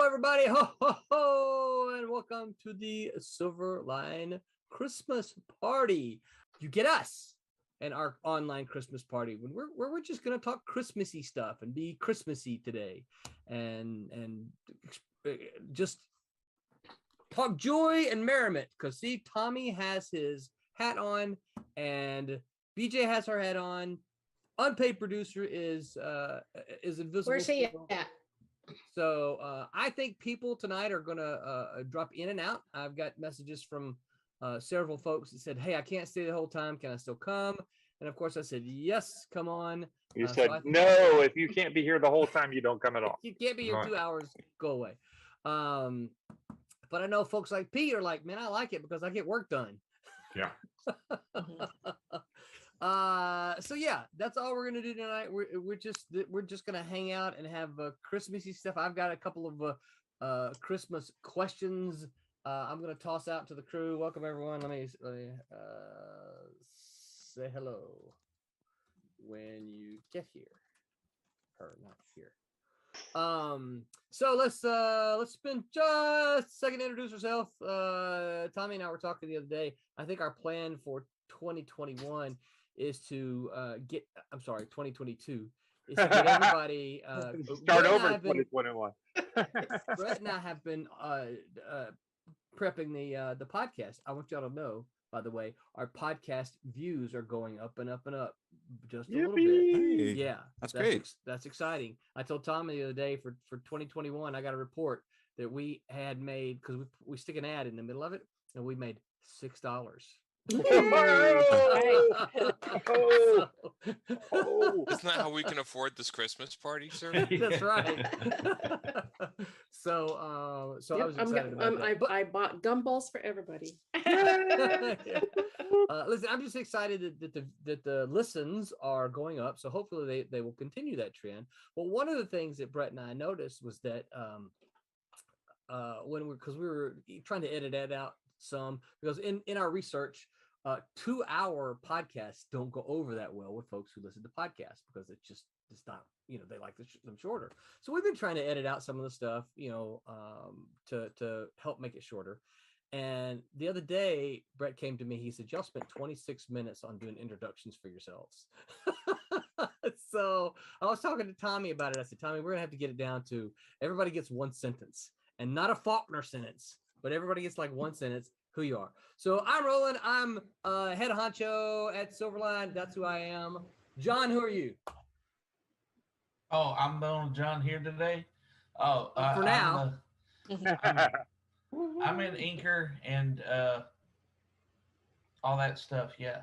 everybody. Ho, ho, ho, and welcome to the Silverline Christmas party. You get us and our online Christmas party when we're just going to talk Christmassy stuff and be Christmassy today and just talk joy and merriment. Because see, Tommy has his hat on and BJ has her hat on. Unpaid producer is invisible. Where's he at? So I think people tonight are gonna drop in and out. I've got messages from several folks that said, "Hey, I can't stay the whole time. Can I still come?" And of course, I said, "Yes, come on." You said no. If you can't be here the whole time, you don't come at all. You can't be here 2 hours. Go away. But I know folks like Pete are like, "Man, I like it because I get work done." Yeah. So yeah, that's all we're gonna do tonight. We're just gonna hang out and have Christmassy stuff. I've got a couple of Christmas questions. I'm gonna toss out to the crew. Welcome everyone. Let me say hello when you get here. Or not here. So let's spend just a second to introduce ourselves. Tommy and I were talking the other day. I think our plan for 2021 is to 2022 is to get everybody start over in 2021. Brett and I have been prepping the podcast. I want y'all to know, by the way, our podcast views are going up and up and up just a little bit. Hey, yeah, that's great. That's exciting. I told Tommy the other day for 2021, I got a report that we had made, because we stick an ad in the middle of it, and we made $6. Oh. Isn't that how we can afford this Christmas party, sir? That's right. So I was excited about that. I bought gumballs for everybody. Listen, I'm just excited that the listens are going up. So hopefully they will continue that trend. Well, one of the things that Brett and I noticed was that because we were trying to edit that out some, because in our research, 2-hour podcasts don't go over that well with folks who listen to podcasts, because it's not, they like them shorter. So we've been trying to edit out some of the stuff, to help make it shorter. And the other day, Brett came to me. He said, "Y'all spent 26 minutes on doing introductions for yourselves." So I was talking to Tommy about it. I said, "Tommy, we're gonna have to get it down to everybody gets one sentence, and not a Faulkner sentence, but everybody gets like one sentence. Who you are." So I'm Roland. I'm head honcho at Silverline. That's who I am. John, who are you? Oh, I'm the only John here today. For now. I'm an inker and all that stuff. Yeah.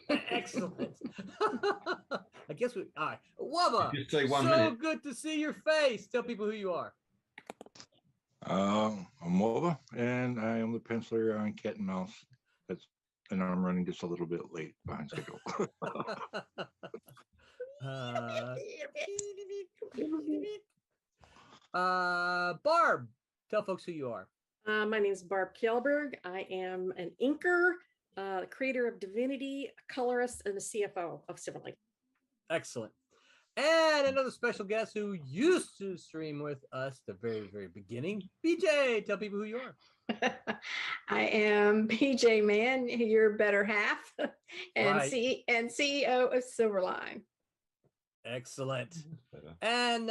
Excellent. I guess all right. Wubba, Just say 1 so minute. good to see your face. Tell people who you are. I'm Wubba, and I am the penciler on Cat and Mouse. And I'm running just a little bit late behind schedule. Barb, tell folks who you are. My name is Barb Kjellberg. I am an inker, creator of Divinity, a colorist, and the CFO of Silverline. Excellent. And another special guest who used to stream with us the very, very beginning. BJ, tell people who you are. I am BJ Mann, your better half, and Right. CEO of Silverline. Excellent. And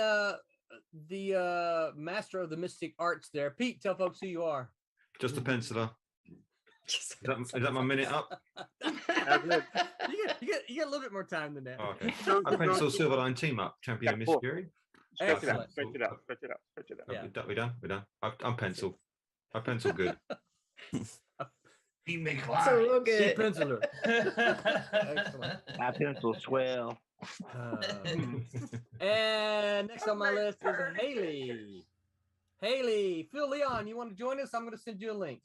the master of the mystic arts there. Pete, tell folks who you are. Just a penciler. Is that my minute up? You get a little bit more time than that. Oh, okay. I pencil Silverline team up, champion of Miss Fury. Stretch it out. Stretch it out. Yeah. We're done. I'm pencil. I pencil good. He makes So real See good. penciler. Excellent. My pencil swell. And next on my list is Haley. Haley, Phil Leon, you want to join us? I'm going to send you a link.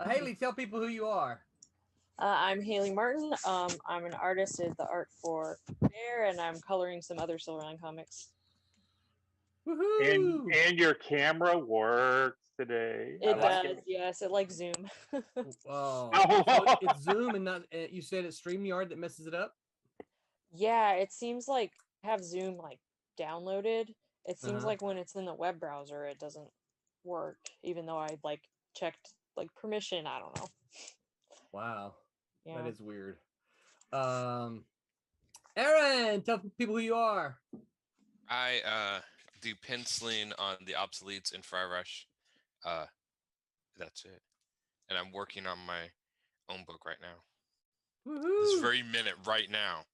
Haley, tell people who you are. I'm Haley Martin. I'm an artist at the Art for Bear, and I'm coloring some other Silverline comics. Woohoo! And your camera works today. It does, yes. It likes Zoom. Oh, so it's Zoom and not. You said it's StreamYard that messes it up. Yeah, it seems like I have Zoom like downloaded, It seems Uh-huh. like when it's in the web browser, it doesn't work, even though I like checked like permission. I don't know. Wow, Yeah. that is weird. Aaron, tell people who you are. I do penciling on the obsoletes in FireRush. That's it. And I'm working on my own book right now. This Woohoo! very minute, right now.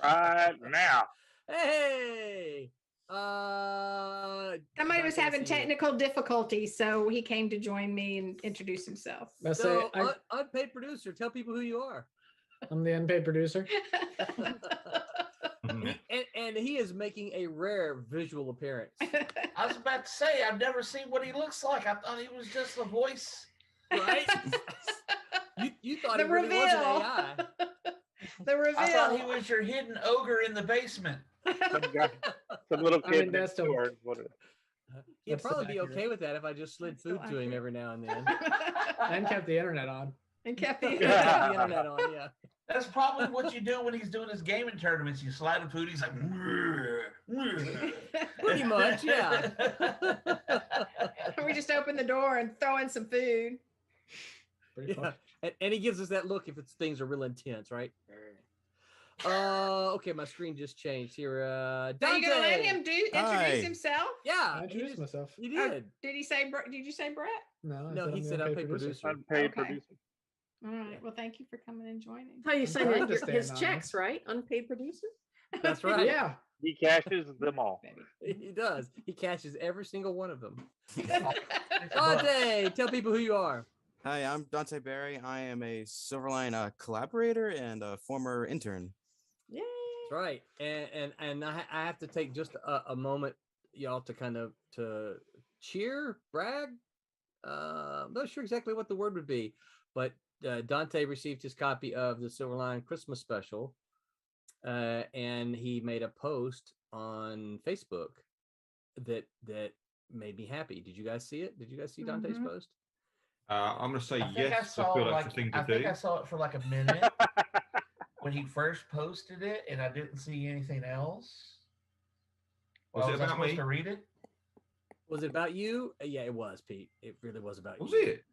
Right now. Hey, Somebody was Dante, having see you. technical difficulties, so he came to join me and introduce himself. I say So, unpaid producer, tell people who you are. I'm the unpaid producer. And he is making a rare visual appearance. I was about to say, I've never seen what he looks like. I thought he was just a voice. Right? You thought The it really was an reveal. AI. The reveal. I thought he was your hidden ogre in the basement. Some little I kid mean, that's next door. still- He'd That's the probably be accurate. okay with that if I just slid Still food to him accurate. every now and then. And kept the internet on. And kept the Keep the internet on, yeah. That's probably what you do when he's doing his gaming tournaments. You slide him food, he's like, Pretty much, yeah. We just open the door and throw in some food. Pretty Yeah. funny. And he gives us that look if things are real intense, right? Okay, my screen just changed here. Are you gonna let Dante. him introduce Hi. himself? Yeah, I he introduced just- myself. he Oh, did. did he say? Did you say Brett? No, No, he I'm the said unpaid producer. Unpaid Okay. producer. All right. Well, thank you for coming and joining. How you I'm sign trying to his stay anonymous. checks, right? Unpaid producer. That's right. Yeah. He cashes them all. He does. He catches every single one of them. But Dante, tell people who you are. Hi, I'm Dante Barry. I am a Silverline collaborator and a former intern. Yay. That's right. And I have to take just a moment, y'all, to kind of to cheer, brag. I'm not sure exactly what the word would be, but Dante received his copy of the Silverline Christmas special, and he made a post on Facebook that made me happy. Did you guys see it? Did you guys see Dante's Mhm. post? I'm going to say I think I yes. saw I feel like that's the thing to I think do. I saw it for like a minute when he first posted it, and I didn't see anything else. Was it I about supposed me? to read it? Was it about you? Yeah, it was, Pete. It really was about Was you. it?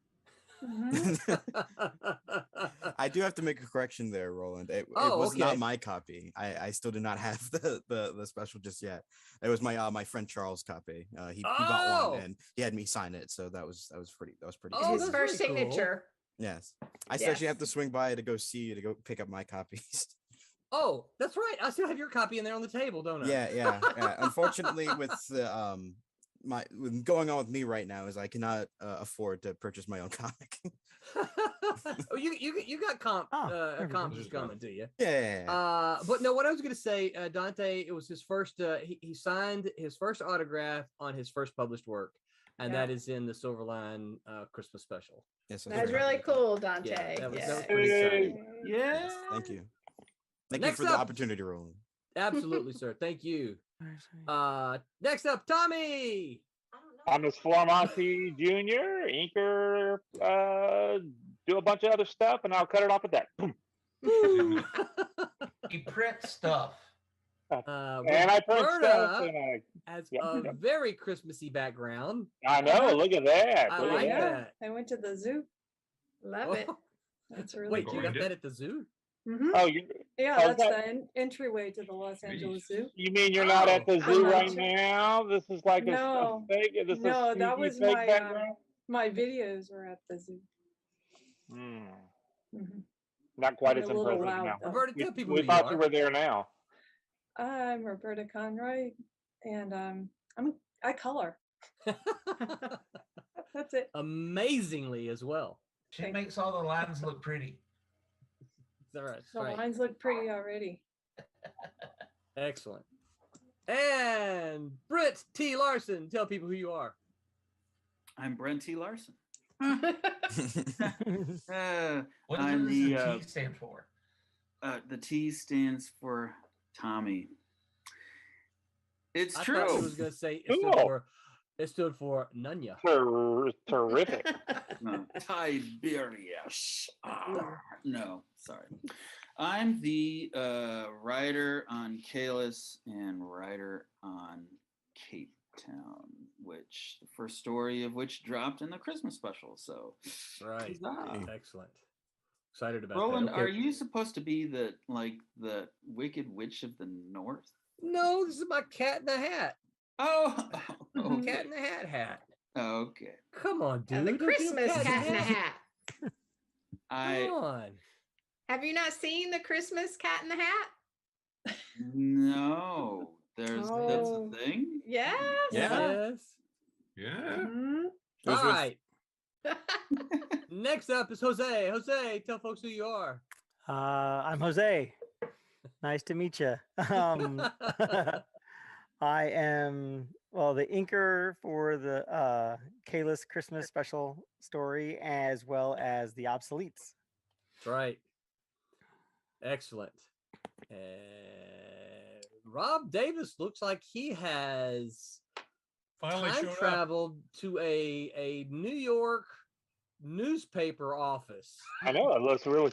I do have to make a correction there, Roland. It was okay. not my copy. I still do not have the special just yet. It was my friend Charles' copy. He bought Oh! one and he had me sign it, so that was pretty Oh, His that's first very cool. signature. yes. I still actually have Yes. to swing by to go see you to go pick up my copies. Oh, that's right. I still have your copy in there on the table, don't I? yeah. Unfortunately, with the with going on with me right now is I cannot afford to purchase my own comic. Oh, you got Oh, comps coming to you. Yeah. But no, what I was going to say, Dante, it was his first. He signed his first autograph on his first published work, and Yeah. that is in the Silverline Christmas special. Yes, That's very really happy. cool, Dante. Yeah, that was Yes. pretty exciting. Yes, thank you. Thank Next you for up- the opportunity, Roland. Absolutely, sir. Thank you. Next up, Tommy. Thomas Flamonte Jr., inker, do a bunch of other stuff, and I'll cut it off with that. Boom. He prints stuff. And I print stuff, Roberta and has yeah, a yeah. very Christmassy background. I know. Look at that. I Look like at that. I went to the zoo. Love it. Oh, That's really wait, cool. you got that at the zoo? Mhm. Oh, Yeah, oh, that's that- the entryway to the Los Angeles Zoo. you mean you're not at the Oh, zoo I'm right not. now? This is like No. a fake. This No, is that CG was fake my background. my videos were at the zoo. Hmm. Mhm. Not quite They're as a little impressive loud, now. though. Roberta, tell people We who you thought are. you were there now. I'm Roberta Conroy, and I color. That's it. Amazingly as well. She Thank makes all the lines look pretty. Is that right? The Right. lines look pretty already. Excellent. And Britt T. Larson, tell people who you are. I'm Brent T. Larson. What I'm does the the T stand for? the T stands for Tommy. It's I true. thought you was going to say Cool. it stood for Nunya. Terrific. No, Tiberius. No, sorry. I'm the writer on Kalis and writer on Cape Town, which the first story of which dropped in the Christmas special. So, Right. huzzah. Excellent. Excited about Roland, that. are you supposed to be the Wicked Witch of the North? No, this is about Cat in the Hat. Oh, okay. Cat in the Hat. Okay. Come on, dude. And the Don't you know Christmas cat in the hat. I Come on. Have you not seen the Christmas cat in the hat? no. That's Oh. a thing. Yes. Yes. Yeah. Mhm. All right. Next up is Jose. Jose, tell folks who you are. I'm Jose. Nice to meet you. I am, well, the inker for the Kalis Christmas special story, as well as the obsoletes. That's right. Excellent. Rob Davis looks like he has Finally time showed up. traveled to a New York newspaper office. I know it looks really.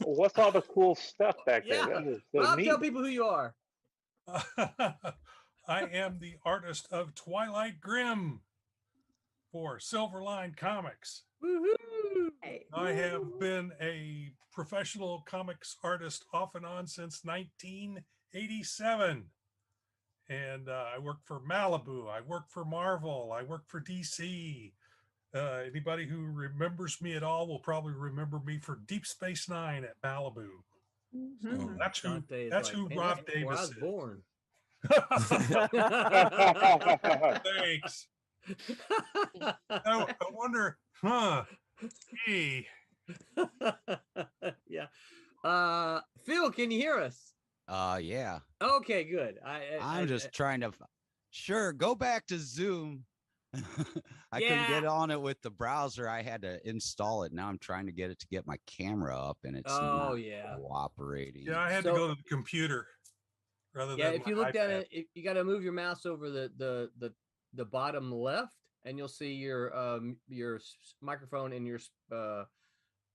What's all the cool stuff back there? Yeah. That is so Rob, neat. tell people who you are. I am the artist of Twilight Grim for SIlverline Comics. Woohoo! I have been a professional comics artist off and on since 1987. And I work for Malibu. I work for Marvel. I work for DC. Anybody who remembers me at all will probably remember me for Deep Space Nine at Malibu. Mhm. That's who. Dante is That's like, who "Man, Rob that's before I Davis was is. born. Thanks. I wonder, gee. Yeah. Phil, can you hear us? Yeah. Okay, good. I'm just trying to. Sure, go back to Zoom. I couldn't get on it with the browser. I had to install it. Now I'm trying to get it to get my camera up, and it's not cooperating. Yeah, I had to go to the computer rather Yeah, than if you my look down iPad. at you got to move your mouse over the bottom left, and you'll see your microphone and your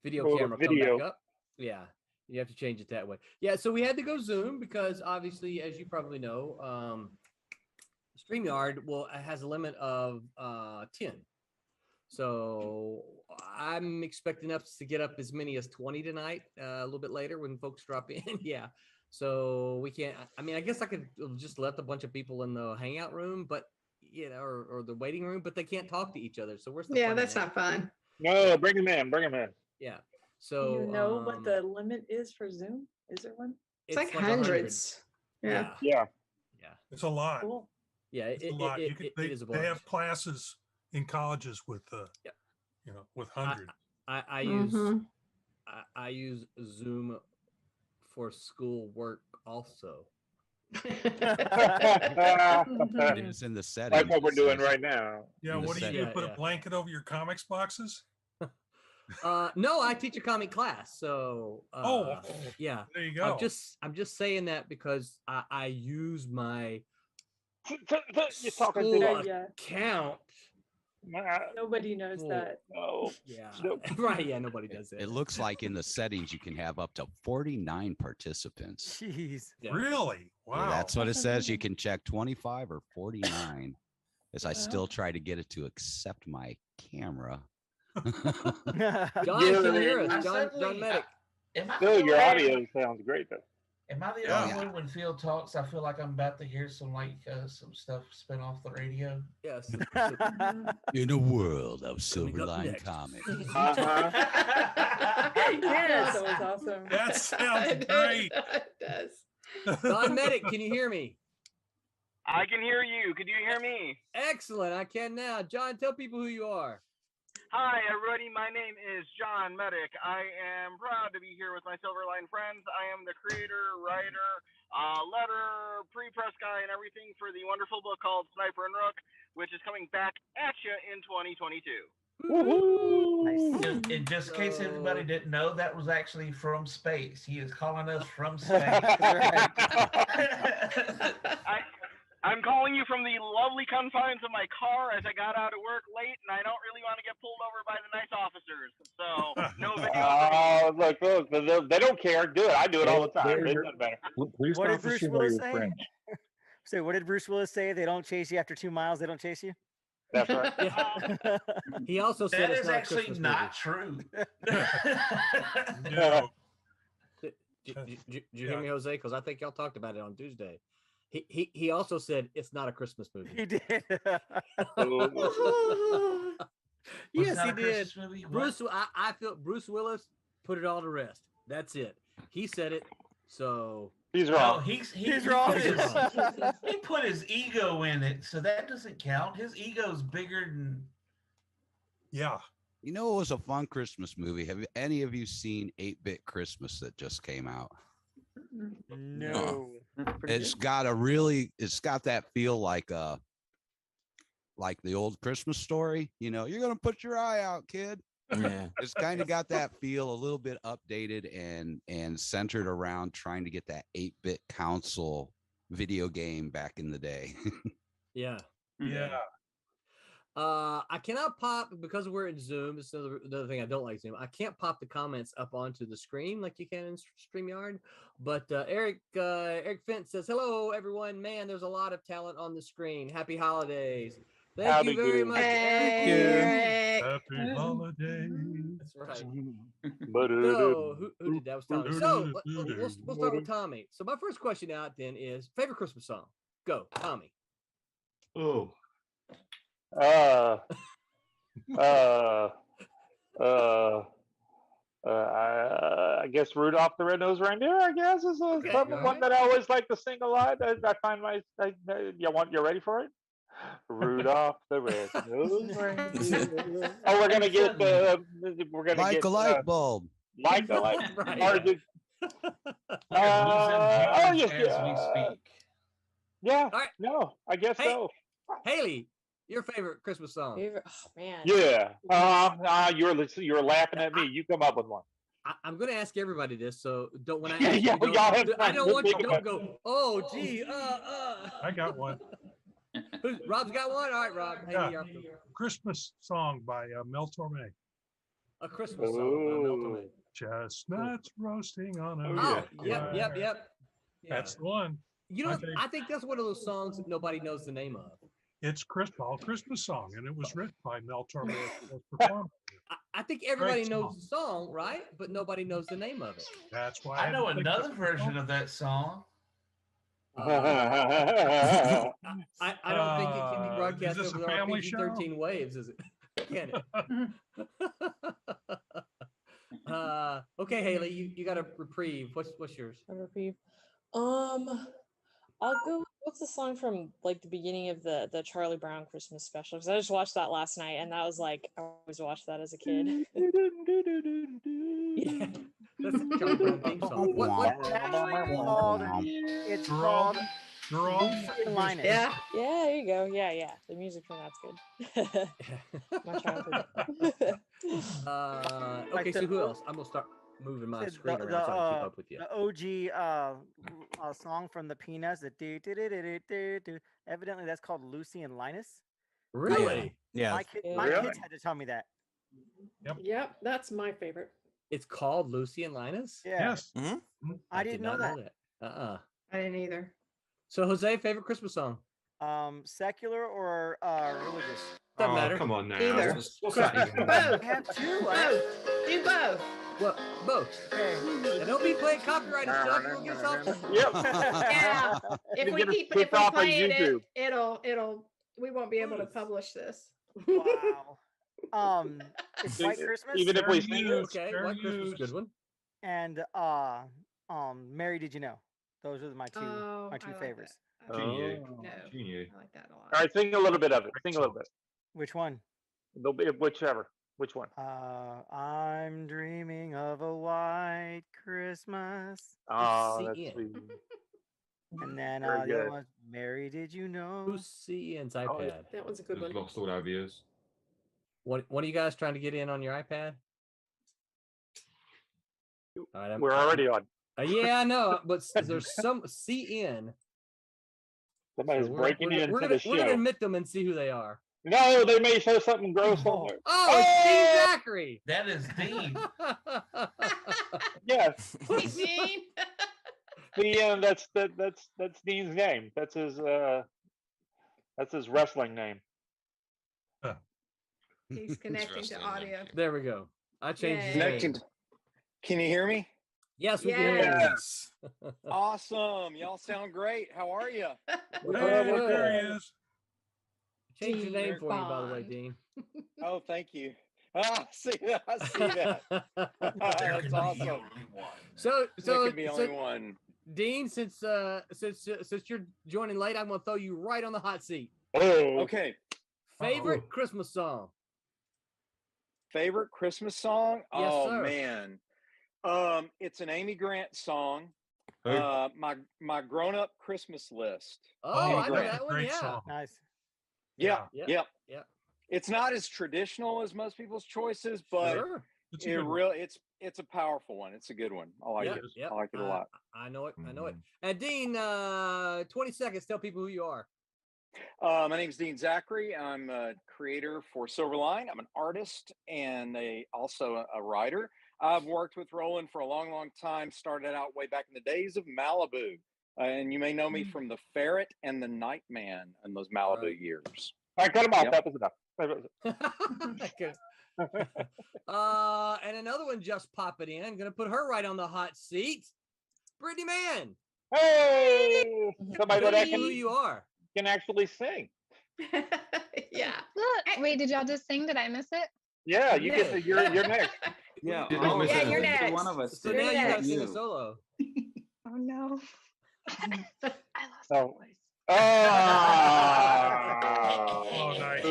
video Oh, camera video. come back up. Yeah, you have to change it that way. Yeah, so we had to go Zoom because obviously, as you probably know, StreamYard has a limit of 10. So I'm expecting us to get up as many as 20 tonight, a little bit later when folks drop in. Yeah. So we can't, I mean, I guess I could just let a bunch of people in the hangout room, but or the waiting room, but they can't talk to each other. So where's the Yeah, fun in that's that? not fun. No, bring him in. Bring him in. Yeah. Do So you know what the limit is for Zoom? Is there one? It's like 100. hundreds. Yeah. Yeah. It's a lot. Cool. Yeah, It's a lot. it is a They bunch. have classes in colleges with with hundreds. I use I use Zoom for school work also. It is in the settings. Like what we're it doing says- right now. Yeah, in the what do you do? setting- Put a blanket over your comics boxes? No, I teach a comic class, so yeah. There you go. I'm just saying that because I use my You're talking to school the account. Nobody knows Oh, that. Oh, yeah. Right, yeah, nobody does it. It looks like in the settings you can have up to 49 participants. Jeez. Really? Wow. Yeah, that's what it says. You can check 25 or 49. As I still try to get it to accept my camera. John, can you hear us? John Medic. Phil, your audio sounds great though. Am I the Yeah. only one when Phil talks? I feel like I'm about to hear some some stuff spin off the radio. Yes. In a world of Coming up Silverline next. Comics. Yes. That was awesome. That sounds great. It does. John Medic, can you hear me? I can hear you. Could you hear me? Excellent. I can now. John, tell people who you are. Hi, everybody. My name is John Medic. I am proud to be here with my Silverline friends. I am the creator, writer, letter, pre-press guy, and everything for the wonderful book called Sniper and Rook, which is coming back at you in 2022. In just in case anybody didn't know, that was actually from space. He is calling us from space. I'm calling you from the lovely confines of my car as I got out of work late, and I don't really want to get pulled over by the nice officers. So, no video. Look, they don't care. Do it. I do it all the time. It doesn't matter. Please What stop did Bruce assuming Willis you're say? French. So what did Bruce Willis say? They don't chase you after 2 miles. They don't chase you. That's right. Yeah. He also said That it's is not a actually Christmas not true. No. Did you hear me, Jose? Because I think y'all talked about it on Tuesday. He also said it's not a Christmas movie. He did. Yes, not he a did. Christmas movie? What? Bruce, I feel Bruce Willis put it all to rest. That's it. He said it. So He's No, wrong. he's wrong. He put his ego in it, so that doesn't count. His ego's bigger than. Yeah. You know, it was a fun Christmas movie. Have any of you seen 8-Bit Christmas that just came out? No. It's got that feel like the old Christmas Story. You know, you're gonna put your eye out, kid. Yeah. It's kind of got that feel, a little bit updated and centered around trying to get that 8-bit console video game back in the day. yeah. Yeah. I cannot pop because we're in Zoom. This is another thing I don't like Zoom. I can't pop the comments up onto the screen like you can in StreamYard. But Eric Fent says, "Hello, everyone. Man, there's a lot of talent on the screen. Happy holidays." Thank Howdy you very do. much, Hey, Eric. Happy holidays. That's right. So who did that? Was Tommy. So we'll start with Tommy. So my first question out then is favorite Christmas song. Go, Tommy. Oh. I guess Rudolph the Red-Nosed Reindeer, I guess, is one that I always like to sing a lot. I find you ready for it? Rudolph the Red-Nosed Reindeer. Oh, we're gonna get Like a light bulb. Like a light Right. Oh, As yeah. we speak. Yeah. All right. No, I guess so. Haley, your favorite Christmas song? Oh man. Yeah. You're laughing at me. You come up with one. I'm going to ask everybody this, so don't when I Yeah, ask yeah, you, don't, y'all have I fun. don't We'll want you think to about go. Oh, gee, I got one. Rob's got one. All right, Rob. Hey, Yeah. you're up to- Christmas song by Mel Torme. A Christmas song by Mel Torme. Chestnuts roasting on a. Oh, yep. Yeah. That's the one. You know, I think that's one of those songs that nobody knows the name of. It's Christmas song, and it was written by Mel Torme. I think everybody Great knows the song, right? But nobody knows the name of it. That's why I know another version of that song. I don't think it can be broadcast is this over a the family PG-13 waves, is it? Can it? Okay, Haley, you got a reprieve. What's yours? A reprieve. I'll go. What's the song from like the beginning of the Charlie Brown Christmas special? Because I just watched that last night, and that was like I always watched that as a kid. Yeah, that's a Charlie Brown theme song. It's called Lucy and Linus. Yeah. Yeah, there you go. Yeah. The music from that's good. My childhood. Okay, so who else? I'm gonna start moving my screen around so I can keep up with you. The OG song from the Peanuts. The do, do, do, do, do, do, do. Evidently, that's called Lucy and Linus. Really? Yeah. My kids had to tell me that. Yep, that's my favorite. It's called Lucy and Linus? Yeah. Yes. I didn't know that. Uh-uh. I didn't either. So, Jose, favorite Christmas song? Secular or religious? Doesn't matter. Come on now. Either. What's that even? Both. I have two. Do both. Well, both. Okay. And don't be playing copyrighted stuff. You'll get yourself. Yeah. If we Get keep off on playing YouTube. it'll we won't be able to publish this. Wow. It's White Christmas. Even if we sing it. Okay, White Christmas is a good one. And Mary, Did You Know? Those are my two Oh, I like favorites. that. Junior. No, Junior. I like that a lot. All right, sing a little bit of it. Sing a little bit. Which one? Whichever. Which one? I'm dreaming of a white Christmas. Oh, that's Ian. sweet. And then Very the good. other one's Mary, Did You Know? Who's Ian's iPad? That one's a good Just one. lost all our viewers. One of you guys trying to get in on your iPad? All right, We're already on. Yeah, I know, but there's some CN. Somebody's breaking into we're the gonna show. admit them and see who they are. No, they may show something gross on there. Oh, it's Steve Zachary. That is Dean. Yes. Hey, Dean. That's Dean's name. That's his wrestling name. He's connecting to audio. There we go. I changed his Connecting name. Can you hear me? Yes, we can hear you. Yes. Awesome. Y'all sound great. How are you? There he is. Change your name for you, by the way, Dean. Oh, thank you. I see that. I see that. That's awesome. So there can be only one. Dean, since you're joining late, I'm gonna throw you right on the hot seat. Oh. Okay. Favorite Christmas song? Favorite Christmas song? Yes, oh sir. man. It's an Amy Grant song. My grown-up Christmas list. Oh, I know that one. Yeah. Song. Nice. Yep. Yeah. It's not as traditional as most people's choices, but Sure. it's a powerful one. It's a good one. I like it. Yep. I like it a lot. I know it. I know it. And Dean, 20 seconds. Tell people who you are. My name's Dean Zachary. I'm a creator for SIlverline. I'm an artist and also a writer. I've worked with Roland for a long, long time. Started out way back in the days of Malibu. And you may know me from the Ferret and the Nightman in those Malibu years. All right, cut them off. That was enough. And another one just popping in. Gonna put her right on the hot seat. Brittany Mann. Hey, somebody that who you are. Can actually sing. Yeah. Look, wait, did y'all just sing? Did I miss it? Yeah, you get to, you're next. Yeah, you're next. One of us. So now you gotta sing a solo. Oh no. I lost my voice. Oh, nice.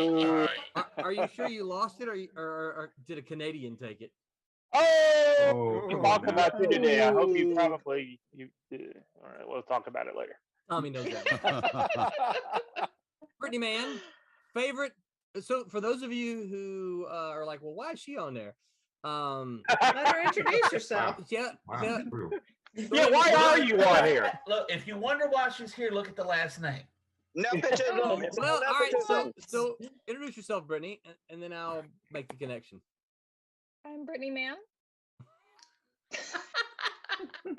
Are you sure you lost it, or did a Canadian take it? Oh, we'll talk about you today. I hope you probably all right, we'll talk about it later. Tommy knows that. Brittany Mann, favorite. So for those of you who are like, well, why is she on there? Let her introduce herself. Yeah. Yeah, why are you on here? Look, if you wonder why she's here, look at the last name. Well, all right. So introduce yourself, Brittany, and then I'll make the connection. I'm Brittany Mann.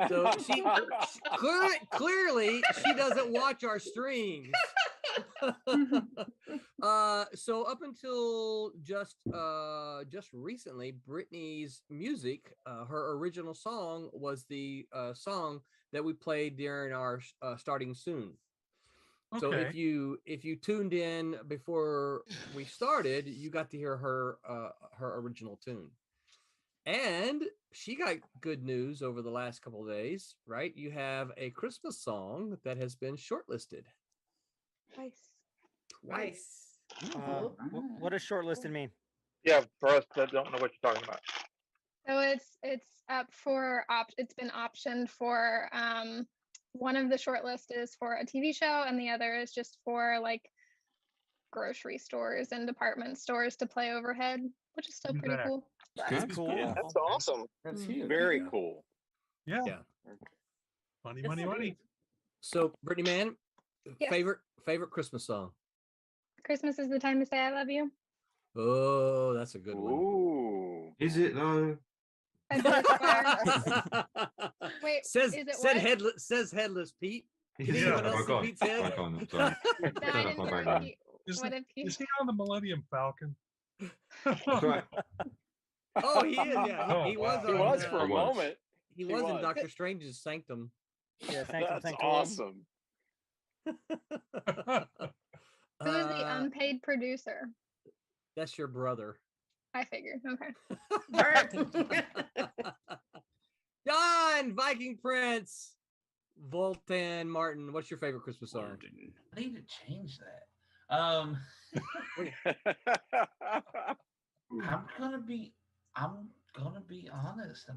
So she clearly she doesn't watch our streams. So up until just recently, Brittany's music, her original song was the song that we played during our starting soon. So Okay. if you tuned in before we started, you got to hear her original tune. And she got good news over the last couple of days, right? You have a Christmas song that has been shortlisted. Twice. What does shortlisted mean? Yeah, for us that don't know what you're talking about. So it's up for it's been optioned for one of the shortlist is for a TV show and the other is just for like grocery stores and department stores to play overhead, which is still pretty cool. That's cool. Yeah. That's awesome. That's huge. Very cool. Yeah. Yeah. Money. So Brittany Mann, Yes. favorite Christmas song. Christmas is the time to say I love you. Oh, that's a good one. Ooh. Is it though? Wait, says is it said what? headless Pete. Can Yeah, anyone else I see got Pete's it. head? I can't, I'm sorry. No, I Turn off didn't my hear background. what if he Is he on the Millennium Falcon? That's right. Oh, he is. Yeah, he was. He on, was for a was. moment. He was in Doctor Strange's Sanctum. Yeah, That's awesome. Who is the unpaid producer? That's your brother. I figured. Okay. John, Viking Prince, Voltan Martin. What's your favorite Christmas song? I need to change that. I'm gonna be honest.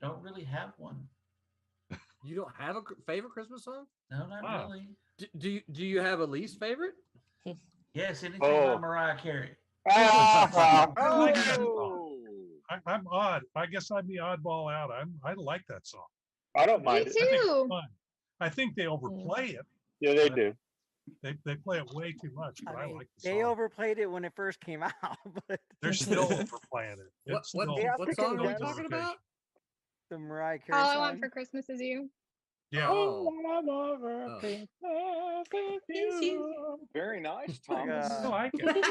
Don't really have one. You don't have a favorite Christmas song? No, not really. Do you have a least favorite? Yes, anything by Mariah Carey. I'm odd. I guess I'd be oddball out. I like that song. I don't mind Me it. I think it's too. fun. I think they overplay it. Yeah, they do. They play it way too much, but I like the They song. overplayed it when it first came out, but They're still overplaying it. What It's still song are we really talking good. about? the Mariah Carey All I song. want for Christmas is you. Yeah. Oh. Very nice, Thomas. I like it.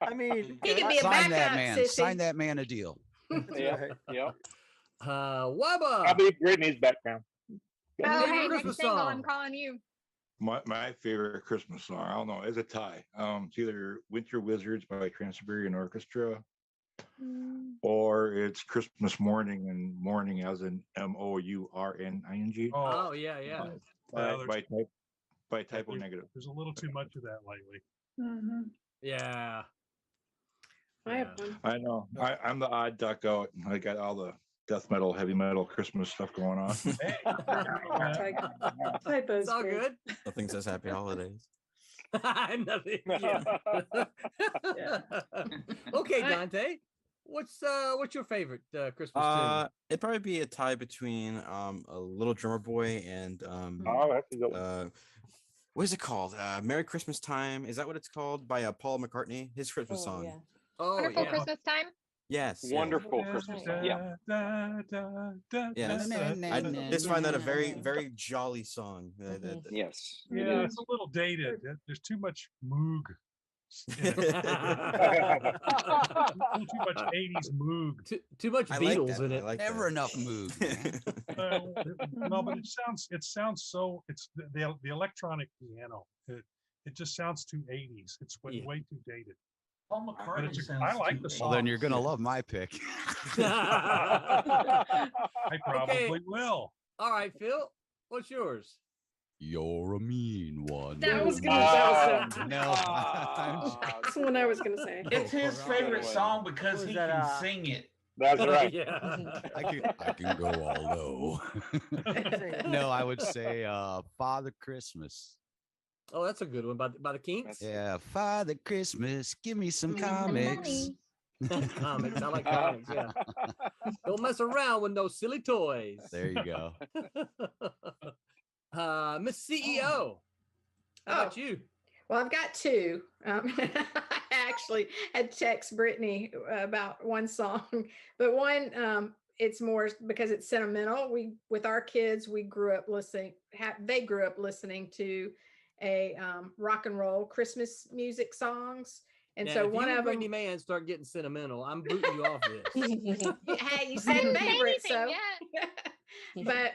I mean, He could be a Sign that backup, man. sissy. Sign that man a deal. Yep. Yep. Wubba. I'll be Brittany's background. Oh, Favorite hey, next Christmas single, song? I'm calling you. My favorite Christmas song, I don't know, is a tie. It's either Winter Wizards by Trans-Siberian Orchestra, or it's Christmas Morning, and morning as in MOURNING. Oh yeah, yeah. By Typo there's, Negative. There's a little too much of that lately. Yeah. I have one. I know. I'm the odd duck out. I got all the death metal, heavy metal Christmas stuff going on. Typos. It's all babe. good. Nothing says happy holidays. Nothing. Yeah. Okay, Dante. What's your favorite Christmas tune? It'd probably be a tie between a Little Drummer Boy and that's a good one. what is it called? Merry Christmas Time. Is that what it's called? By Paul McCartney, his Christmas song. Yeah. Oh Wonderful yeah. Christmas Time. Yes. Wonderful Christmas song. Yeah. Yes. I just find that a very, very jolly song. Yes. Yeah, it's a little dated. There's too much moog. In it. Too much 80s moog. Too much Beatles in it. Never enough moog. No, but it sounds so. It's the electronic piano. It just sounds too 80s. It's way too dated. Paul But McCartney sounds I like too the big. song. Well, then you're gonna love my pick. I probably will. All right, Phil. What's yours? You're a mean one. That was gonna. No. That's the one I was gonna say. It's his favorite song because he can sing it. That's right. Yeah. I can go all low. No, I would say Father Christmas. Oh, that's a good one. By the Kinks? Yeah, Father Christmas, give me some comics. Comics. I like comics, yeah. Don't mess around with no silly toys. There you go. Miss CEO. How about you? Well, I've got two. I actually had text Brittany about one song, but one it's more because it's sentimental. With our kids, we grew up listening. They grew up listening to a rock and roll Christmas music songs, and now, so if one you of and them. Brittany Mann start getting sentimental, I'm booting you off this. Hey, you I said didn't say favorite, anything so. yet. But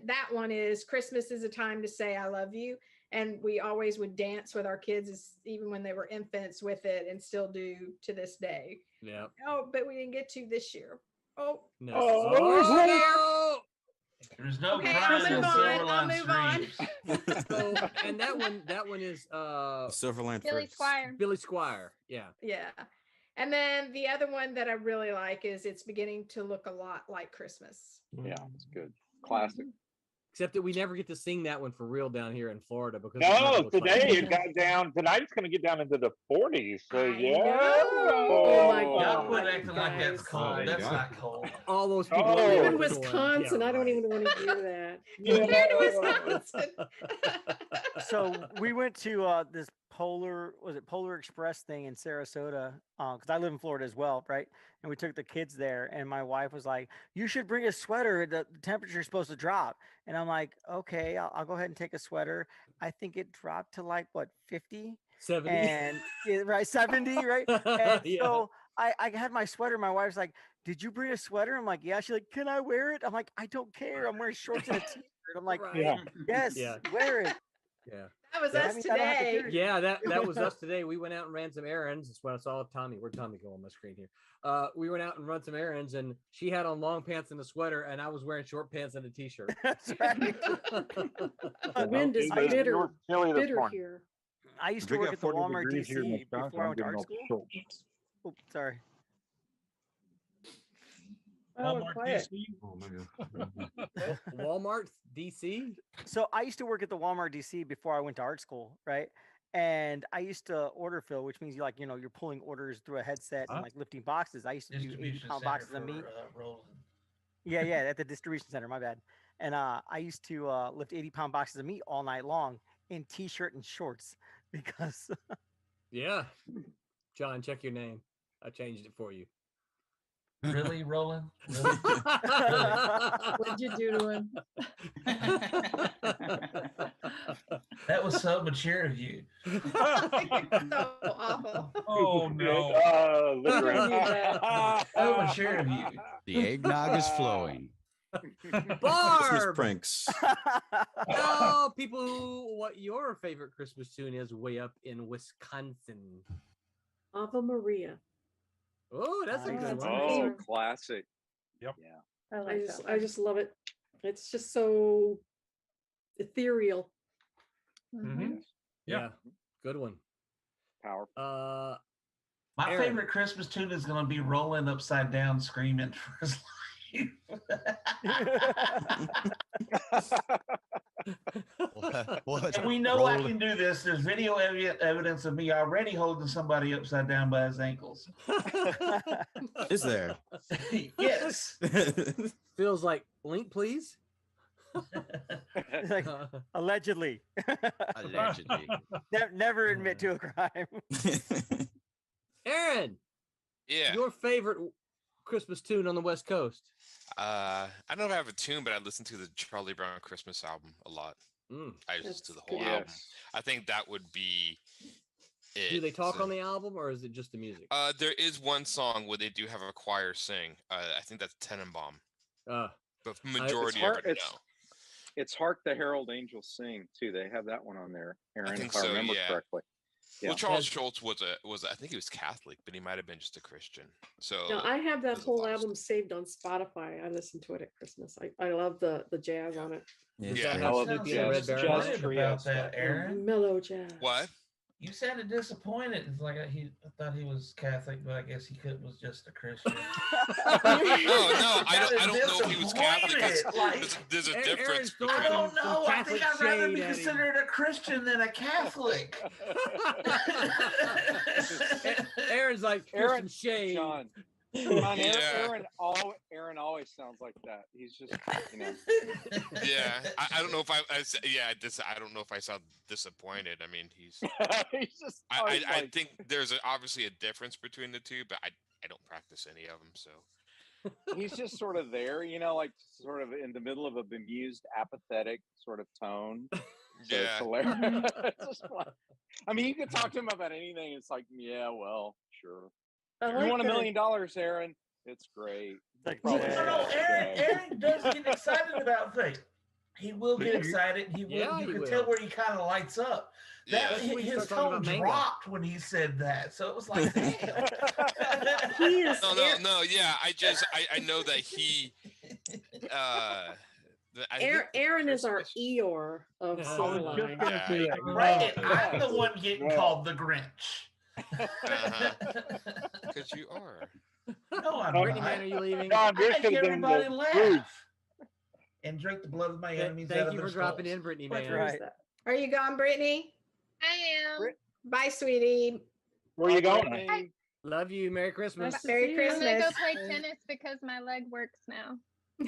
that one is Christmas is a time to say I love you. And we always would dance with our kids, even when they were infants, with it, and still do to this day. Yeah. Oh, but we didn't get to this year. Oh, No. oh, There's no okay, crying in I'll move on. Silverline streams. So, and that one is Silverline Billy Pros. Squire. Billy Squire. Yeah. Yeah. And then the other one that I really like is It's Beginning to Look a Lot Like Christmas. Yeah, it's good. Classic. Except that we never get to sing that one for real down here in Florida because No, today it got down. Tonight it's going to get down into the 40s. So yeah. Oh my God. Y'all quit acting like that's cold. my That's God. not cold. all those people Oh. are In Wisconsin, I don't even want to hear that. Yeah. Compared to Wisconsin. So we went to this Polar Express thing in Sarasota because I live in Florida as well, right? And we took the kids there, and my wife was like, "You should bring a sweater. The temperature is supposed to drop." And I'm like, "Okay, I'll go ahead and take a sweater." I think it dropped to like what 50, 70. and right 70, right? And Yeah. so I had my sweater. My wife's like, "Did you bring a sweater?" I'm like, "Yeah." She's like, "Can I wear it?" I'm like, "I don't care. I'm wearing shorts and a t-shirt." I'm like, Right. "Yes, Yeah. wear it." Yeah. That was Yeah, us I mean, I don't have to today. carry- Yeah, that was us today. We went out and ran some errands. That's when I saw Tommy. Where'd Tommy go on my screen here? We went out and run some errands, and she had on long pants and a sweater, and I was wearing short pants and a t-shirt. That's right. The wind is You were bitter, chilly this bitter morning. here. I used to We work got at the 40 Walmart degrees here in DC Wisconsin. before I I'm went to getting art all school. choked. Oh, sorry. Oh, Walmart quiet. DC. Oh my God. Walmart, DC. So I used to work at the Walmart DC before I went to art school, right? And I used to order fill, which means you're pulling orders through a headset and Huh? like lifting boxes. I used to do Distribution 80-pound center boxes of meat. for Roland. Yeah, at the distribution center. My bad. And I used to lift 80-pound boxes of meat all night long in t-shirt and shorts because Yeah. John, check your name. I changed it for you. Really, Roland? Really? What'd you do to him? That was so mature of you. So awful. Oh no. So mature of you. The eggnog is flowing. Christmas Barb, pranks. tell people what your favorite Christmas tune is way up in Wisconsin. Ave Maria. Oh, that's a good one. Oh, classic. Yep. Yeah. I just love it. It's just so ethereal. Mm-hmm. Yeah, good one. Powerful. My Aaron. favorite Christmas tune is going to be rolling upside down, screaming for his life. And we know I can do this. There's video evidence of me already holding somebody upside down by his ankles. Is there? Yes. Feels like link, please. Like, allegedly. Allegedly. Never admit to a crime. Aaron. Yeah. Your favorite Christmas tune on the West Coast? I don't know if I have a tune, but I listen to the Charlie Brown Christmas album a lot. I listen to the whole album. I think that would be it. Do they talk on the album, or is it just the music? There is one song where they do have a choir sing. I think that's Tenenbaum. But majority of it, no. It's Hark the Herald Angels Sing too. They have that one on there, Aaron, think if I so, remember yeah. correctly. Well, Charles Schultz was I think he was Catholic, but he might have been just a Christian. So No, I have that whole album saved on Spotify. I listen to it at Christmas. I love the jazz on it. I love the jazz trio about that, Aaron. Mellow jazz. What? You sounded disappointed. It's like I thought he was Catholic, but I guess he was just a Christian. No, I don't know if he was Catholic. There's a difference. I don't know. I think I'd rather be considered a Christian than a Catholic. Aaron's like Christian shade. John, Aaron always sounds like that. He's just, Yeah, I don't know if I don't know if I sound disappointed. I mean, he's just. I think there's obviously a difference between the two, but I don't practice any of them, so. He's just sort of there, like sort of in the middle of a bemused, apathetic sort of tone. So it's hilarious. It's just I mean, you could talk to him about anything. It's like, yeah, well, sure. You won $1 million, Aaron. It's great. Aaron does get excited about things. He will get excited. He will. You can tell where he kind of lights up. His tone dropped when he said that, so it was like, damn. No. Yeah, I know that he. Aaron is our Eeyore of Silverline. Right, I'm the one getting called the Grinch. Because you are. No, I'm Brittany, not. man, are you leaving? I make everybody laugh and drink the blood of my enemies. Thank you for dropping in, Brittany, man. Right. Are you gone, Brittany? I am. Bye, sweetie. Where are you going? Love you. Merry Christmas. Merry Christmas. I'm gonna go play tennis because my leg works now.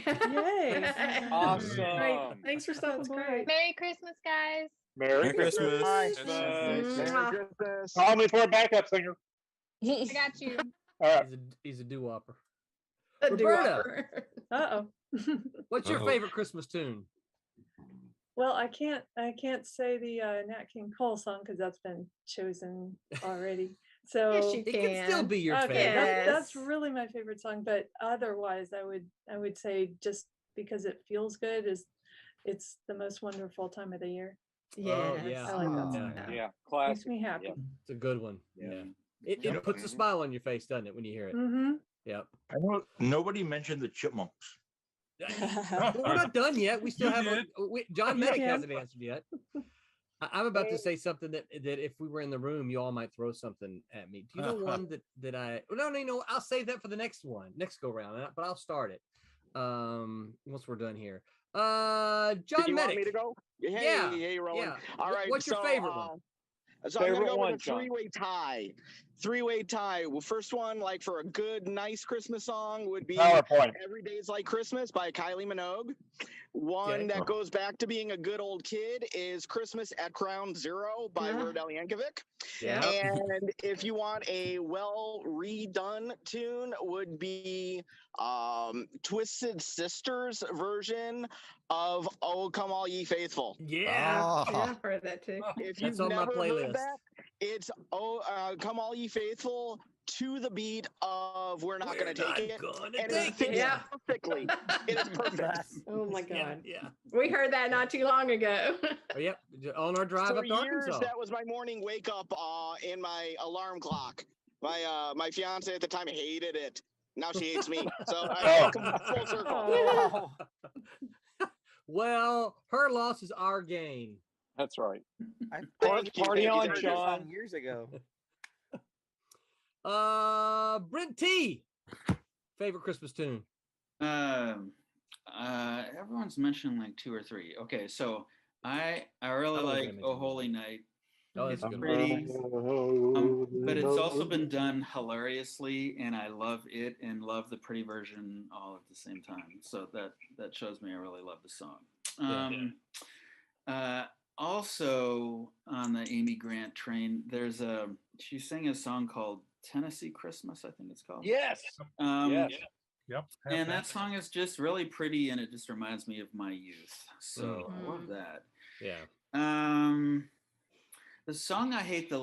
Yay. Awesome. Great. Thanks for stopping by. Merry Christmas, guys. Merry Christmas. Merry Christmas. Call me for a backup singer. I got you. All right. He's a doo-wopper. Roberta, Uh-oh. What's your favorite Christmas tune? Well, I can't say the Nat King Cole song because that's been chosen already. So yes, you It can still be your okay, favorite. that's really my favorite song. But otherwise, I would say just because it feels good it's the most wonderful time of the year. Oh, yeah. I like that song. Yeah, classic. Makes me happy. It's a good one. Yeah. It puts a smile on your face, doesn't it, when you hear it? Mm-hmm. Yep. I know nobody mentioned the chipmunks. We're not done yet. We still have John Medic can. hasn't answered yet. I'm about to say something that if we were in the room, you all might throw something at me. Do you know one that I? No. I'll save that for the next go round. But I'll start it once we're done here. John you Medic. want me to go? Yeah. Hey, Roland. Yeah. All right. What's your favorite one? So I'm gonna Favorite go one, with a John. three-way tie. three-way tie. Well, first one, like for a good, nice Christmas song, would be PowerPoint. "Every Day's Like Christmas" by Kylie Minogue. One that goes back to being a good old kid is "Christmas at Ground Zero" by Weird Al Yankovic. Yeah. And if you want a well redone tune, would be Twisted Sister's version of "Oh Come All Ye Faithful." Yeah. Yeah, I've heard that too. If That's you've on my never playlist. heard that, it's "Come All Ye Faithful" to the beat of "We're Not Gonna Take It," and it fits perfectly. It is perfect. Oh my God. Yeah. We heard that not too long ago. Oh, yep. On our drive For up to years, Arkansas. that was my morning wake up in my alarm clock. My fiance at the time hated it. Now she hates me. So I come full circle. Well, her loss is our gain. That's right. Party on, Sean. Years ago. Brent T. Favorite Christmas tune? Everyone's mentioned like 2 or 3. Okay, so I really like "Oh Holy Night." Oh, that's It's good. pretty, but it's also been done hilariously, and I love it and love the pretty version all at the same time. So that shows me I really love the song. Also on the Amy Grant train, she sang a song called "Tennessee Christmas," I think it's called. Yes. Yes. Yep. And that song is just really pretty, and it just reminds me of my youth. So I love that. Yeah. The song I hate the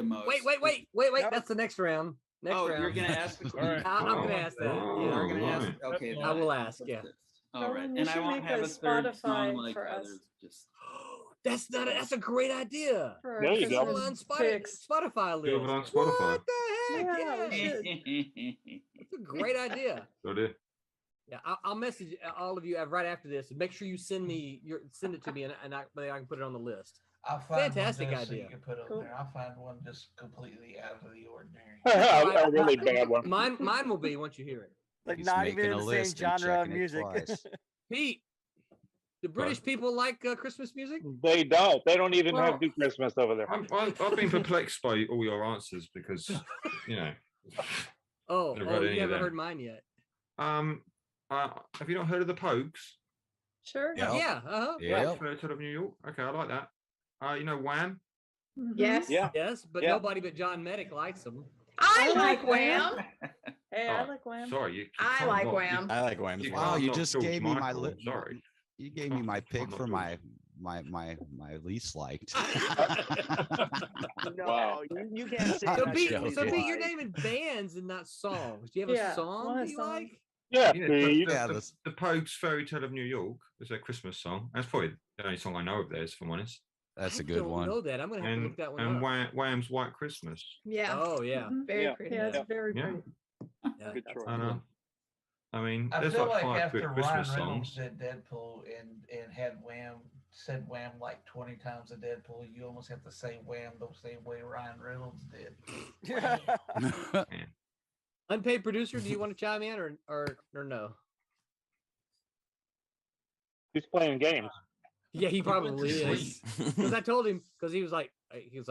most. Wait. That's the next round. Next round. You're gonna ask the I'm gonna ask that. Yeah. You're gonna ask. Okay. I will ask. Yeah. All right. Roland, you And I should won't make have a a third Spotify song like for us. others. Just. That's a great idea. For There you go. Christmas Spotify picks. Spotify list. Silverline Spotify. What the heck? Yeah, we should. That's a great idea. So do. Yeah, I'll message all of you right after this. Make sure you send it to me, and I can put it on the list. I'll find Fantastic one just idea. So you can put on there. I'll find one just completely out of the ordinary. A really bad one. Mine will be once you hear it. Like He's not even making in a the list same and genre of checking it music. twice. Pete, do British people like Christmas music? They don't. They don't even have do Christmas over there. I've been perplexed by all your answers because, you know. Never heard any you of haven't them. heard mine yet. Have you not heard of the Pogues? Sure. Yep. Yeah. Yep. Fairy Tale of New York. Okay, I like that. You know Wham? Yes. Yeah. Yes, but Yeah. nobody but John Medic likes them. I like Wham. Hey, I like Wham. Sorry, you I can't like mock- Wham. I like Wham as You well. Wow, can't you knock just George gave me my Michael, list. Sorry. You gave me my pick not for George. my least liked. No, Wow. you can't say So that. Pete, shit. you're naming bands and not songs. Do you have Yeah, a song want a that you song? like? Yeah, Yeah, Steve. the Pogues' Fairy Tale of New York is their Christmas song. That's probably the only song I know of theirs, if I'm honest. That's I a good don't one. know that. I'm gonna have to look that one And up. Wham's White Christmas. Yeah. Oh yeah. Very Yeah. pretty. Yeah, it's very Yeah. pretty. Yeah. Good choice. I mean, I there's feel like like 5 good after Christmas Ryan Reynolds songs. did Deadpool and had Wham said Wham like 20 times a Deadpool, you almost have to say Wham the same way Ryan Reynolds did. Unpaid producer, do you want to chime in or no? He's playing games. Yeah, he probably to is. Because I told him, because he was like,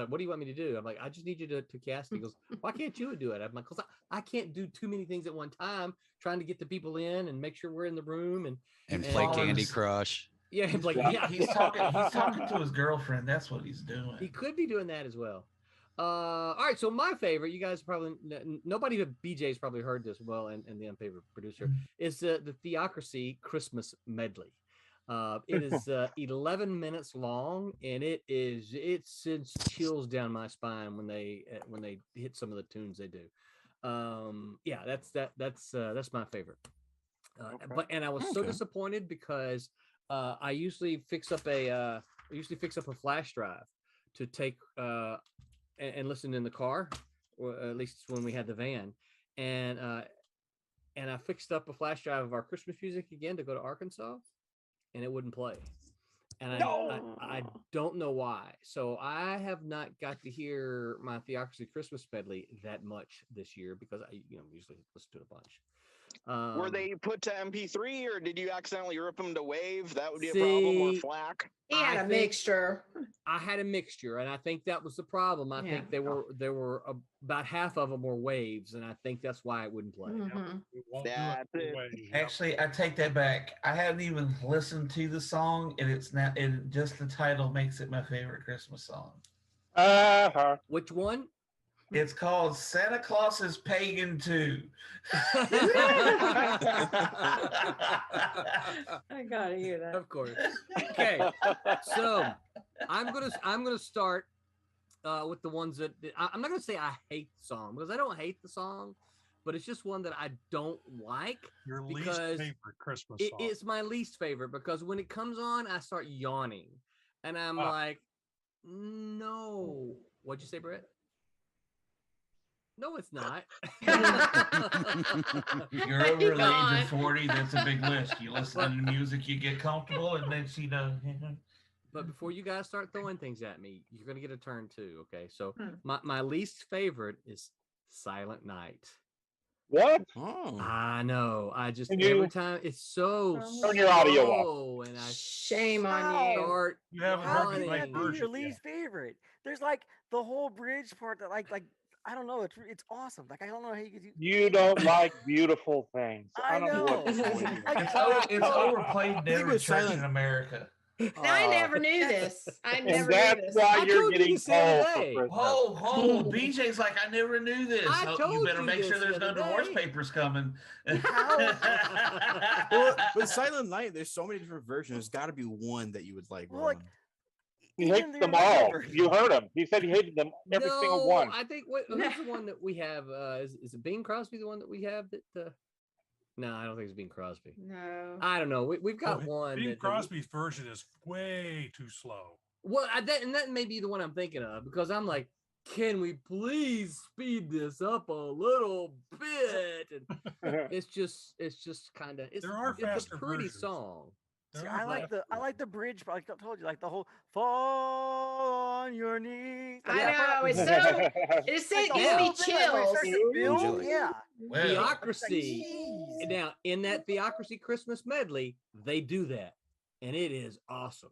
what do you want me to do? I'm like, I just need you to cast. He goes, why can't you do it? I'm like, because I can't do too many things at one time, trying to get the people in and make sure we're in the room and play Candy Crush. Yeah, like He's talking to his girlfriend. That's what he's doing. He could be doing that as well. All right, so my favorite, you guys probably nobody but BJ's probably heard this well, and the unpaid producer is the Theocracy Christmas medley. It is 11 minutes long, and it sends chills down my spine when they hit some of the tunes they do. Yeah, that's my favorite. But I was so disappointed because I usually fix up a flash drive to take and listen in the car, or at least when we had the van, and I fixed up a flash drive of our Christmas music again to go to Arkansas, and it wouldn't play. And I don't know why. So I have not got to hear my Theocracy Christmas medley that much this year because I usually listen to it a bunch. Were they put to MP3 or did you accidentally rip them to WAV? That would be a problem, or FLAC. He had a mixture. I had a mixture, and I think that was the problem. I think there were about half of them were waves, and I think that's why it wouldn't play. That's it. Actually, I take that back. I haven't even listened to the song, and it's not. And just the title makes it my favorite Christmas song. Which one? It's called Santa Claus's Pagan 2. I gotta hear that. Of course. Okay. So I'm gonna start with the ones that I'm not gonna say I hate the song, because I don't hate the song, but it's just one that I don't like. Your least favorite Christmas song. It's my least favorite, because when it comes on, I start yawning, and I'm like, no. What'd you say, Brett? No, it's not. You're over the age of 40. That's a big list. You listen to music, you get comfortable, and then But before you guys start throwing things at me, you're gonna get a turn too. Okay, so my least favorite is Silent Night. What? Oh. I know. I just every time it's so turn your audio off. And Shame on you. Start You haven't heard the right version. Your least favorite. There's like the whole bridge part that like I don't know. It's awesome. Like I don't know how you could. You don't like beautiful things. I know. It's overplayed in every church in America. I never knew this. I never that's knew this. why you're getting Oh, BJ's like, I never knew this. I So you told better you make this sure there's the no other divorce day. papers coming. Well, with Silent Night, there's so many different versions. There's got to be one that you would like. Roland. He hates them all. You heard him. He said he hated them, every single one. I think who's the one that we have? Is it Bing Crosby the one that we have that? No, I don't think it's Bing Crosby. No. I don't know. We've got one. Bing that Crosby's version is way too slow. Well, that may be the one I'm thinking of, because I'm like, can we please speed this up a little bit? And it's just kind of it's a pretty song. See, I like the bridge, but like I told you, like the whole fall on your knees. I know, it's so it's so give me chills. Yeah. Theocracy. Now, in that Theocracy Christmas medley, they do that, and it is awesome.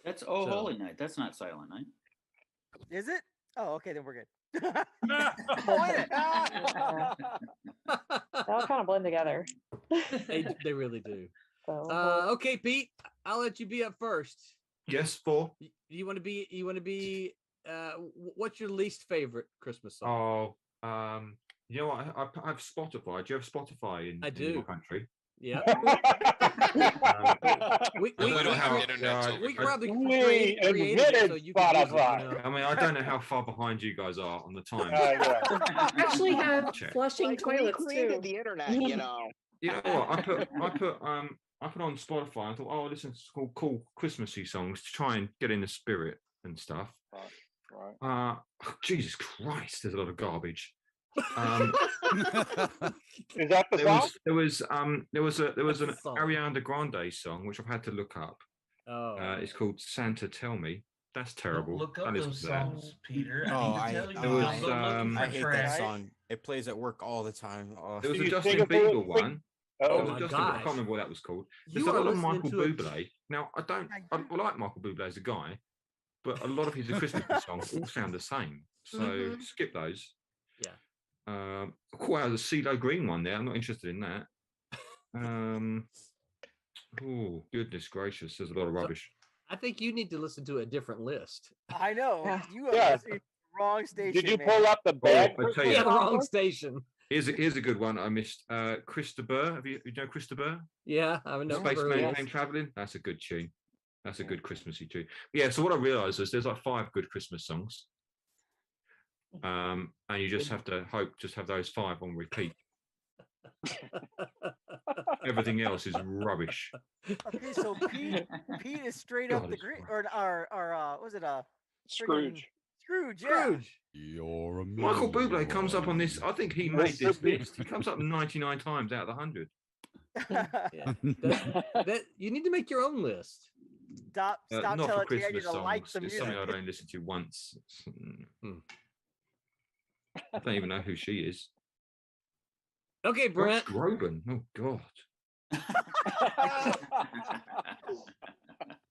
That's Holy Night. That's not Silent Night. Is it? Oh, okay, then we're good. They all kind of blend together. They really do. So, okay, Pete, I'll let you be up first. Yes, for. You want to be what's your least favorite Christmas song? Oh, you know what? I have Spotify. Do you have Spotify in your country? Yeah. We don't have internet. So we probably invented so you can use it, Spotify. I mean, I don't know how far behind you guys are on the time. actually have Check. flushing toilets created too. the internet, you know. You know what? I put on Spotify. I thought, oh, listen to cool Christmassy songs to try and get in the spirit and stuff. Right. Jesus Christ, there's a lot of garbage. Is that the song? There was an Ariana Grande song which I've had to look up. Oh, it's called Santa Tell Me. That's terrible. Look up Don't listen those to that. songs, Peter. I hate trash. that song. It plays at work all the time. Oh. There was a Justin Bieber one. Oh my God! I can't remember what that was called. There's a lot of Michael Bublé. Now I like Michael Bublé as a guy, but a lot of his Christmas songs all sound the same. So skip those. Yeah. Wow, the CeeLo Green one there. I'm not interested in that. Oh goodness gracious! There's a lot of rubbish. I think you need to listen to a different list. I know. You are listening to the wrong station. Did you pull up the bag? The wrong station. Here's a good one I missed. Krista Burr. Have you know Krista Burr? Yeah, I know. Spaceman Came Traveling. That's a good tune. That's a good Christmassy tune. Yeah. So what I realised is there's like 5 good Christmas songs, and you just have to have those 5 on repeat. Everything else is rubbish. Okay, so Pete is straight up the grid, or was it Scrooge? Scrooge, yeah. Scrooge. You're a Michael Bublé comes up on this. I think he made this list. He comes up 99 times out of the 100. That you need to make your own list. Stop not for telling me I Christmas need to songs. like the It's music. something I'd only listen to once. I don't even know who she is. Okay, Brent. Josh Groban. Oh God.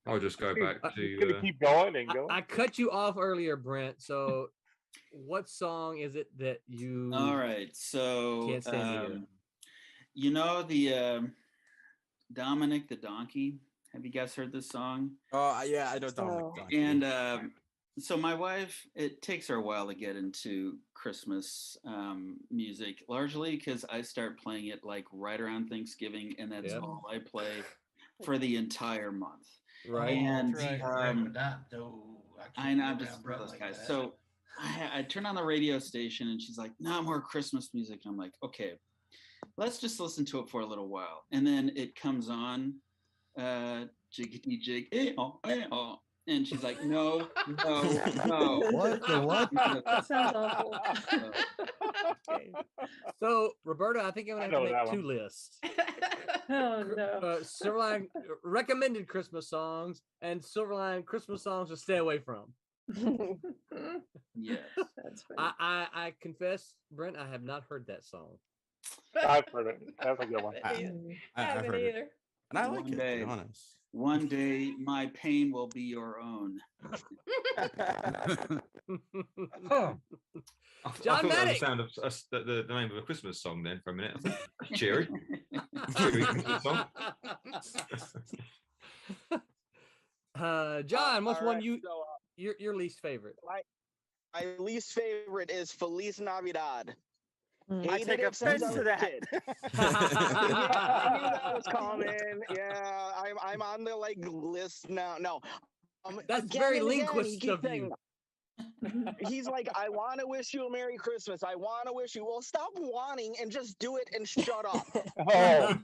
I'll just go back to. Gonna keep going and going. I cut you off earlier, Brent. So, what song is it that you? All right, so can't stand to hear? you know the Dominic the Donkey. Have you guys heard this song? Oh yeah, I know Dominic. Donkey. And so my wife, it takes her a while to get into Christmas music, largely because I start playing it like right around Thanksgiving, and that's all I play for the entire month. Right. And right. I know, I'm just one of those guys. So I turn on the radio station, and she's like, "No more Christmas music." I'm like, "Okay, let's just listen to it for a little while." And then it comes on, jiggity jig, oh. And she's like, no. What the what? That sounds awful. Okay. So, Roberta, I think I'm gonna have to make two lists. Oh no. Silverline recommended Christmas songs and Silverline Christmas songs to stay away from. Yes, that's funny. I confess, Brent, I have not heard that song. I've heard it. That's a good one. I I've heard either. it. And I like One it, day, to be honest. One day, my pain will be your own. I John thought that was the Medic. sound of the name of a Christmas song then for a minute. I thought, cheery. Cheery Christmas song. John, what's all one right, so, your least favorite? My least favorite is Feliz Navidad. I take offense to that. Yeah, I knew that was coming. Yeah, I'm on the list now. No, that's again very and again, linguist he keeps of saying, you. He's like, I want to wish you a Merry Christmas. I want to wish you. Well, stop wanting and just do it and shut up. It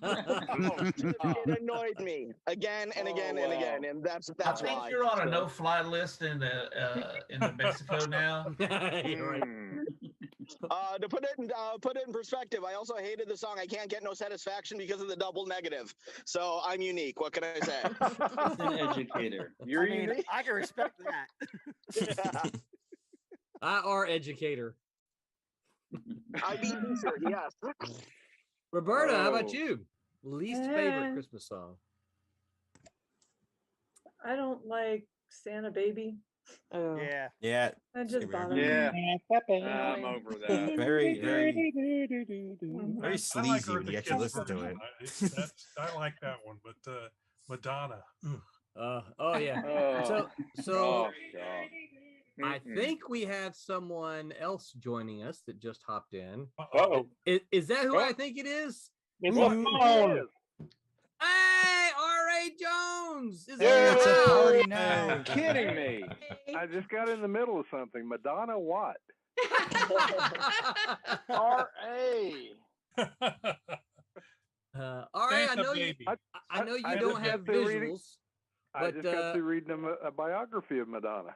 annoyed me again and again and again, and that's I think why. you're on a no-fly list in New Mexico now. You're right. To put it in perspective, I also hated the song "I Can't Get No Satisfaction" because of the double negative. So I'm unique. What can I say? He's an educator. You're unique. I can respect that. Yeah. I are educator. I beat teacher. Yes. Roberta, how about you? Least favorite Christmas song? I don't like Santa Baby. Oh. Yeah. Yeah. That just bothers Yeah, me. I'm over that. Very I like sleazy when Eartha you actually Kitt's listen to version. it. I like that one, but Madonna. Oh yeah. Oh. So Oh, God. I think we have someone else joining us that just hopped in. Uh-oh. Is that who I think it is? It's a phone. Hey, R.A. Jones! Is It's a party You're now. kidding me. I just got in the middle of something. Madonna what? R.A. R.A., I know you. I know you don't have visuals. I just got through reading a biography of Madonna.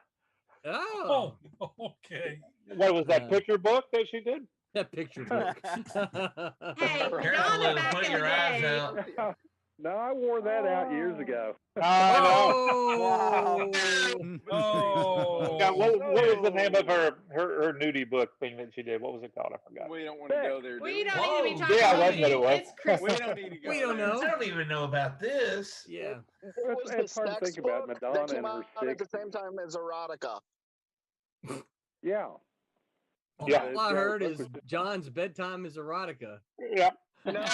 Oh, okay. What was that picture book that she did? That picture book. Hey, Careful, Madonna it'll back put in your the eyes day. out. No, I wore that out years ago. Oh, Oh. Yeah, what was the name of her nudie book thing that she did? What was it called? I forgot. We don't want to go there. We don't Whoa. need to be talking Yeah, about that's what it was. It's Christmas. We don't need to go. we don't there. know. I don't even know about this. Yeah. It was It's the hard to sex think about book Madonna that came and her out at the 60s. same time as erotica. Yeah. Yeah. All I heard is John's bedtime is erotica. Yeah. No.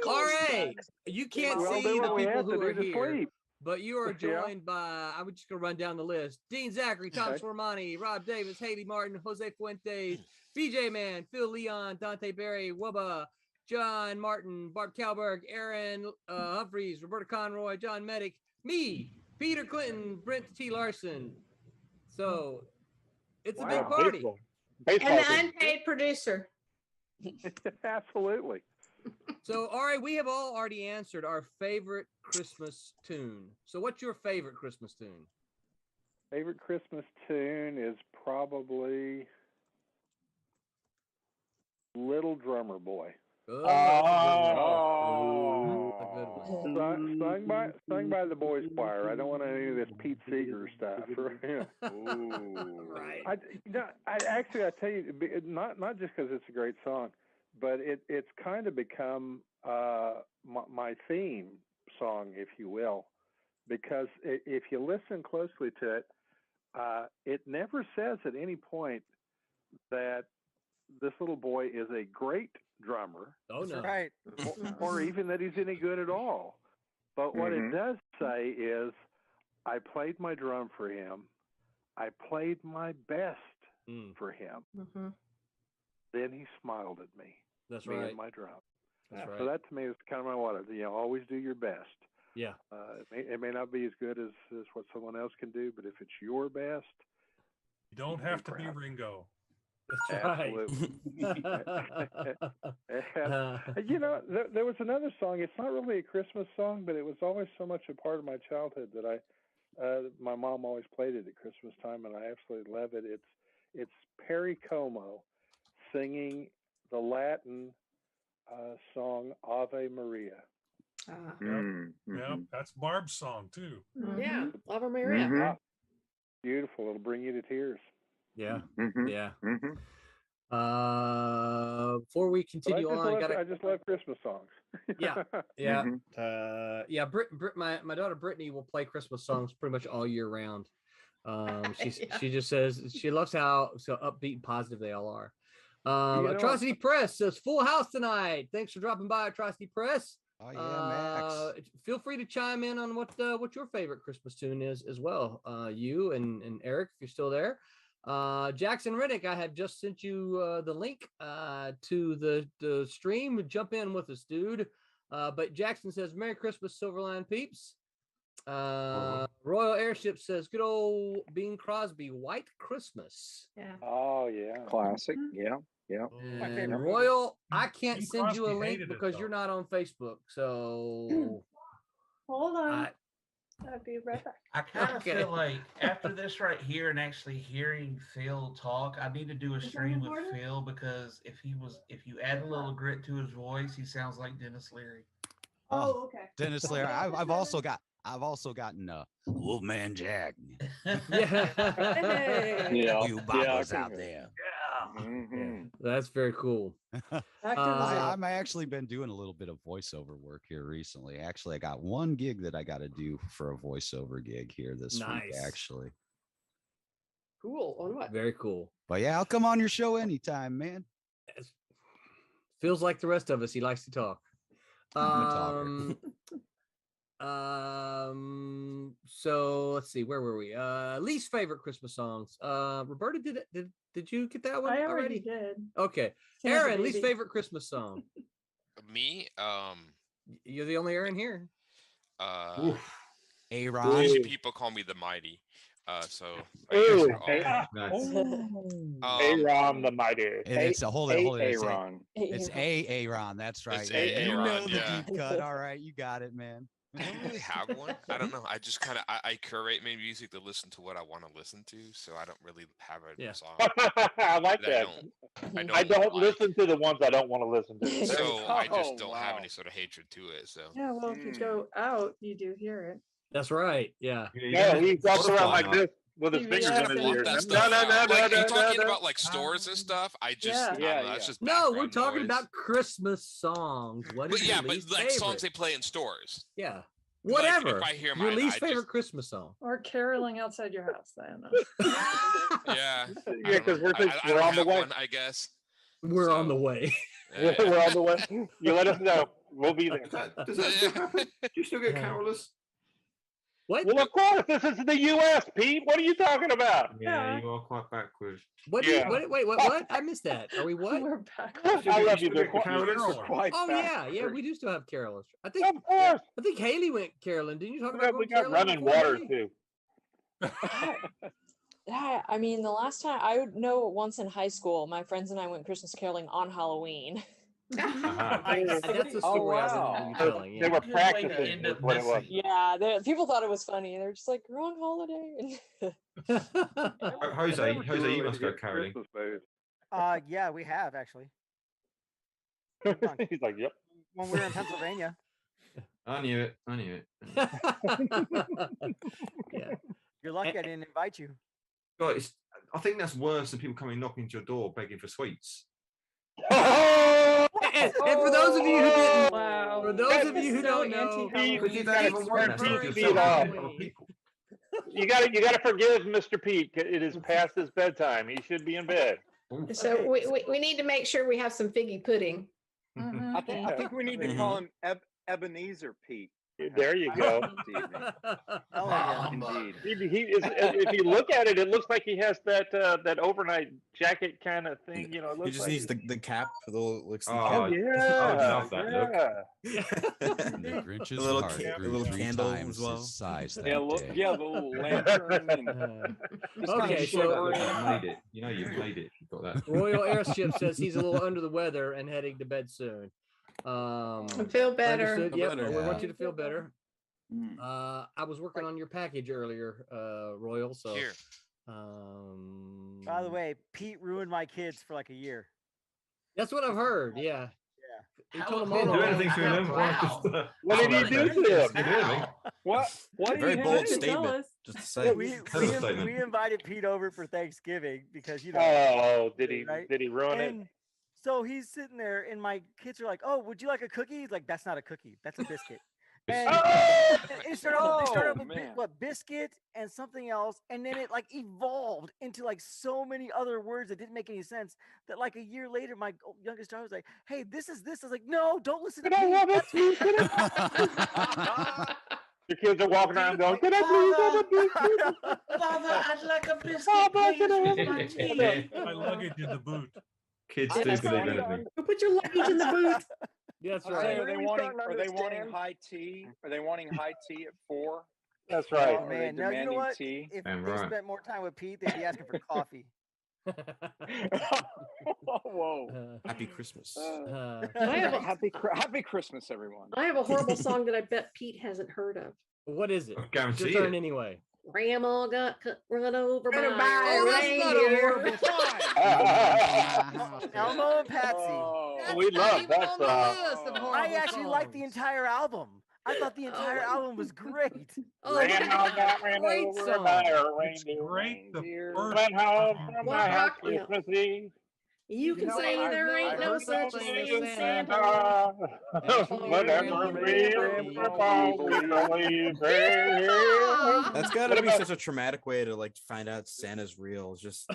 All right. You can't Well, see do the what we people have to who do are to here, sleep. but you are Yeah. joined by, I'm just going to run down the list. Dean Zachary, Tom Okay. Swarmani, Rob Davis, Haley Martin, Jose Fuentes, BJ Man, Phil Leon, Dante Berry, Wubba, John Martin, Bart Kalberg, Aaron Humphreys, Roberta Conroy, John Medic, me, Peter Clinton, Brent T. Larson. So it's a big Wow. party. Baseball And the team. unpaid producer. Absolutely. So, all right, we have all already answered our favorite Christmas tune. So, what's your favorite Christmas tune? Favorite Christmas tune is probably Little Drummer Boy. Oh, that's a good one. Oh. That's a good one. Sung by the boys choir. I don't want any of this Pete Seeger stuff. Right. I tell you, not just because it's a great song, but it's kind of become my theme song, if you will, because if you listen closely to it, it never says at any point that this little boy is a great drummer. Oh, no. Right. Or even that he's any good at all. But what it does say is, I played my drum for him. I played my best for him. Mm-hmm. Then he smiled at me. That's me right. and my drum. That's right. So that to me is kind of my motto. Always do your best. Yeah. It may not be as good as what someone else can do, but if it's your best, you don't have to be Ringo. That's absolutely. There was another song. It's not really a Christmas song, but it was always so much a part of my childhood that my mom always played it at Christmas time, and I absolutely love it. It's Perry Como singing the Latin song Ave Maria. Yep, that's Barb's song too. Yeah, Ave Maria. Beautiful. It'll bring you to tears. Yeah. Yeah. Before we continue I just love Christmas songs. Yeah. My daughter Brittany will play Christmas songs pretty much all year round. She just says she loves how upbeat and positive they all are. Atrocity Press says full house tonight. Thanks for dropping by, Atrocity Press. Oh yeah, Max. Feel free to chime in on what your favorite Christmas tune is as well. You and Eric, if you're still there. Jackson Riddick, I have just sent you the link to the stream. Jump in with us, dude. But Jackson says, Merry Christmas, Silverline peeps. Royal Airship says, good old Bing Crosby, White Christmas. Yeah. Oh, yeah. Classic. Yeah. Yeah. And Royal, I can't send you a link because you're not on Facebook. So hold on. I'll be right back. I kind of feel like after this right here and actually hearing Phil talk, I need to do a stream with Phil because if you add a little grit to his voice, he sounds like Dennis Leary. Oh, okay. Dennis Leary. I've also gotten Wolfman Jack. Yeah. You boppers out there. That's very cool. I've actually been doing a little bit of voiceover work here recently. Actually, I got one gig that I got to do for a voiceover gig here this week, actually. Cool. On what? Very cool. But yeah, I'll come on your show anytime, man. Feels like the rest of us. He likes to talk. I'm a talker. So let's see, where were we? Least favorite Christmas songs. Roberta, did you get that one? I already did. Okay. Santa Aaron, Baby. least favorite Christmas song. Me? You're the only Aaron here. Aaron. People call me the Mighty. So Aaron the Mighty. It's hold it. Aaron. It's Aaron. That's right. It's You know Aaron, the yeah. deep cut. All right, you got it, man. I don't really have one. I don't know. I just kind of I curate my music to listen to what I want to listen to, so I don't really have a song. I like that. I don't listen to the ones I don't want to listen to. So I just don't have any sort of hatred to it. So Yeah, well, if you go out, you do hear it. That's right. Yeah. Yeah, he walks around like this with his fingers in his ears. No. Like, you talking about like stores and stuff? I just I don't know, that's just No, we're background talking noise. about Christmas songs. What is your but least like favorite? songs they play in stores. Yeah. Like, Whatever. if I hear your mine, least I favorite just- Christmas song. Or caroling outside your house. I don't know. Yeah. Yeah, because we're I on the have way. one, I guess. We're on the way. Yeah. We're on the way. You let us know. We'll be there. Does that still happen? Do you still get carolers? What? Well, of course, this is the U.S., Pete. What are you talking about? Yeah, you are quite backwards. What? Yeah. Wait, what? I missed that. Are we what? We're back. I love you, Still get Bill. carolers? Oh yeah, we do still have carolers. I think. Of course. I think Haley went caroling. Didn't you talk about We going got caroling running before, water, Haley? too. Yeah, I mean, the last time I would know once in high school, my friends and I went Christmas caroling on Halloween. That's the story I remember you telling. They Yeah. were Good way to practicing. end Is up what it was. missing. Yeah, people thought it was funny. They're just like, we're on holiday. Jose, you must go caroling. Yeah, we have actually. He's like, yep. When we were in Pennsylvania. I knew it. I knew it. Yeah. You're lucky I didn't invite you. God, I think that's worse than people coming knocking to your door begging for sweets. And for those of you who didn't, Wow. for those of you who So don't know, anti-Halloween. Because you don't even want Turn that. Pete You're off. people. You gotta forgive Mr. Pete. It is past his bedtime. He should be in bed. So we need to make sure we have some figgy pudding. I think we need to call him Ebenezer Pete. There you go. Indeed. If you look at it, it looks like he has that overnight jacket kind of thing. You know, it He looks just like needs the cap. The little, Oh, yeah, I love that look. The Grinch's The little heart ca- grew little 3 candle times as well. his size that Yeah, day. the little lantern. And Okay, so You've made it. You know you've made it. You've got that. Royal Airship says he's a little under the weather and heading to bed soon. I feel better. Understood. Yep, better. we want Yeah. you to feel better. I was working on your package earlier, Royal. So, Here. By the way, Pete ruined my kids for like a year. that's what I've heard. Yeah. He How told them was all it? Do along. anything to him. Wow. What did he do to him? You hear me? What Very did bold he do? statement. Just to say. We invited Pete over for Thanksgiving because Oh, did he right? ruin it? And so he's sitting there, and my kids are like, "Oh, would you like a cookie?" He's like, "That's not a cookie. That's a biscuit." And they started off with what biscuit and something else, and then it like evolved into like so many other words that didn't make any sense. That like a year later, my youngest daughter was like, "Hey, this is this." I was like, "No, don't listen to me." Your kids are walking around going, "Can I please have a biscuit?" Father, I'd like a biscuit, please, with my tea. My luggage in the boot. Kids do believe anything. Put your luggage in the boot. That's Are right. they wanting high tea? Are they wanting high tea at 4? That's right. Oh man, no, you know what? Tea? If Damn they right. spent more time with Pete, they'd be asking for coffee. Whoa! Happy Christmas. Happy Christmas, everyone. I have a horrible song that I bet Pete hasn't heard of. what is it? I guarantee It's your turn it. anyway. Grandma got run over by Oh, a that's not a reindeer. horrible song. Elmo and Patsy. Oh, We love Even that on the song. list of I horrible actually like the songs. entire album. I thought the entire album was great. Oh, Grandma got ran Great over song. by a It's reindeer. great. The first Went home from What my house rock- yeah. Christmas Eve. you can say there ain't no such thing as Santa. Whatever we believe. That's got to be such a traumatic way to like find out Santa's real. Just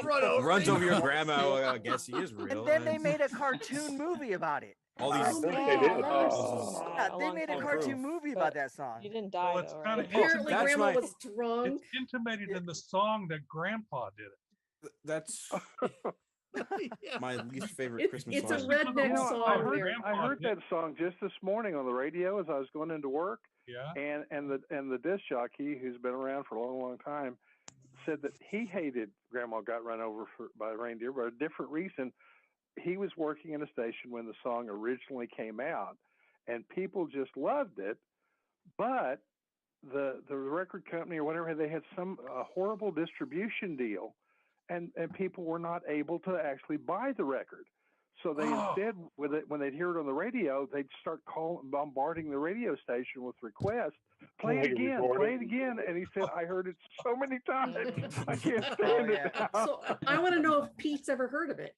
runs over your grandma. Well, I guess he is real. And then they made a cartoon movie about it. all I these. think they did. Yeah, they made a cartoon movie about that song. You didn't die Well, it's though, kinda right? Apparently, That's Grandma my- was drunk. It's intimated in the song that Grandpa did it. That's my least favorite It's- Christmas it's a song. redneck You know, song there. I heard that song just this morning on the radio as I was going into work. Yeah. And the disc jockey, who's been around for a long, long time, said that he hated Grandma Got Run Over by a Reindeer, but a different reason. He was working in a station when the song originally came out, and people just loved it. But the record company or whatever, they had some horrible distribution deal, and people were not able to actually buy the record. So they instead, when they'd hear it on the radio, they'd start bombarding the radio station with requests. Play it again, play it again. And he said, I heard it so many times, I can't stand it now. So I want to know if Pete's ever heard of it.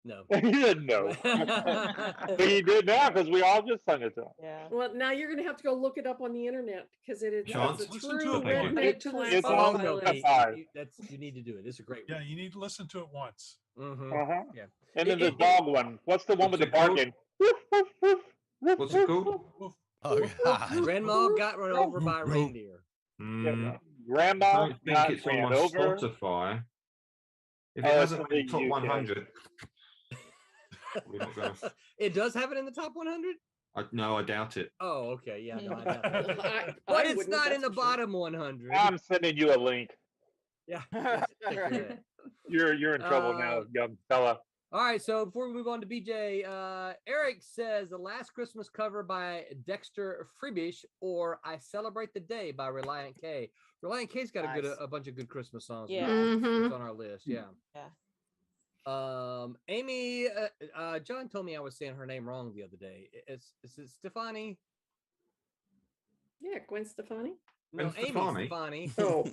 No. He didn't know. But he did now because we all just sung it to him. Yeah. Well, now you're going to have to go look it up on the internet because it is Chance? it's a Listen to true it, baby. redneck It's classic. on the playlist. You need to do it. It's a great Yeah, one. you need to listen to it once. Mm-hmm. Uh-huh. Yeah. And then the dog one. What's the one with the barking? What's it called? Oh, God. Grandma got run over by a reindeer. Grandma I got think it's on ran my over. Spotify. If it Oh, hasn't it's been top the UK. 100, we're not going to. It does have it in the top 100? No, I doubt it. Oh, okay. Yeah, no, I doubt that. I But it's wouldn't, not in that's the for sure. bottom 100. I'm sending you a link. Yeah. Take care of that. You're in trouble now, young fella. All right, so before we move on to BJ, Eric says the Last Christmas cover by Dexter Freebish or I Celebrate the Day by Reliant K. Reliant K's got a bunch of good Christmas songs. Yeah. man. Mhm. It's on our list. Yeah. Yeah. Amy, John told me I was saying her name wrong the other day. Is it Stefani? Yeah, Gwen Stefani. No, Amy Stefani. Oh,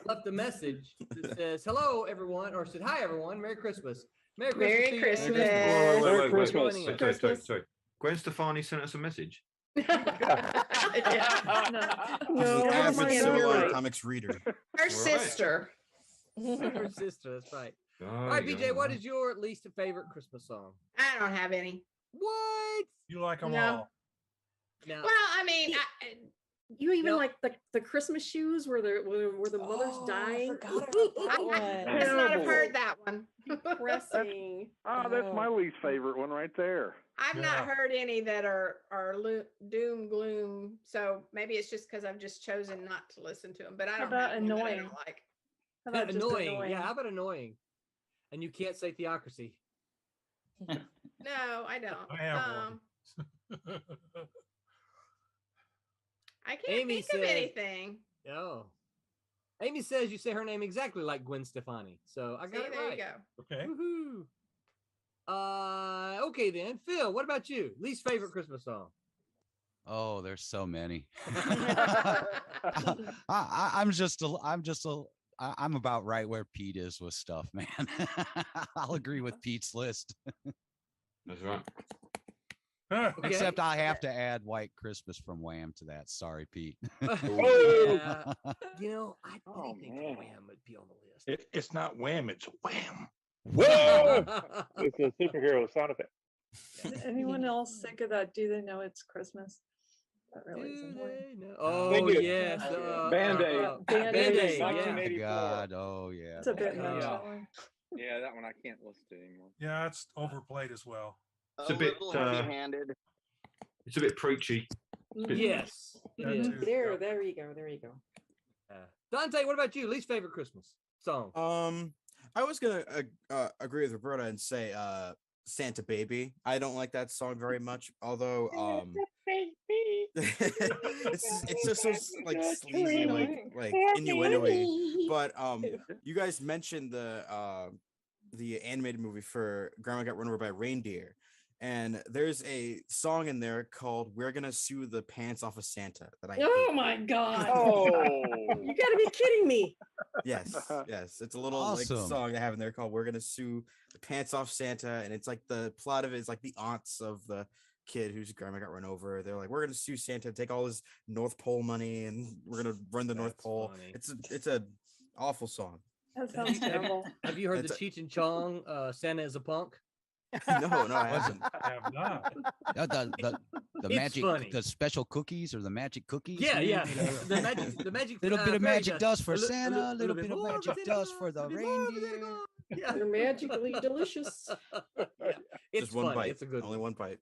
left a message that says, "Hello, everyone," or said, "Hi, everyone. Merry Christmas. Merry Merry Christmas. to you. Christmas. Wait, Christmas. Sorry. Gwen Stefani sent us a message. no, Average you're Silverline right. Comics reader. Her sister. Her sister. That's right. Oh, All right, BJ, what is your least favorite Christmas song? I don't have any. What? You like them No. all? No. Well, I mean, You even like the Christmas shoes where the mother's dying. I must not have heard that one. Depressing. That's my least favorite one right there. I've not heard any that are doom gloom. So maybe it's just because I've just chosen not to listen to them. But I don't about have one that I annoying? don't like. How about just Annoying. Yeah, how about annoying? And you can't say theocracy. No, I don't. I have one. I can't Amy think of said- anything. Oh. Amy says you say her name exactly like Gwen Stefani. So I got it there right. you go. Okay. Woohoo. Okay then. Phil, what about you? Least favorite Christmas song? Oh, there's so many. I'm about right where Pete is with stuff, man. I'll agree with Pete's list. That's right. Okay. Except I have to add White Christmas from Wham to that. Sorry, Pete. Yeah. You know, I didn't think Wham would be on the list. It's not Wham, it's Wham. Whoa! It's a superhero sound effect. Anyone else think of that? Do they know it's Christmas? That really is annoying. Oh, Thank you. yes. Band-Aid. Band-Aid. Oh, Yeah. God. Oh, yeah. It's a bit much. Yeah. That one. Yeah, that one I can't listen to anymore. Yeah, it's overplayed as well. It's a bit heavy-handed. It's a bit preachy. Yes. That It is. too. There you go. There you go. Dante, what about you? Least favorite Christmas song? I was gonna agree with Roberta and say Santa Baby. I don't like that song very much, although it's just so like sleazy, like innuendo-y. But you guys mentioned the animated movie for Grandma Got Run Over by a Reindeer. And there's a song in there called "We're Gonna Sue the Pants Off of Santa" that I hate. My God! Oh, You got to be kidding me! Yes, it's a little Awesome. like song they have in there called "We're Gonna Sue the Pants Off Santa," and it's like the plot of it is like the aunts of the kid whose grandma got run over. They're like, "We're gonna sue Santa, take all his North Pole money, and we're gonna run the North Pole." Funny. It's a awful song. That sounds terrible. Have you heard It's the Cheech and Chong Santa is a Punk? No, I haven't. I have not. The It's magic, funny. the special cookies or the magic cookies? Yeah, man? yeah. The magic Little bit of fairy magic dust for A Santa, little bit of more, magic a bit dust more, for the a bit more, a bit reindeer. more. Yeah. They're magically delicious. Yeah. It's Just one funny. bite. It's a good Only one bite.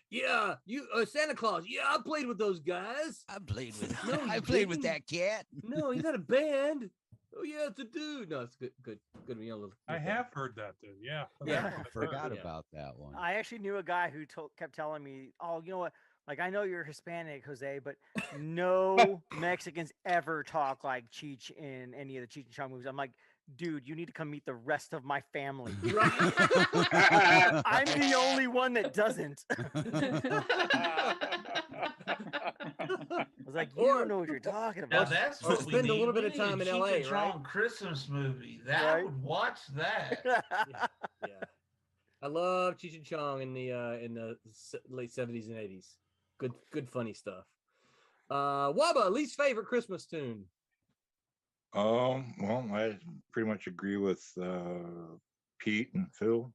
Yeah, you Santa Claus. Yeah, I played with those guys. I played with No, you I played with didn't. that cat. No, he's got a band. Oh yeah, it's a dude. No, it's good. You know, I have heard that then. Yeah. Yeah. I forgot Yeah. about that one. I actually knew a guy who kept telling me, "Oh, you know what? Like, I know you're Hispanic, Jose, but no Mexicans ever talk like Cheech in any of the Cheech and Chong movies." I'm like, dude, you need to come meet the rest of my family. I'm the only one that doesn't. I was like, you don't know what you're talking Now about. that's Or what we spend a need. little bit We of time need in a LA, Cheech and right? Chong Christmas movie. That Right. would watch that. Yeah. I love Cheech and Chong in the late 70s and 80s. Good funny stuff. Waba, least favorite Christmas tune. Well, I pretty much agree with Pete and Phil.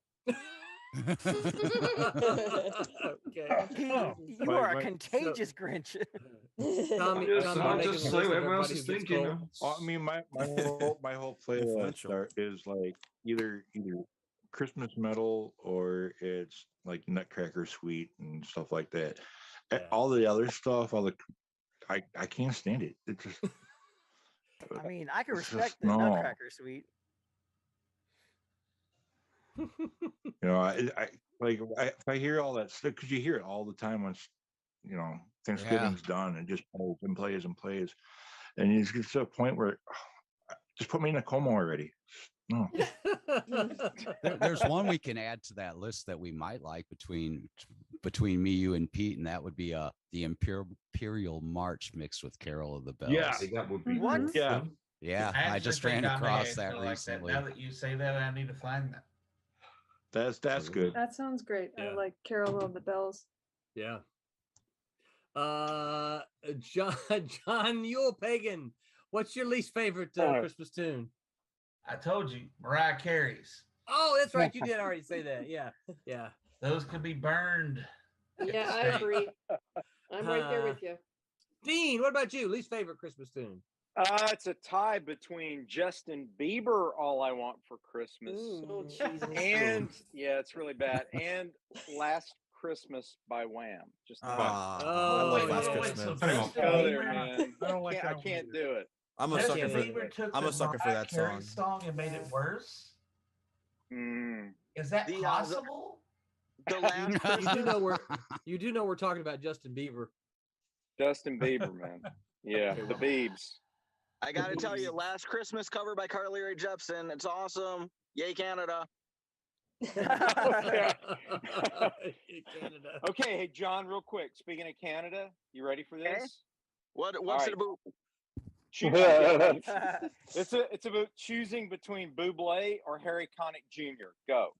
Okay. Pete, you My- are a my- contagious Grinch. Tommy, Yes, Tommy I'll making just a say list what of everyone else everybody is who gets thinking. cold. I mean, my whole playlist is like either Christmas metal or it's like Nutcracker Suite and stuff like that. Yeah. All the other stuff, I can't stand it. It just I mean, I can It's just respect the no. Nutcracker Suite. if I hear all that stuff, because you hear it all the time once Thanksgiving's done, and just plays and plays and plays, and you get to a point where just put me in a coma already. No. There's one we can add to that list that we might like between me, you, and Pete, and that would be the Imperial March mixed with Carol of the Bells. Yeah, that would be What? Yeah. Yeah, I actually just think ran I may across actually that like recently. Now that you say that, I need to find that. That's good. That sounds great. I like Carol of the Bells. Yeah. John Yule Pagan, what's your least favorite Christmas tune? I told you, Mariah Carey's. Oh, that's right. You did already say that. Yeah. Yeah. Those could be burned. Yeah, I agree. I'm right there with you. Dean, what about you? Least favorite Christmas tune? It's a tie between Justin Bieber, "All I Want for Christmas," and yeah, it's really bad, and "Last Christmas" by Wham. Just I love Last Christmas. Go there, man. I can't do it. I'm a sucker for. Bieber took I'm the a sucker for Mariah that Carey song. and made it worse. Is that The, possible? The last you do know we're talking about Justin Bieber. Justin Bieber, man. Yeah, the Biebs. I got to tell you, "Last Christmas" cover by Carly Rae Jepsen. It's awesome. Yay, Canada. Okay, hey John, real quick. Speaking of Canada, you ready for this? Okay. What's it about? It's about choosing between Bublé or Harry Connick Jr. Go.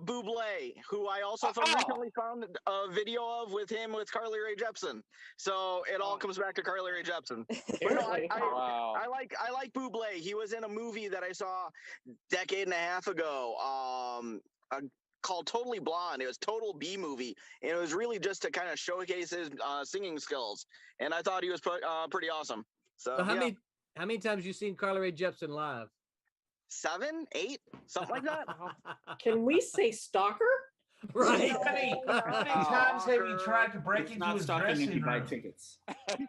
Bublé, who I also recently found a video of with Carly Rae Jepsen. So it all comes back to Carly Rae Jepsen. But no, I like Bublé. He was in a movie that I saw a decade and a half ago called Totally Blonde. It was total B movie, and it was really just to kind of showcase his singing skills. And I thought he was pretty awesome. So how many times you seen Carly Rae Jepsen live? 7, 8, something like that. Can we say stalker? Right. How many times have you tried to break into his dressing room? Tickets.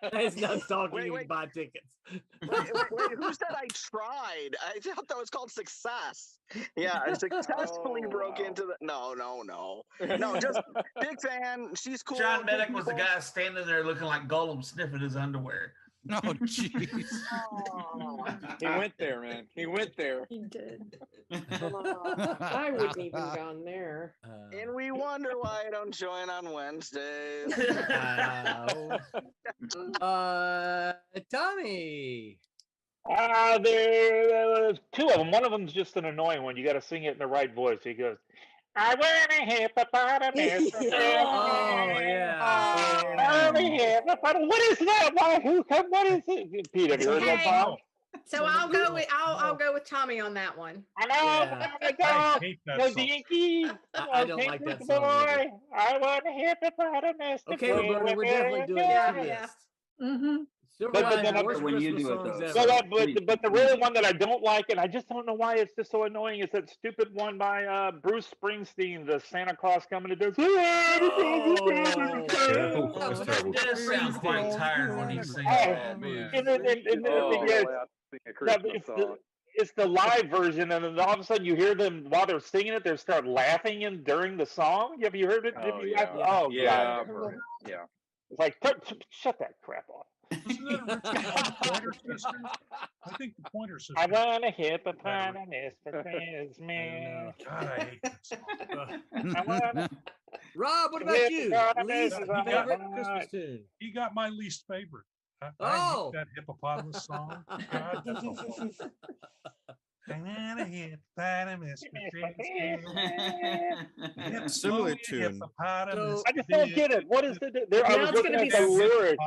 It's not stalking if you buy tickets. Wait, who said I tried? I thought that was called success. Yeah, I successfully broke into the. No, just big fan. She's cool. John Medic was the guy standing there looking like Gollum sniffing his underwear. No, jeez. He went there, man. He went there. He did. I wouldn't even gone there. And we wonder why I don't join on Wednesdays. Tommy. There was two of them. One of them's just an annoying one. You got to sing it in the right voice. He goes, "I want a hippopotamus." Oh yeah. What is that? What is it? Pete, have you heard that song? So I'll go with Tommy on that one. I hate that song. I don't like that song either. I want a hippopotamus. Okay, Roberta, we're definitely doing two lists. Mm-hmm. When you do it, though. But the really one that I don't like, and I just don't know why it's just so annoying, is that stupid one by Bruce Springsteen, the Santa Claus coming to do. That does sound quite tired when he sings that. It's the live version, and then all of a sudden you hear them while they're singing it. They start laughing during the song. Have you heard it? God. It's like shut that crap off. Isn't that original Pointer Sisters? I think the Pointer Sisters. I want a hippopotamus for Christmas. God, I hate this song. Rob, what about you? Least favorite Christmas tune? He got my least favorite. I hate that hippopotamus song. God, that's awful. I want a hippopotamus for Christmas. Similar tune. I just don't get it. What is it? I was looking at the lyrics.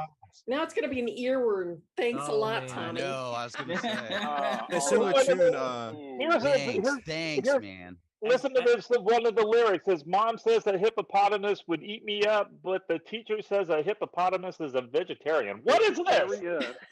Now it's going to be an earworm. Thanks a lot, Tommy. No, I was going to say. A similar tune. Thanks, man. Listen to this. One of the lyrics is, "Mom says a hippopotamus would eat me up, but the teacher says a hippopotamus is a vegetarian." What is this?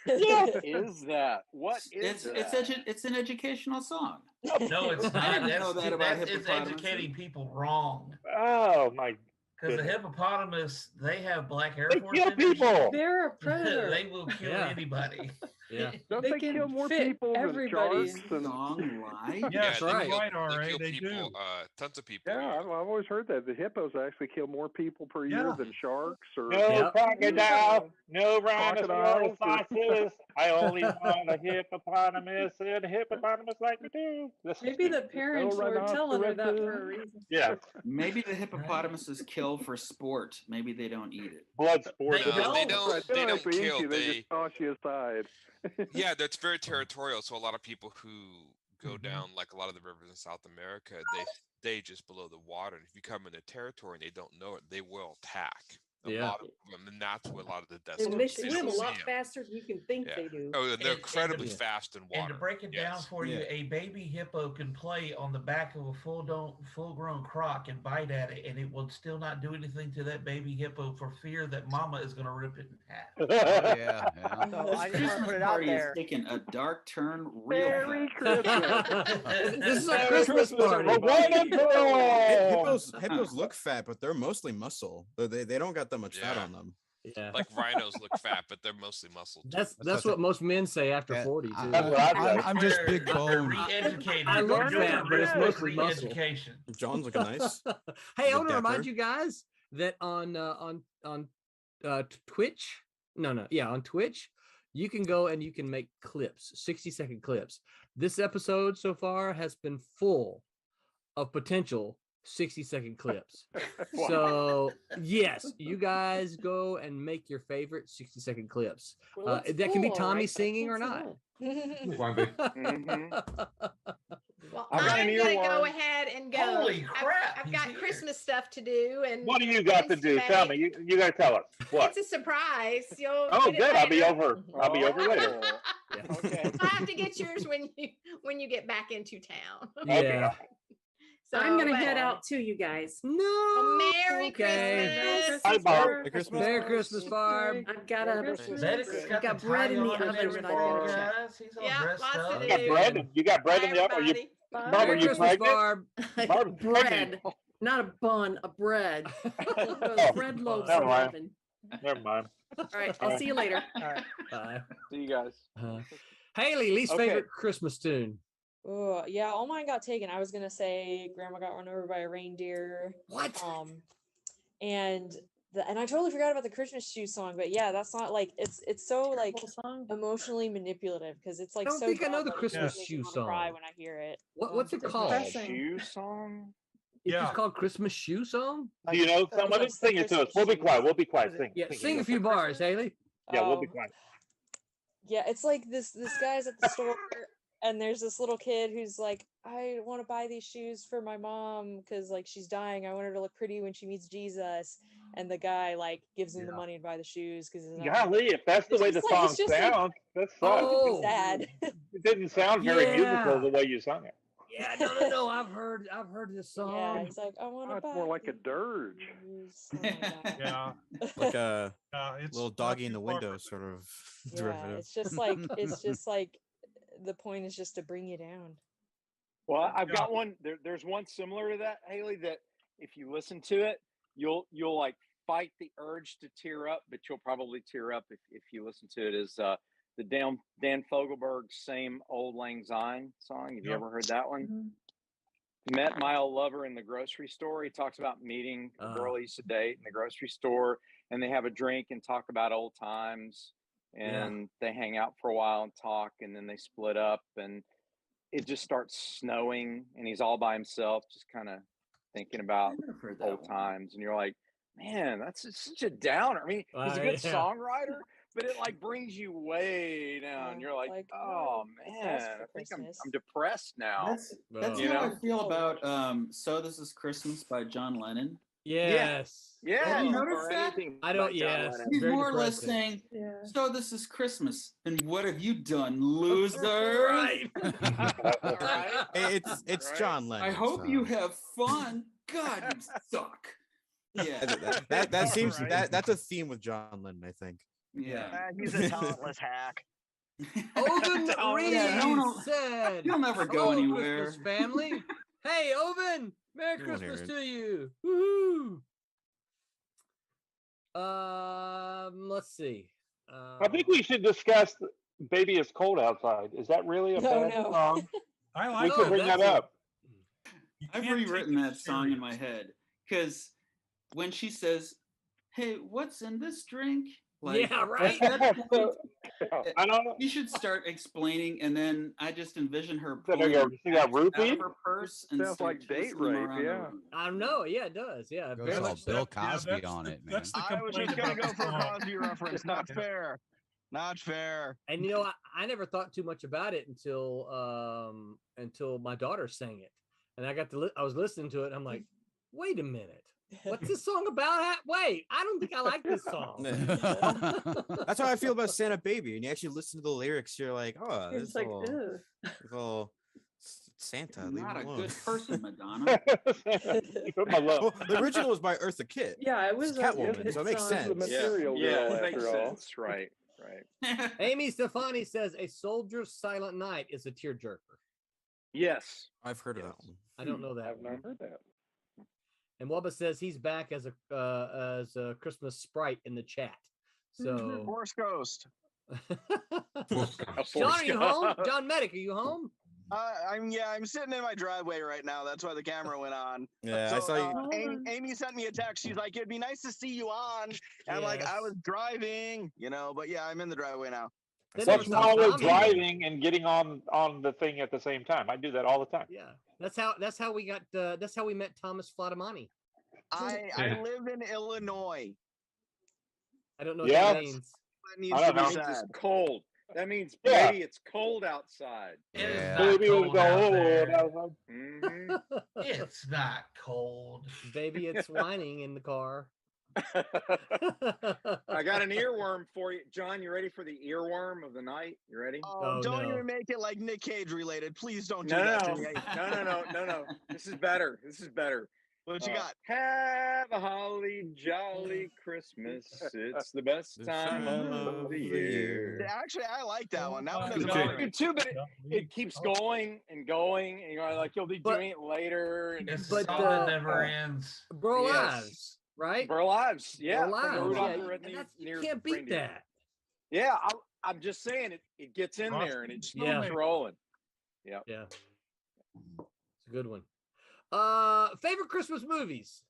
What is that? What is that? It's an educational song. No, it's not. I didn't know that about It's hippopotamus. educating people wrong. Oh my! Because the hippopotamus, they have black Air They Force kill energy. people. They're a predator. They will kill anybody. Yeah. Don't they kill more people than sharks? And... Song lie? Yes, they that's kill, right, RA. kill They people, do. tons of people. Yeah, I've always heard that the hippos actually kill more people per year Yeah. than sharks or No crocodile, no Crocodiles rhinoceros, or- foxes. I only want a hippopotamus, and a hippopotamus like me too. Maybe the parents were telling her that for a reason. Yeah. Maybe the hippopotamuses kill for sport. Maybe they don't eat it. Blood sport. No, they don't. They don't actually eat kill. you, they just toss you aside. Yeah, that's very territorial. So a lot of people who go down like a lot of the rivers in South America, they stay just below the water. And if you come in their territory and they don't know it, they will attack. A lot of them, and that's what a lot of the deaths. And they swim a lot faster than you can think they do. Oh, and they're incredibly fast in water. And to break it down for you, a baby hippo can play on the back of a full-grown croc and bite at it, and it will still not do anything to that baby hippo for fear that mama is going to rip it in half. Oh, yeah. So I just want to put it out Party is there. taking a dark turn real Merry fast. Christmas. This is a Christmas party. Hippos look fat, but they're mostly muscle. They don't got that much fat on them. Yeah. Like rhinos look fat, but they're mostly muscle. That's what most men say after 40 too. I'm just big bone. Re-educated. I look You're fat, but it's mostly muscle. re-education. John's looking nice. Hey, I want to Dapper. remind you guys that on Twitch, on Twitch, you can go and you can make clips, 60-second clips. This episode so far has been full of potential 60-second clips. So yes, you guys go and make your favorite 60-second clips. Well, it's that can be full, Tommy right? singing or not. It won't be. Well, I've got a I'm new gonna go one. ahead and go. Holy crap, I've he's got here. Christmas stuff to do, and What do you got to things do? make. Tell me. You got to tell us. What? It's a surprise. You'll Oh, get it good. I'll be later. over. I'll be over later. Okay. I'll have to get yours when you get back into town. Yeah. So, I'm gonna but- head out too, you guys. No. Well, Merry Okay. Christmas. Hi, Bob. Merry Christmas, Barb. I've got Medic's I've got the bread tie in the on and oven that I everything, gotta check. guys. He's all Yeah, dressed lots up. to You got do. bread? You got bread in the oven? Are you, Everybody. Barb, are Merry you Christmas, pregnant? Barb. Barb, bread, not a bun, a bread. Bread loaves in Never the mind. oven. Never mind. All right, I'll see you later. All right. Bye. See you guys. Haley, least Okay. favorite Christmas tune. Oh, yeah, all mine got taken. I was gonna say Grandma Got Run Over by a Reindeer. What? And I totally forgot about the Christmas shoe song, but yeah, that's not like it's so like emotionally manipulative because it's like I don't so think I know dumb the that it Christmas makes me shoe wanna cry song. when I hear it. What's it called? Shoe song? It's just called Christmas Shoe Song? Do you know someone? Sing it to us. We'll be quiet. We'll be quiet. Sing. Yeah, Sing, sing a few bars, Haley. Yeah, we'll be Um, quiet. Yeah, it's like this guy's at the store and there's this little kid who's like, I want to buy these shoes for my mom because like she's dying. I want her to look pretty when she meets Jesus. And the guy like gives him the money to buy the shoes because Golly, if that's the way the song sounds, that sucks. Oh. sad. It didn't sound very Yeah. musical the way you sung it. Yeah, no. I've heard this song. Yeah, it's like I want to It's buy more like a dirge. shoes. Oh my God. Yeah. Like a It's little not doggy in too the far window from- sort of Yeah, derivative. it's just like the point is just to bring you down. Well, I've got one. There's one similar to that, Haley. That if you listen to it, you'll like fight the urge to tear up, but you'll probably tear up if you listen to it. Is the Dan Fogelberg's "Same Old Lang Syne" song? Have you ever heard that one? Met my old lover in the grocery store. He talks about meeting a girl he used to date in the grocery store, and they have a drink and talk about old times, and they hang out for a while and talk, and then they split up, and it just starts snowing, and he's all by himself, just kind of thinking about old times, and you're like, man, that's just such a downer. I mean, he's a good Yeah. songwriter, but it like brings you way down. You're like, oh man, I think I'm depressed now. That's you how know? I feel about "So This Is Christmas" by John Lennon. Yes. Yeah. Have you noticed that? I don't. Yes. He's Very more or less depressing. saying, "So this is Christmas, and what have you done, loser?" Right. It's John Lennon. I hope you have fun. God, you suck. Yeah, that seems that's a theme with John Lennon, I think. Yeah, He's a talentless hack. Oven Reed no, said, you'll never go "Hello, anywhere." Christmas family. Hey, Oven, Merry You won't Christmas hear to you. Woohoo. Let's see. I think we should discuss "Baby It's Cold Outside." Is that really a bad song? I We like could bring that up. I've rewritten that song in my head because when she says, "Hey, what's in this drink?" Like, yeah, right. I don't know. You should start explaining, and then I just envision her So pulling you got out of rupee? her purse and Sounds start like date twisting them rape, around the yeah. room. I know. Yeah, it does. Yeah, Goes very all much. Bill Cosby on it, man. That's I was just gonna go for a Cosby reference. Not fair. Not fair. And you know, I never thought too much about it until my daughter sang it, and I was listening to it, and I'm like, wait a minute, what's this song about? Wait, I don't think I like this song. That's how I feel about Santa Baby. And you actually listen to the lyrics, you're like, oh, this is like, all Santa. Leave Not him a alone. good person, Madonna. Well, the original was by Eartha Kitt. Yeah, it was It's Catwoman, so it makes sense. The material girl, after all. That's right. Right. Amy Stefani says A Soldier's Silent Night is a tearjerker. Yes. I've heard of that one. I don't know that. I've not heard that. And Wubba says he's back as a Christmas sprite in the chat. So Force Ghost. John, are you home? John Medic, are you home? I'm sitting in my driveway right now. That's why the camera went on. Yeah, so, I saw you. Amy sent me a text. She's like, "It'd be nice to see you on." And I'm like, "I was driving, but yeah, I'm in the driveway now." What's wrong with driving and getting on the thing at the same time? I do that all the time. Yeah, that's how we got. That's how we met Thomas Flatamani. I live in Illinois. I don't know what that means. That needs to be said. It's cold. That means, baby, it's cold outside. Baby, it's cold outside. Mhm. It's not cold. Baby, it's whining in the car. I got an earworm for you. John, you ready for the earworm of the night? You ready? Don't even make it like Nick Cage related. Please don't do No, that no, to me. no. This is better. What you got? Have a holly jolly Christmas. It's the best time of the year. Actually, I like that one. That one doesn't I bother do me. too, but it keeps going and going, and you're like, you'll be doing it later. And It's a song that never ends. Bro Lives, right? Bro Lives, yeah. Bro from the Lives, Rudolph yeah. the Red And that's- you Near can't beat Reindeer. that. Yeah, I'm just saying it gets in there and it just keeps rolling. Yeah. Yeah. It's a good one. Favorite Christmas movies?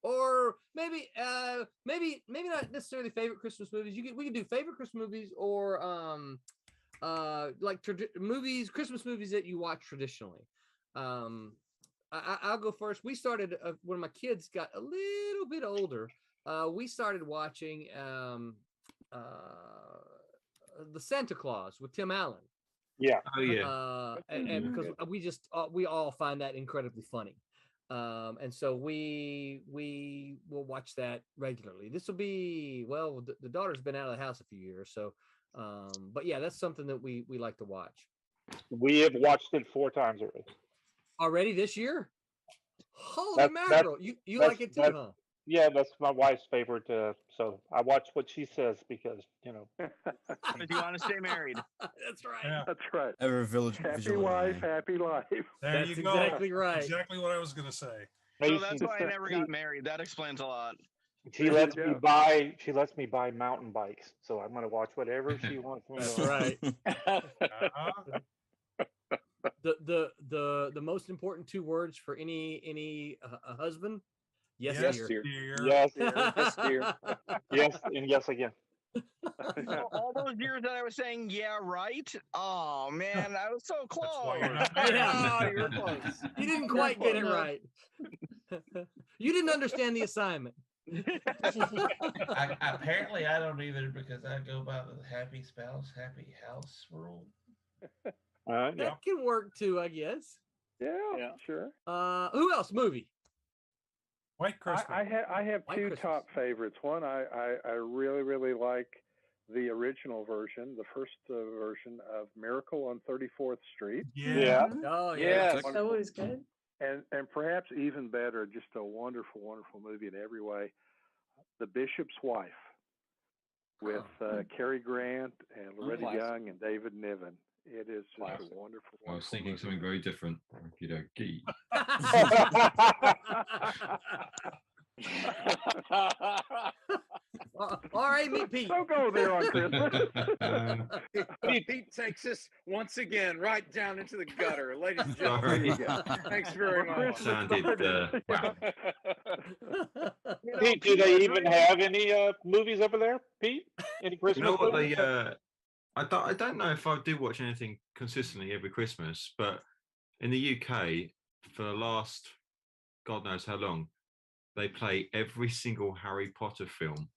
Or maybe not necessarily favorite Christmas movies. We can do favorite Christmas movies or like Christmas movies that you watch traditionally. I'll go first. We started when my kids got a little bit older. We started watching the Santa Claus with Tim Allen. Yeah. Oh yeah. And because we all find that incredibly funny. And so we will watch that regularly. This will be, well, the daughter's been out of the house a few years, so but yeah, that's something that we like to watch. We have watched it 4 times Already this year. Holy mackerel! You like it too, huh? Yeah, that's my wife's favorite. So I watch what she says because If you want to stay married. That's right. Yeah. That's right. Ever village. Happy wife, happy life. There That's you go. exactly right. Exactly what I was going to say. So that's why I never got married. That explains a lot. she lets me buy mountain bikes, so I'm going to watch whatever she wants me to. That's right. Uh-huh. The most important 2 words for any husband. Yes, dear. Yes, dear. Yes, dear. Yes, and yes again. All those years that I was saying, yeah, right. Oh man, I was so close. Yeah. You were close. You didn't quite get it right. You didn't understand the assignment. Apparently, I don't either because I go by the happy spouse, happy house rule. That can work too, I guess. Yeah, sure. Who else? Movie. White Christmas. I have White 2 Christmas. top favorites. One, I really like the original version, the first version of Miracle on 34th Street. Yeah. Oh yeah. That was good. And perhaps even better, just a wonderful, wonderful movie in every way, The Bishop's Wife with Cary Grant and Loretta Young and David Niven. It is just a wonderful. I was thinking something very different. Okey-dokey. All right, meet Pete. Don't go there on Christmas. Pete takes us once again right down into the gutter, ladies and gentlemen. Thanks very much. Wow. Pete, do they even have any movies over there, Pete? Any Christmas You know what movies? I don't know if I do watch anything consistently every Christmas, but in the UK, for the last God knows how long, they play every single Harry Potter film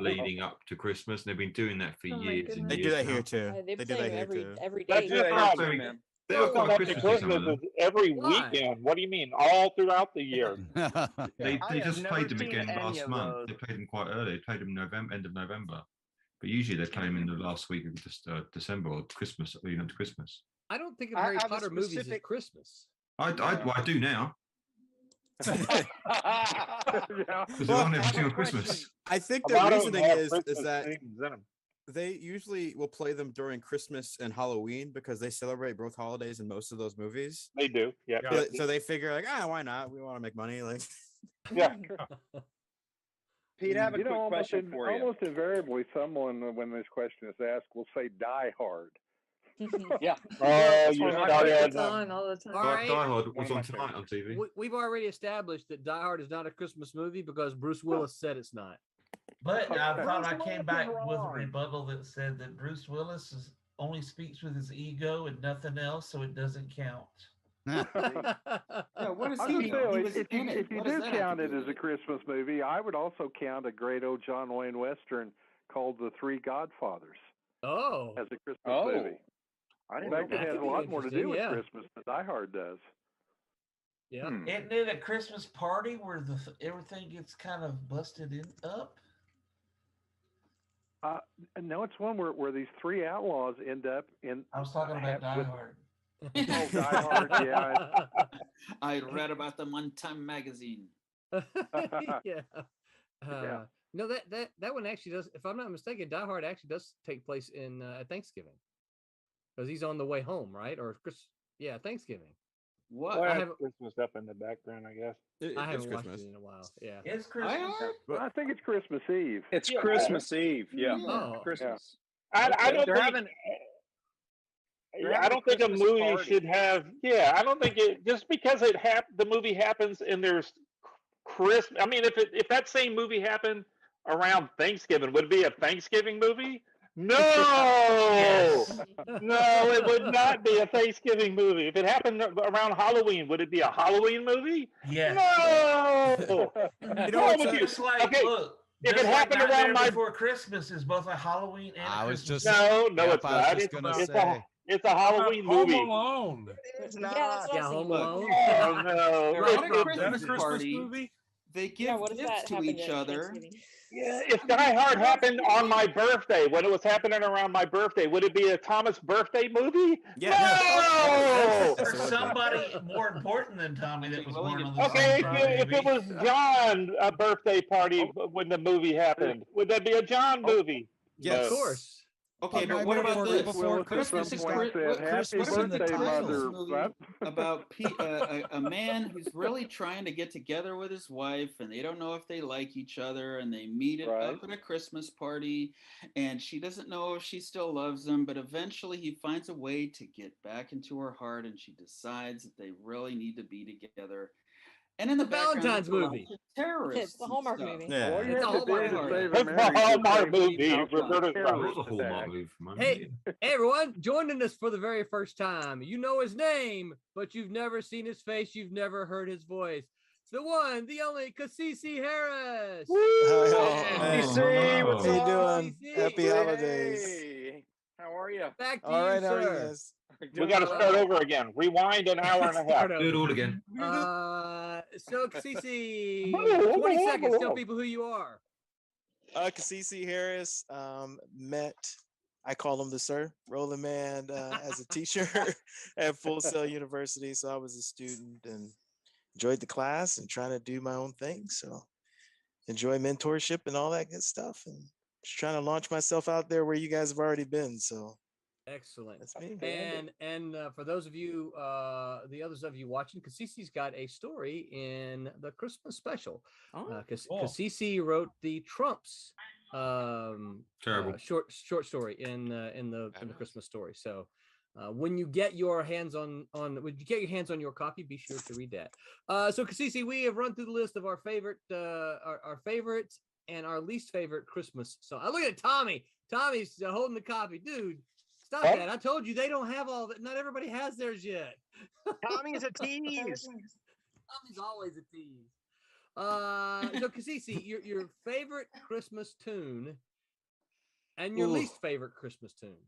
leading up to Christmas, and they've been doing that for years and years. They do that now. here too. They They do that here too. every That's day. the problem, man. They are quite Christmassy, some of Christmas them. is every Why? weekend. What do you mean? All throughout the year. They I have just never played them seen again any last of month. those. They played them quite early. They played them end of November, but usually they play them in the last week of just December or Christmas, leading up to Christmas. I don't think of I Harry have a Potter movies as specific- Christmas. I do now Yeah. because they're on every single Christmas. I think A the lot of them reasoning have is Christmas that themes in 'em. they usually will play them during Christmas and Halloween because they celebrate both holidays in most of those movies. They do, yeah. So they figure like, why not? We want to make money. Like, Yeah. Pete, I have a You know, quick question for you. almost invariably, someone when this question is asked will say "Die Hard." Yeah. Oh, That's you one of my started. favorites on all the time. All right. Die Hard One was of my on tonight on TV. We've already established that Die Hard is not a Christmas movie because Bruce Willis said it's not. But I thought I Bruce came Willis back is with a wrong. rebuttal that said that Bruce Willis only speaks with his ego and nothing else, so it doesn't count. Yeah, what is I'm he? just saying, He was if in it. you What does do that have count to it do as with a it? Christmas movie, I would also count a great old John Wayne Western called The Three Godfathers Oh. as a Christmas Oh, movie. I In didn't know fact, it that. has a That'd be lot more to do interesting, with yeah. Christmas than Die Hard does. Yeah. Isn't it a Christmas party where everything gets kind of busted up? No, it's one where these three outlaws end up in. I was talking about Die Hard. Oh, Die Hard, yeah. I read about them one time magazine. Yeah. No, that one actually does. If I'm not mistaken, Die Hard actually does take place in at Thanksgiving, because he's on the way home, right? Or yeah, Thanksgiving. What? Well, I I have- have Christmas up in the background, I guess. I haven't watched Christmas. it in a while. Yeah. It's Christmas. I think it's Christmas Eve. It's Yeah. Christmas Eve. Yeah. Oh. Christmas. I don't They're think. having- they're I having don't think a Christmas movie party. should have. Yeah, I don't think it just because the movie happens and there's Christmas. I mean, if that same movie happened around Thanksgiving, would it be a Thanksgiving movie? No, no, it would not be a Thanksgiving movie. If it happened around Halloween, would it be a Halloween movie? Yes. No. You know what's Just like, Okay, look, if just it like happened Nightmare around my Before Christmas is both a Halloween and a I was Christmas just no, Yep, it's I was not. just It's, gonna it's say. a it's a Halloween Home movie. Alone. It's Yeah, not. that's what Yeah, I was Home thinking. Alone. Oh no! They're Look, at a look, Christmas That a Christmas party. movie? They give Yeah, what if gifts that to happened each at other. Thanksgiving? yeah, if Die Hard happened on my birthday, when it was happening around my birthday, would it be a Thomas birthday movie? Yeah. No! Or somebody more important than Tommy that was born on the Okay, same if Friday, it maybe. was John a birthday party when the movie happened, would that be a John movie? Yes. Of course. Okay, but Right what about before- this? before Christmas is Christmas said, what "Happy Christmas in the birthday, title. mother." Movie about a man who's really trying to get together with his wife, and they don't know if they like each other, and they meet it Right. up at a Christmas party, and she doesn't know if she still loves him, but eventually he finds a way to get back into her heart, and she decides that they really need to be together. And in the background, Valentine's there's a movie. bunch of terrorists. It's the Hallmark and stuff. movie. Yeah. All you It's have a to do Hallmark to movie. save It's a America is Hallmark save movie. the Roberta's right. That was terrorist a Hallmark attack. movie from Hey, everyone, joining us for the very first time. You know his name, but you've never seen his face. You've never heard his voice. It's the one, the only Casey Harris. Hi, all. Hey. Hey, what's How you up? doing? CC. Happy holidays. Hey, how are you? Back to All you, right, how are you sir. guys? We got to start over again. Rewind an hour and a half. Start Do it over. all again. So Casey, 20 seconds. Tell people who you are. Casey Harris, met, I call him the Sir, Rolling Man as a teacher at Full Sail University. So I was a student and enjoyed the class and trying to do my own thing. So enjoy mentorship and all that good stuff. And just trying to launch myself out there where you guys have already been. So Excellent. That's me. And for those of you, the others of you watching, Kasisi's got a story in the Christmas special. Kasisi wrote the Trumps short story in the Christmas story. So when you get your hands on your copy, be sure to read that. So Kasisi, we have run through the list of our favorite our favorites and our least favorite Christmas. So I look at Tommy. Tommy's holding the copy, dude. Stop that. I told you they don't have all that. Not everybody has theirs yet. Tommy's a tease. Tommy's always a tease. So Kasisi, your favorite Christmas tune and your least favorite Christmas tune.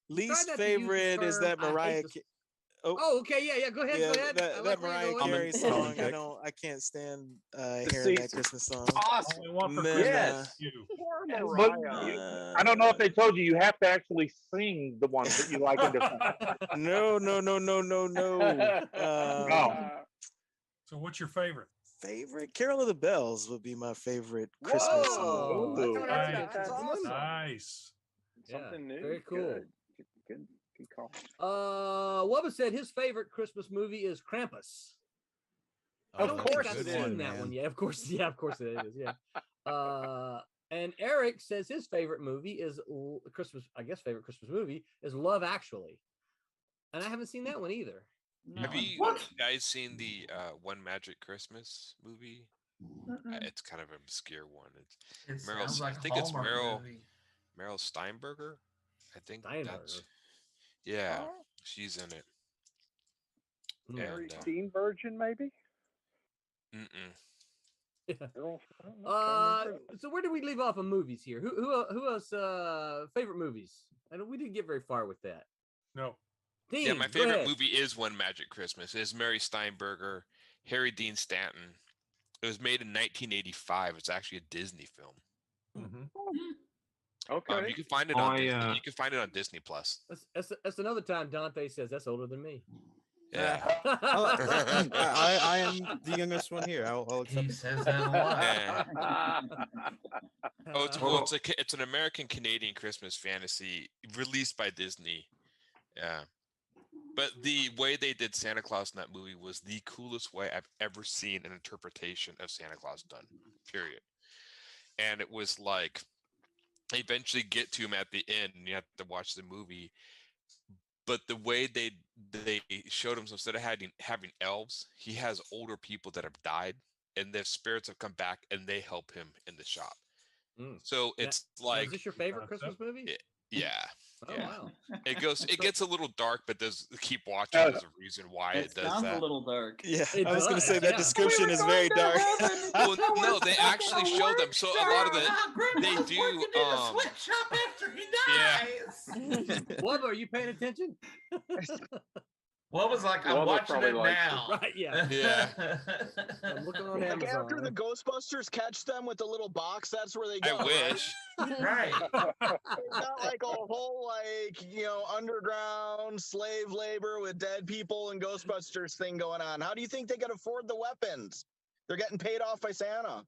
Least favorite is that Mariah. Oh, okay, yeah. Go ahead, go ahead. That Mariah Carey song. I can't stand hearing that Christmas song. Awesome. Then, But I don't know if they told you have to actually sing the ones that you like in the No. So what's your favorite? Favorite Carol of the Bells would be my favorite Christmas song. That's awesome. Nice. Something new. Very cool. Good call. Wubba said his favorite Christmas movie is Krampus. Of course I've seen that one. Yeah, of course it is. Yeah. And Eric says his favorite movie is favorite Christmas movie is Love Actually, and I haven't seen that one either. No. Have you guys seen the One Magic Christmas movie? It's kind of an obscure one. It's Meryl. Like I think it's Meryl movie. Steinberger. I think that's. Yeah, she's in it. Mary Steenburgen, maybe. Yeah. So where did we leave off on movies here? Who else favorite movies? I know we didn't get very far with that. No. Dean, yeah, my favorite movie is One Magic Christmas. It's Mary Steinberger, Harry Dean Stanton. It was made in 1985. It's actually a Disney film. Okay. You can find it on Disney. You can find it on Disney Plus. That's another time Dante says that's older than me. Yeah. I am the youngest one here. I'll accept. He says that a lot. It's an American Canadian Christmas fantasy released by Disney. Yeah. But the way they did Santa Claus in that movie was the coolest way I've ever seen an interpretation of Santa Claus done. Period. And it was like they eventually get to him at the end, and you have to watch the movie. But the way they showed him, so instead of having elves, he has older people that have died, and their spirits have come back, and they help him in the shop. So it's like, is this your favorite Christmas movie? Yeah. Oh, wow. It gets a little dark, but there's keep watching. There's a reason why it does sounds that. a little dark. Yeah, I was going to say that description is very dark. Well, no, they actually show them. So a lot of they do. Sweatshop after he dies. Wubba, are you paying attention? What was like? I'm watching it now. Right? Yeah. I'm looking on Amazon. After the Ghostbusters catch them with the little box, that's where they go. I wish. Right. It's not like a whole underground slave labor with dead people and Ghostbusters thing going on. How do you think they can afford the weapons? They're getting paid off by Santa.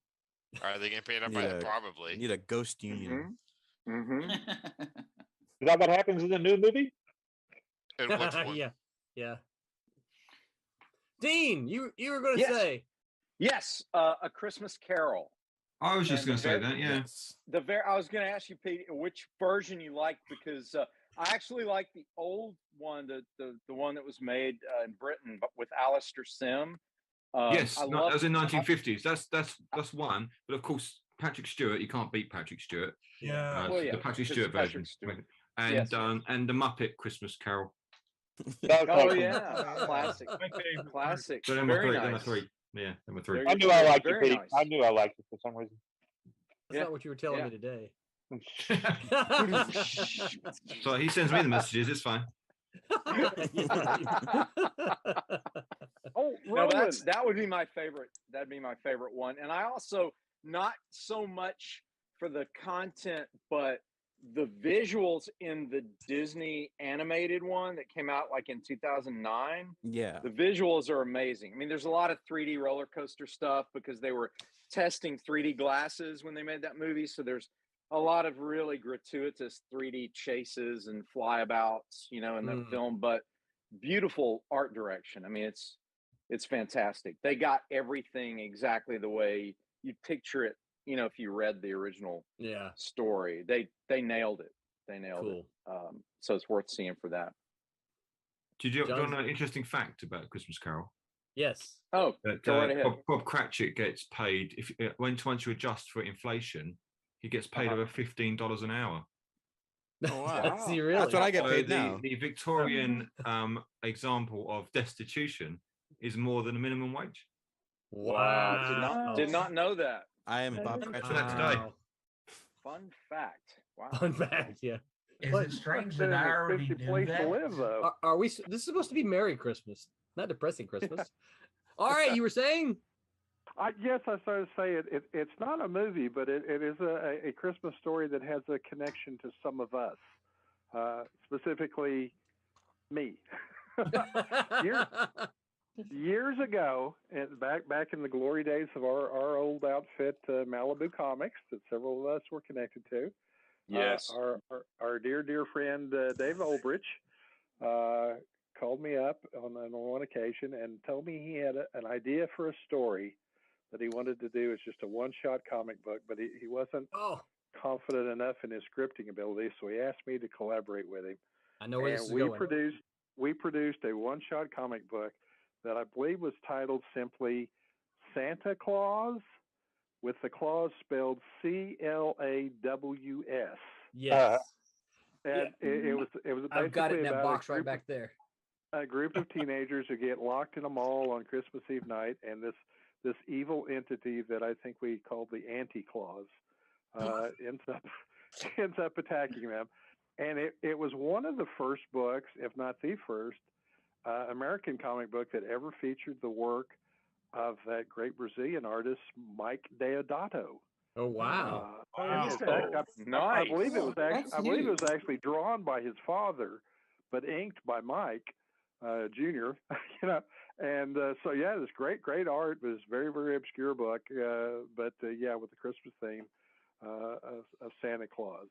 Are they getting paid off by probably? Need a ghost union. Is that what happens in the new movie? And which one? Yeah. Dean, you were going to say. Yes, A Christmas Carol. I was just going to say that, yeah. I was going to ask you, Pete, which version you like, because I actually like the old one, the one that was made in Britain, but with Alistair Sim. Yes, that was in 1950s. That's one. But of course, Patrick Stewart, you can't beat Patrick Stewart. Yeah. The Patrick Stewart version. And the Muppet Christmas Carol. Classic. Classic. So Very number nice. three. Yeah, number three. I knew I liked it, Very Pete. nice. I knew I liked it for some reason. That's not what you were telling me today. So he sends me the messages. It's fine. No, that would be my favorite. That'd be my favorite one. And I also, not so much for the content, but the visuals in the Disney animated one that came out like in 2009. Yeah. The visuals are amazing. I mean, there's a lot of 3D roller coaster stuff because they were testing 3D glasses when they made that movie. So there's a lot of really gratuitous 3D chases and flyabouts, in the film, but beautiful art direction. I mean, it's fantastic. They got everything exactly the way you picture it. If you read the original story, they nailed it. They nailed it. So it's worth seeing for that. Do you want an interesting fact about Christmas Carol? Yes. Oh, go right ahead. Bob Cratchit gets paid once you adjust for inflation, he gets paid over $15 an hour. Oh wow! See, really? That's what I get paid now. The Victorian example of destitution is more than a minimum wage. Wow! Did not know that. I am Bob Cratchit. Today. Fun fact. Wow. Fun fact. Yeah. Is it strange that I already knew that? Are we? This is supposed to be Merry Christmas, not depressing Christmas. All right, you were saying? Yes, I started to say it's not a movie, but it is a Christmas story that has a connection to some of us, specifically me. Years ago, back in the glory days of our old outfit, Malibu Comics, that several of us were connected to. Yes. Our dear friend Dave Olbrich called me up on one occasion and told me he had an idea for a story that he wanted to do. It's just a one-shot comic book, but he wasn't confident enough in his scripting ability, so he asked me to collaborate with him. I know where this is going. We produced a one-shot comic book that I believe was titled simply Santa Claus, with the clause spelled CLAWS. Yes. And it was basically I've got it in that about box right back there. A group of teenagers who get locked in a mall on Christmas Eve night, and this evil entity that I think we called the Anti-Claus ends up attacking them. And it was one of the first books, if not the first, American comic book that ever featured the work of that great Brazilian artist Mike Deodato. Oh wow! Nice. I believe it was actually drawn by his father, but inked by Mike Jr. And so this great art. It was very, very obscure book, but with the Christmas theme of Santa Claus.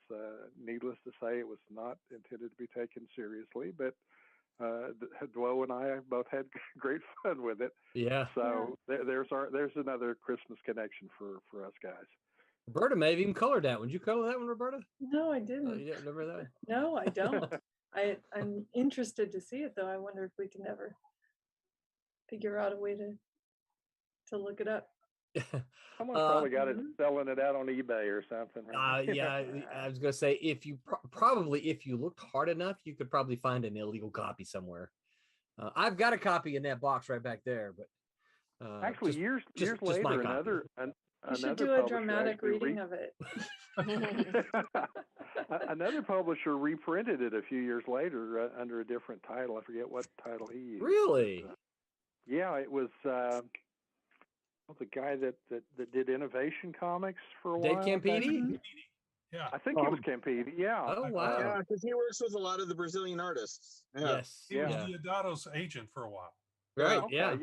Needless to say, it was not intended to be taken seriously, but Dwo and I both had great fun with it. Yeah. So there's another Christmas connection for us guys. Roberta may have even colored that. Would you color that one, Roberta? No, I didn't. You didn't remember that? No, I don't. I'm interested to see it though. I wonder if we can ever figure out a way to look it up. Someone probably got it selling it out on eBay or something. Right? Yeah, I was gonna say if you if you looked hard enough, you could probably find an illegal copy somewhere. I've got a copy in that box right back there, but actually, years later, you should do a dramatic reading of it. Another publisher reprinted it a few years later under a different title. I forget what title he used. Really? It was. The guy that did Innovation Comics for a Dave while. Campini? Yeah. I think it was Campini. Yeah. Oh, wow. Yeah, because he works with a lot of the Brazilian artists. Yeah. Yes. He was Deodato's agent for a while. Right. Okay.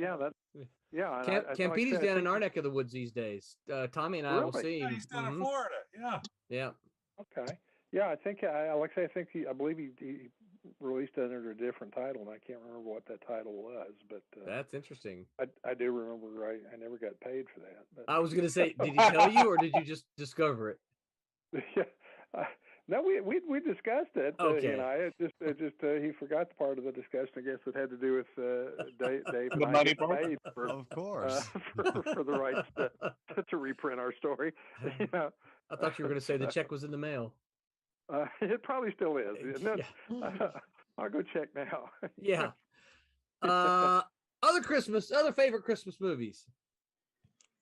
Yeah. Campini's down in our neck of the woods these days. Tommy and I will see him. Yeah, he's down in Florida. Yeah. Yeah. Okay. Yeah, I think I believe he released it under a different title, and I can't remember what that title was. But that's interesting. I do remember. I never got paid for that. But. I was going to say, did he tell you, or did you just discover it? Yeah. No, we discussed it. Okay. It just he forgot the part of the discussion. I guess it had to do with Dave and The I money getting paid for, of course, for the rights to reprint our story. I thought you were going to say the check was in the mail. It probably still is. I'll go check now. Yeah. Other favorite Christmas movies.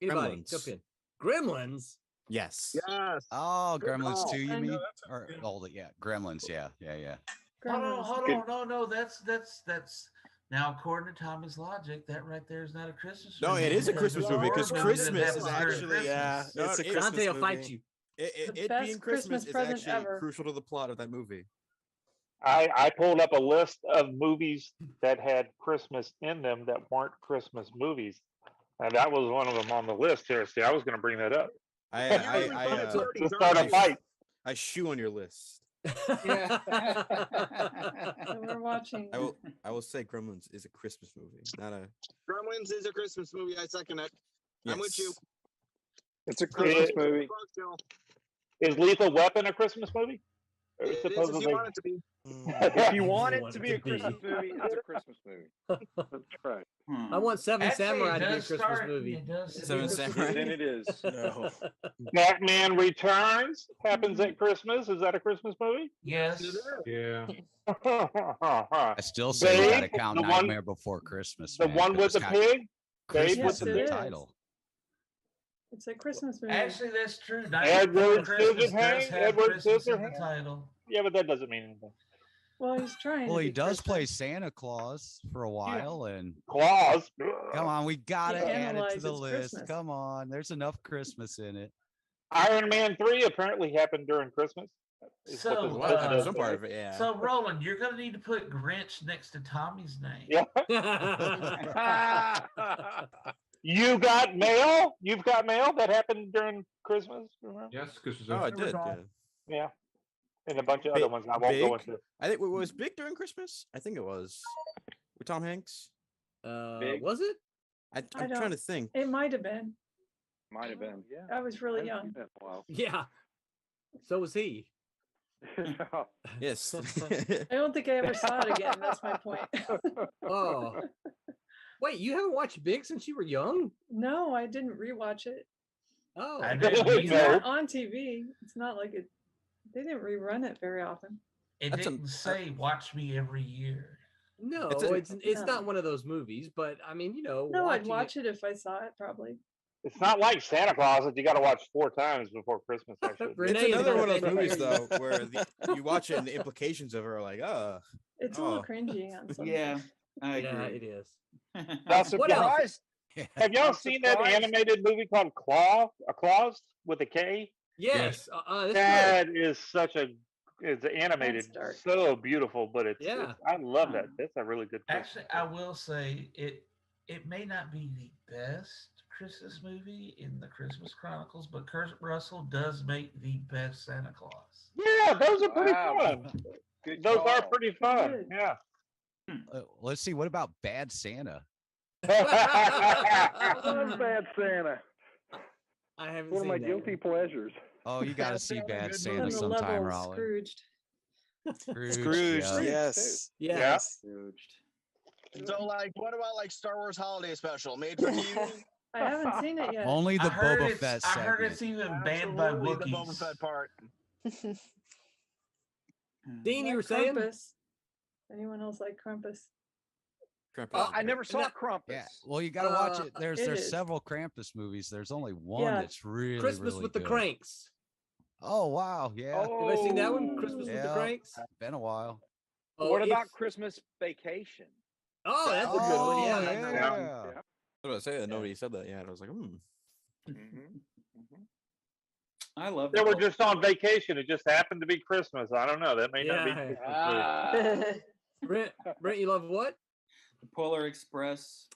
Anybody? Jump in. Gremlins. Yes. Yes. Oh, Gremlins 2, you mean? Or Gremlins. Yeah. Hold on. No. That's now according to Tommy's logic, that right there is not a Christmas movie. No, it is a Christmas movie because Christmas is actually it's a Christmas Dante will movie. fight you. It being Christmas is actually crucial to the plot of that movie. I pulled up a list of movies that had Christmas in them that weren't Christmas movies, and that was one of them on the list here. See, I was going to bring that up. To start a fight. I shoe on your list. So we're watching. I will say Gremlins is a Christmas movie, not a. Gremlins is a Christmas movie. I second it. I'm with you. It's a Christmas movie. Is Lethal Weapon a Christmas movie? It is if you want it to be. If you want it to be a Christmas movie, it's a Christmas movie. That's right. I want Seven Actually, Samurai it to be a does Christmas start- movie. it does- it Seven is- Samurai. Then it is. No. Batman Returns happens at Christmas. Is that a Christmas movie? Yes. Yeah. I still say you gotta Babe, count the one- Nightmare Before Christmas. The man, one with 'cause the it's got pig? Babe Christmas with Yes, the in it the is. title. It's a Christmas movie. Actually, that's true. Edward Christmas does Scissorhands? have Edward Christmas in the Scissorhands? title. Yeah, but that doesn't mean anything. Well, he's trying. Well, to he be does play Christmas. Santa Claus for a while, and Claus. come on, we gotta He add it to analyzes the list. Christmas. Come on, there's enough Christmas in it. Iron Man 3 apparently happened during Christmas. is what So, this list does some say. part of it, yeah. So, Roland, you're going to need to put Grinch next to Tommy's name. Yeah. You got mail? You've got mail that happened during Christmas? Remember? Yes, because Oh, I did. Yeah. And a bunch of other ones I won't go into. I think it was big during Christmas. I think it was with Tom Hanks. Was it? I'm don't- trying to think. It might have been. Might have been. Yeah. I was really young. Yeah. So was he. Yes. I don't think I ever saw it again. That's my point. Oh. Wait, you haven't watched Big since you were young? No, I didn't rewatch it. Oh. I didn't It's either. not on TV. It's not like it. They didn't rerun it very often. It didn't say watch me every year. No, It's it's no. not one of those movies, but I mean, No, I'd watching watch it if I saw it, probably. It's not like Santa Claus that you got to watch 4 times before Christmas. Actually, It's another one of those movies though where you watch it and the implications of it are like, It's a little cringy on some. Yeah, I agree. Yeah, it is. Now, What else? surprised. Have y'all seen that animated movie called Claus with a K? Yes. That's That good. is such a. It's animated, That's dark. so beautiful, but Yeah. I love that. That's a really good. Actually, I will say it may not be the best Christmas movie in the Christmas Chronicles, but Kurt Russell does make the best Santa Claus. Yeah, those are pretty fun. Good Those are call. pretty fun. Yeah. Let's see. What about Bad Santa? I love Bad Santa. I haven't One of seen my that guilty pleasures. Oh, you got to see Bad Santa On the sometime, level Raleigh. Scrooged. Scrooge, yeah. Yes. Yes. So, like, what about like Star Wars Holiday Special made for TV? I haven't seen it yet. Only the I heard Boba it's- Fett I heard segment. it's even banned by Absolutely the Boba Wookiees. Fett part. Dean, you Like were saying? Krampus. Anyone else like Krampus? I never saw Krampus. Yeah. Well, you got to watch it. There's it is. several Krampus movies. There's only one Yeah. that's really Christmas really with the good. Cranks. Oh wow, yeah. Have I seen that one? Christmas with the Yeah. Cranks. Been a while. Oh, What if- about Christmas Vacation? Oh, that's a good one. Oh, Yeah. yeah. I was gonna say that nobody said that yet. I was like, I love They the were Polar- just on vacation. It just happened to be Christmas. I don't know. That may not be Yeah. Christmas. Brent, you love what? the Polar Express.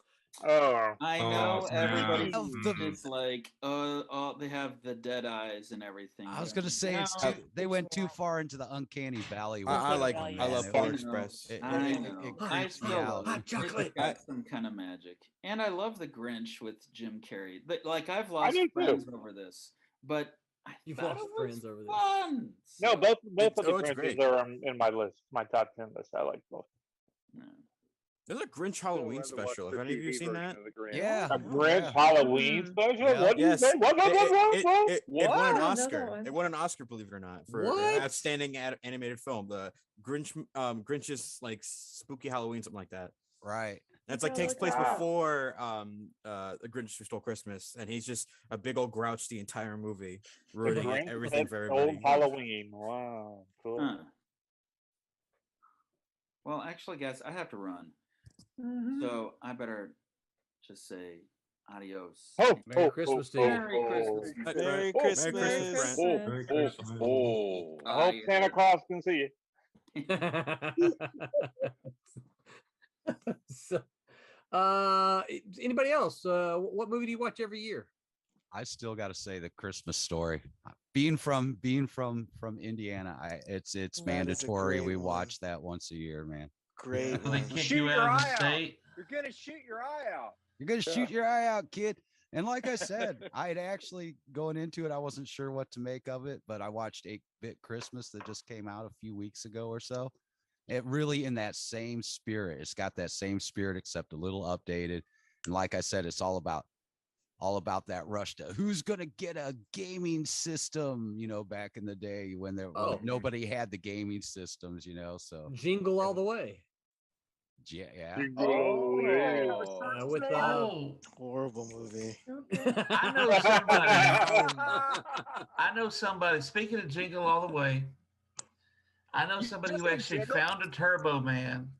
Oh. I Oh, know everybody Of the- is like, they have the dead eyes and everything. I was gonna say it's No, too, they went too far into the uncanny valley. With I it, like. man. I love It- Polar I know. Express. I it know. I creeps me still out. love it. chocolate. It's got some kind of magic. And I love the Grinch with Jim Carrey. Like I've I lost do too. friends over this, but I You've thought lost it was friends over this. fun. No, So, both of the it's Grinches great. are in my list, my top 10 list. I like both. no. There's a Grinch Halloween special. Have any of you seen that? Yeah. A Grinch Halloween special? Yeah. What do you Yes. say? What? It won I an don't know Oscar. that one. It won an Oscar, believe it or not, for What? outstanding animated film. The Grinch's like spooky Halloween, something like that. Right. That's like Oh, takes look place at that. before the Grinch Who Stole Christmas, and he's just a big old grouch the entire movie, The ruining Grinch everything that for stole everybody. Halloween. Wow. Cool. Huh. Well, actually, guys, I have to run, Mhm. so I better just say adios. Oh, Merry Christmas to you. Merry Christmas. Merry Christmas. Christmas. Merry Christmas, Merry Merry Christmas. Christmas. Oh, I hope yeah. Santa Claus can see you. So, anybody else? What movie do you watch every year? I still got to say the Christmas Story. being from Indiana, it's mandatory. We watch that once a year, man. Great. They kick Shoot you your out of eye the out. state. You're gonna shoot your eye out. You're gonna shoot your eye out, kid. And like I said, I'd actually going into it, I wasn't sure what to make of it, but I watched 8-Bit Christmas that just came out a few weeks ago or so. It really in that same spirit. It's got that same spirit, except a little updated. And like I said, it's all about that rush to who's gonna get a gaming system, back in the day when nobody had the gaming systems, so Jingle All the Way. Yeah. Horrible movie. I know somebody. Speaking of Jingle All the Way, I know somebody who actually found a Turbo Man.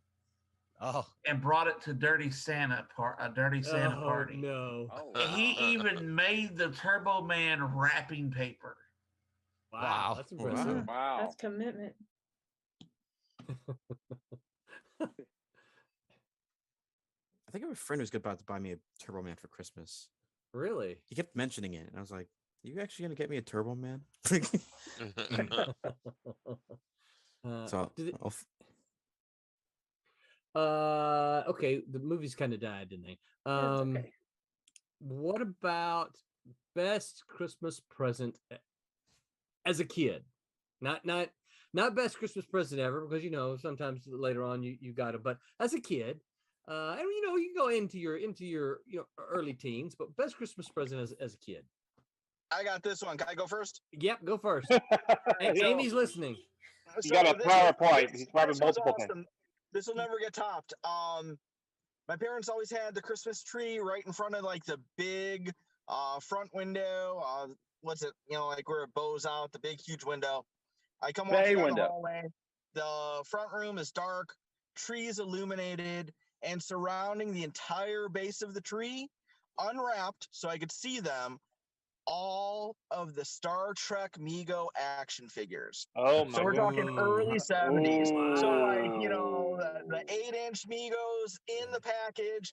And brought it to Dirty Santa party. No. He even made the Turbo Man wrapping paper. Wow. That's impressive. Wow. That's commitment. I think I have a friend who's about to buy me a Turbo Man for Christmas. Really? He kept mentioning it, and I was like, "Are you actually gonna get me a Turbo Man?" Okay, the movies kind of died, didn't they? Okay. What about best Christmas present as a kid? Not best Christmas present ever, because sometimes later on you got it, but as a kid, and you can go into your early teens, but best Christmas present as a kid. I got this one. Can I go first? Yep, go first. Amy's listening. You got a PowerPoint. He's probably multiple things. This will never get topped. My parents always had the Christmas tree right in front of like the big front window. What's it? Like where it bows out, the big huge window. I come walking down the hallway. The front room is dark, trees illuminated, and surrounding the entire base of the tree, unwrapped so I could see them, all of the Star Trek Mego action figures. Oh my! So we're talking early 70s. So like, the 8-inch Megos in the package,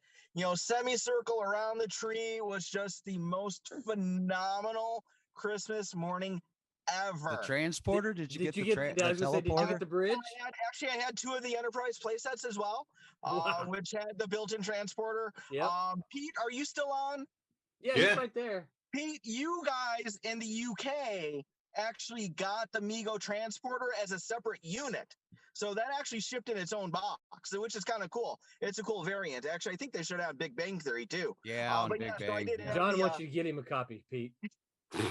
semicircle around the tree was just the most phenomenal Christmas morning ever. The transporter? Did you get the teleporter? Did you get the bridge? I had 2 of the Enterprise playsets as well, which had the built-in transporter. Yep. Pete, are you still on? Yeah, he's right there. Pete, you guys in the UK actually got the Mego transporter as a separate unit. So that actually shipped in its own box, which is kind of cool. It's a cool variant. Actually, I think they should have Big Bang Theory too. Yeah, on Big Bang. John wants you to get him a copy, Pete. We were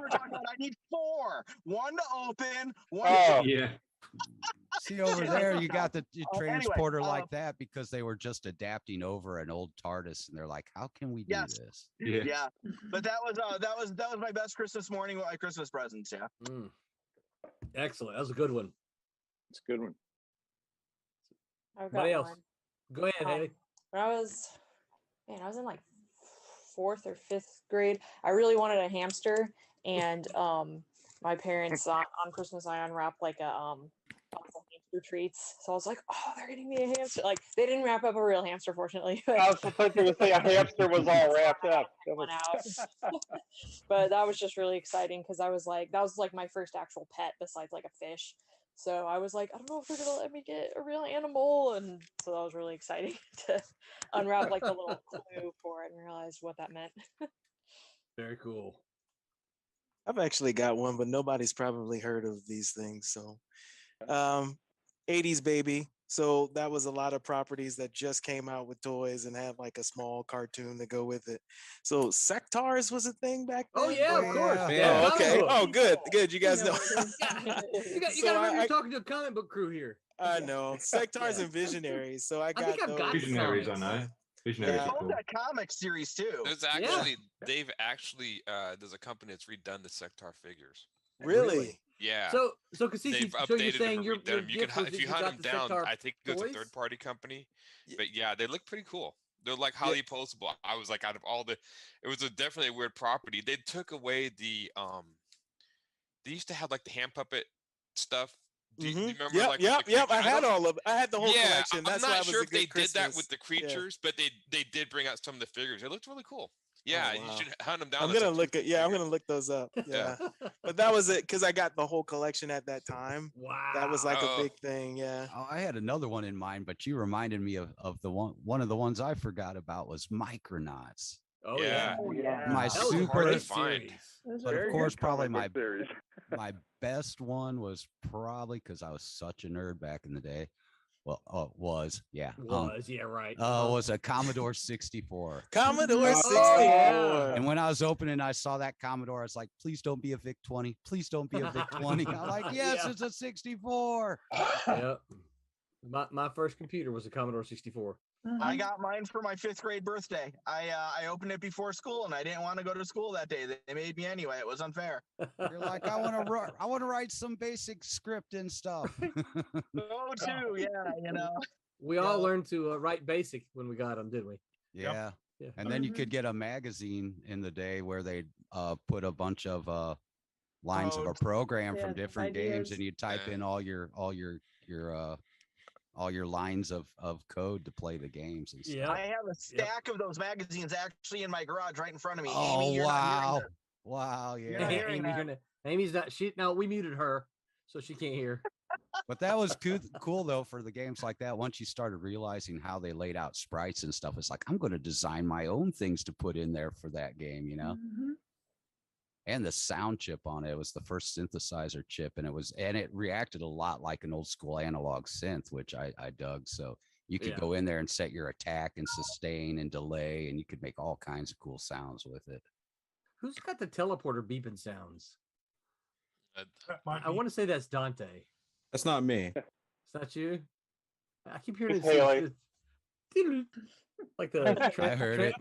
talking about I need 4. 1 to open, 1 to See over there, you got the transporter like that because they were just adapting over an old TARDIS, and they're like, "How can we do this?" Yeah. But that was my best Christmas morning with my Christmas presents. Yeah. Excellent. That was a good one. It's a good one. I've got What else? one. Go ahead, Haley. When I was in like 4th or 5th grade, I really wanted a hamster, and my parents on Christmas I unwrapped like a box of hamster treats. So I was like, "Oh, they're getting me a hamster!" Like they didn't wrap up a real hamster, fortunately. I was supposed to say a hamster was all wrapped up. But that was just really exciting because that was like my first actual pet besides like a fish. So I was like, I don't know if they're gonna let me get a real animal, and so that was really exciting to unwrap like the little clue for it and realize what that meant. Very cool. I've actually got one, but nobody's probably heard of these things. So 80s baby. So that was a lot of properties that just came out with toys and have like a small cartoon to go with it. So Sectars was a thing back then. Oh yeah, of course. Yeah. Oh, okay. Oh, good. You guys know. You got to remember you're talking to a comic book crew here. I know. Sectars and Visionaries. So I think I've got Visionaries. I know. Visionaries. Cool. That comic series too. There's actually there's a company that's redone the Sectar figures. Really? Yeah. So Kasich, so you're saying you can if you hunt them down, Sectar I think it's a third-party company. But yeah, they look pretty cool. They're like highly postable. I was like, out of all it was definitely a weird property. They took away the they used to have like the hand puppet stuff. Do you remember? Yep. I had the whole collection. That's I'm why not sure if they did that with the creatures, but they did bring out some of the figures. It looked really cool. Yeah, you should hunt them down. I'm gonna look at. Yeah, I'm gonna look those up. Yeah, but that was it because I got the whole collection at that time. Wow, that was like a big thing. Yeah. Oh, I had another one in mind, but you reminded me of the one of the ones I forgot about was Micronauts. Oh yeah. Oh, yeah. My That was a super great series. But of course, probably my series. my best one was probably because I was such a nerd back in the day. Well, was right. Was a Commodore 64. Commodore 64. And when I was opening, I saw that Commodore. I was like, please don't be a VIC 20. Please don't be a VIC 20. I'm like, yes, it's a 64. Yeah. My first computer was a Commodore 64. I got mine for my 5th grade birthday. I opened it before school, and I didn't want to go to school that day. They made me anyway. It was unfair. You're like, I want to write some basic script and stuff. Oh, too, yeah, you know. We all learned to write BASIC when we got them, didn't we? Yeah. And then you could get a magazine in the day where they'd put a bunch of lines of a program from different games, and you type in all your lines of code to play the games and stuff. Yeah, I have a stack of those magazines actually in my garage right in front of me. Oh, Amy, wow. Wow, yeah. Amy's not no, we muted her so she can't hear. But that was cool though for the games like that. Once you started realizing how they laid out sprites and stuff, it's like, I'm going to design my own things to put in there for that game, you know? And the sound chip on it was the first synthesizer chip, and it reacted a lot like an old school analog synth, which I dug. So you could go in there and set your attack and sustain and delay, and you could make all kinds of cool sounds with it. Who's got the teleporter beeping sounds? I want to say that's Dante. That's not me. Is that you? I keep hearing Haley. like the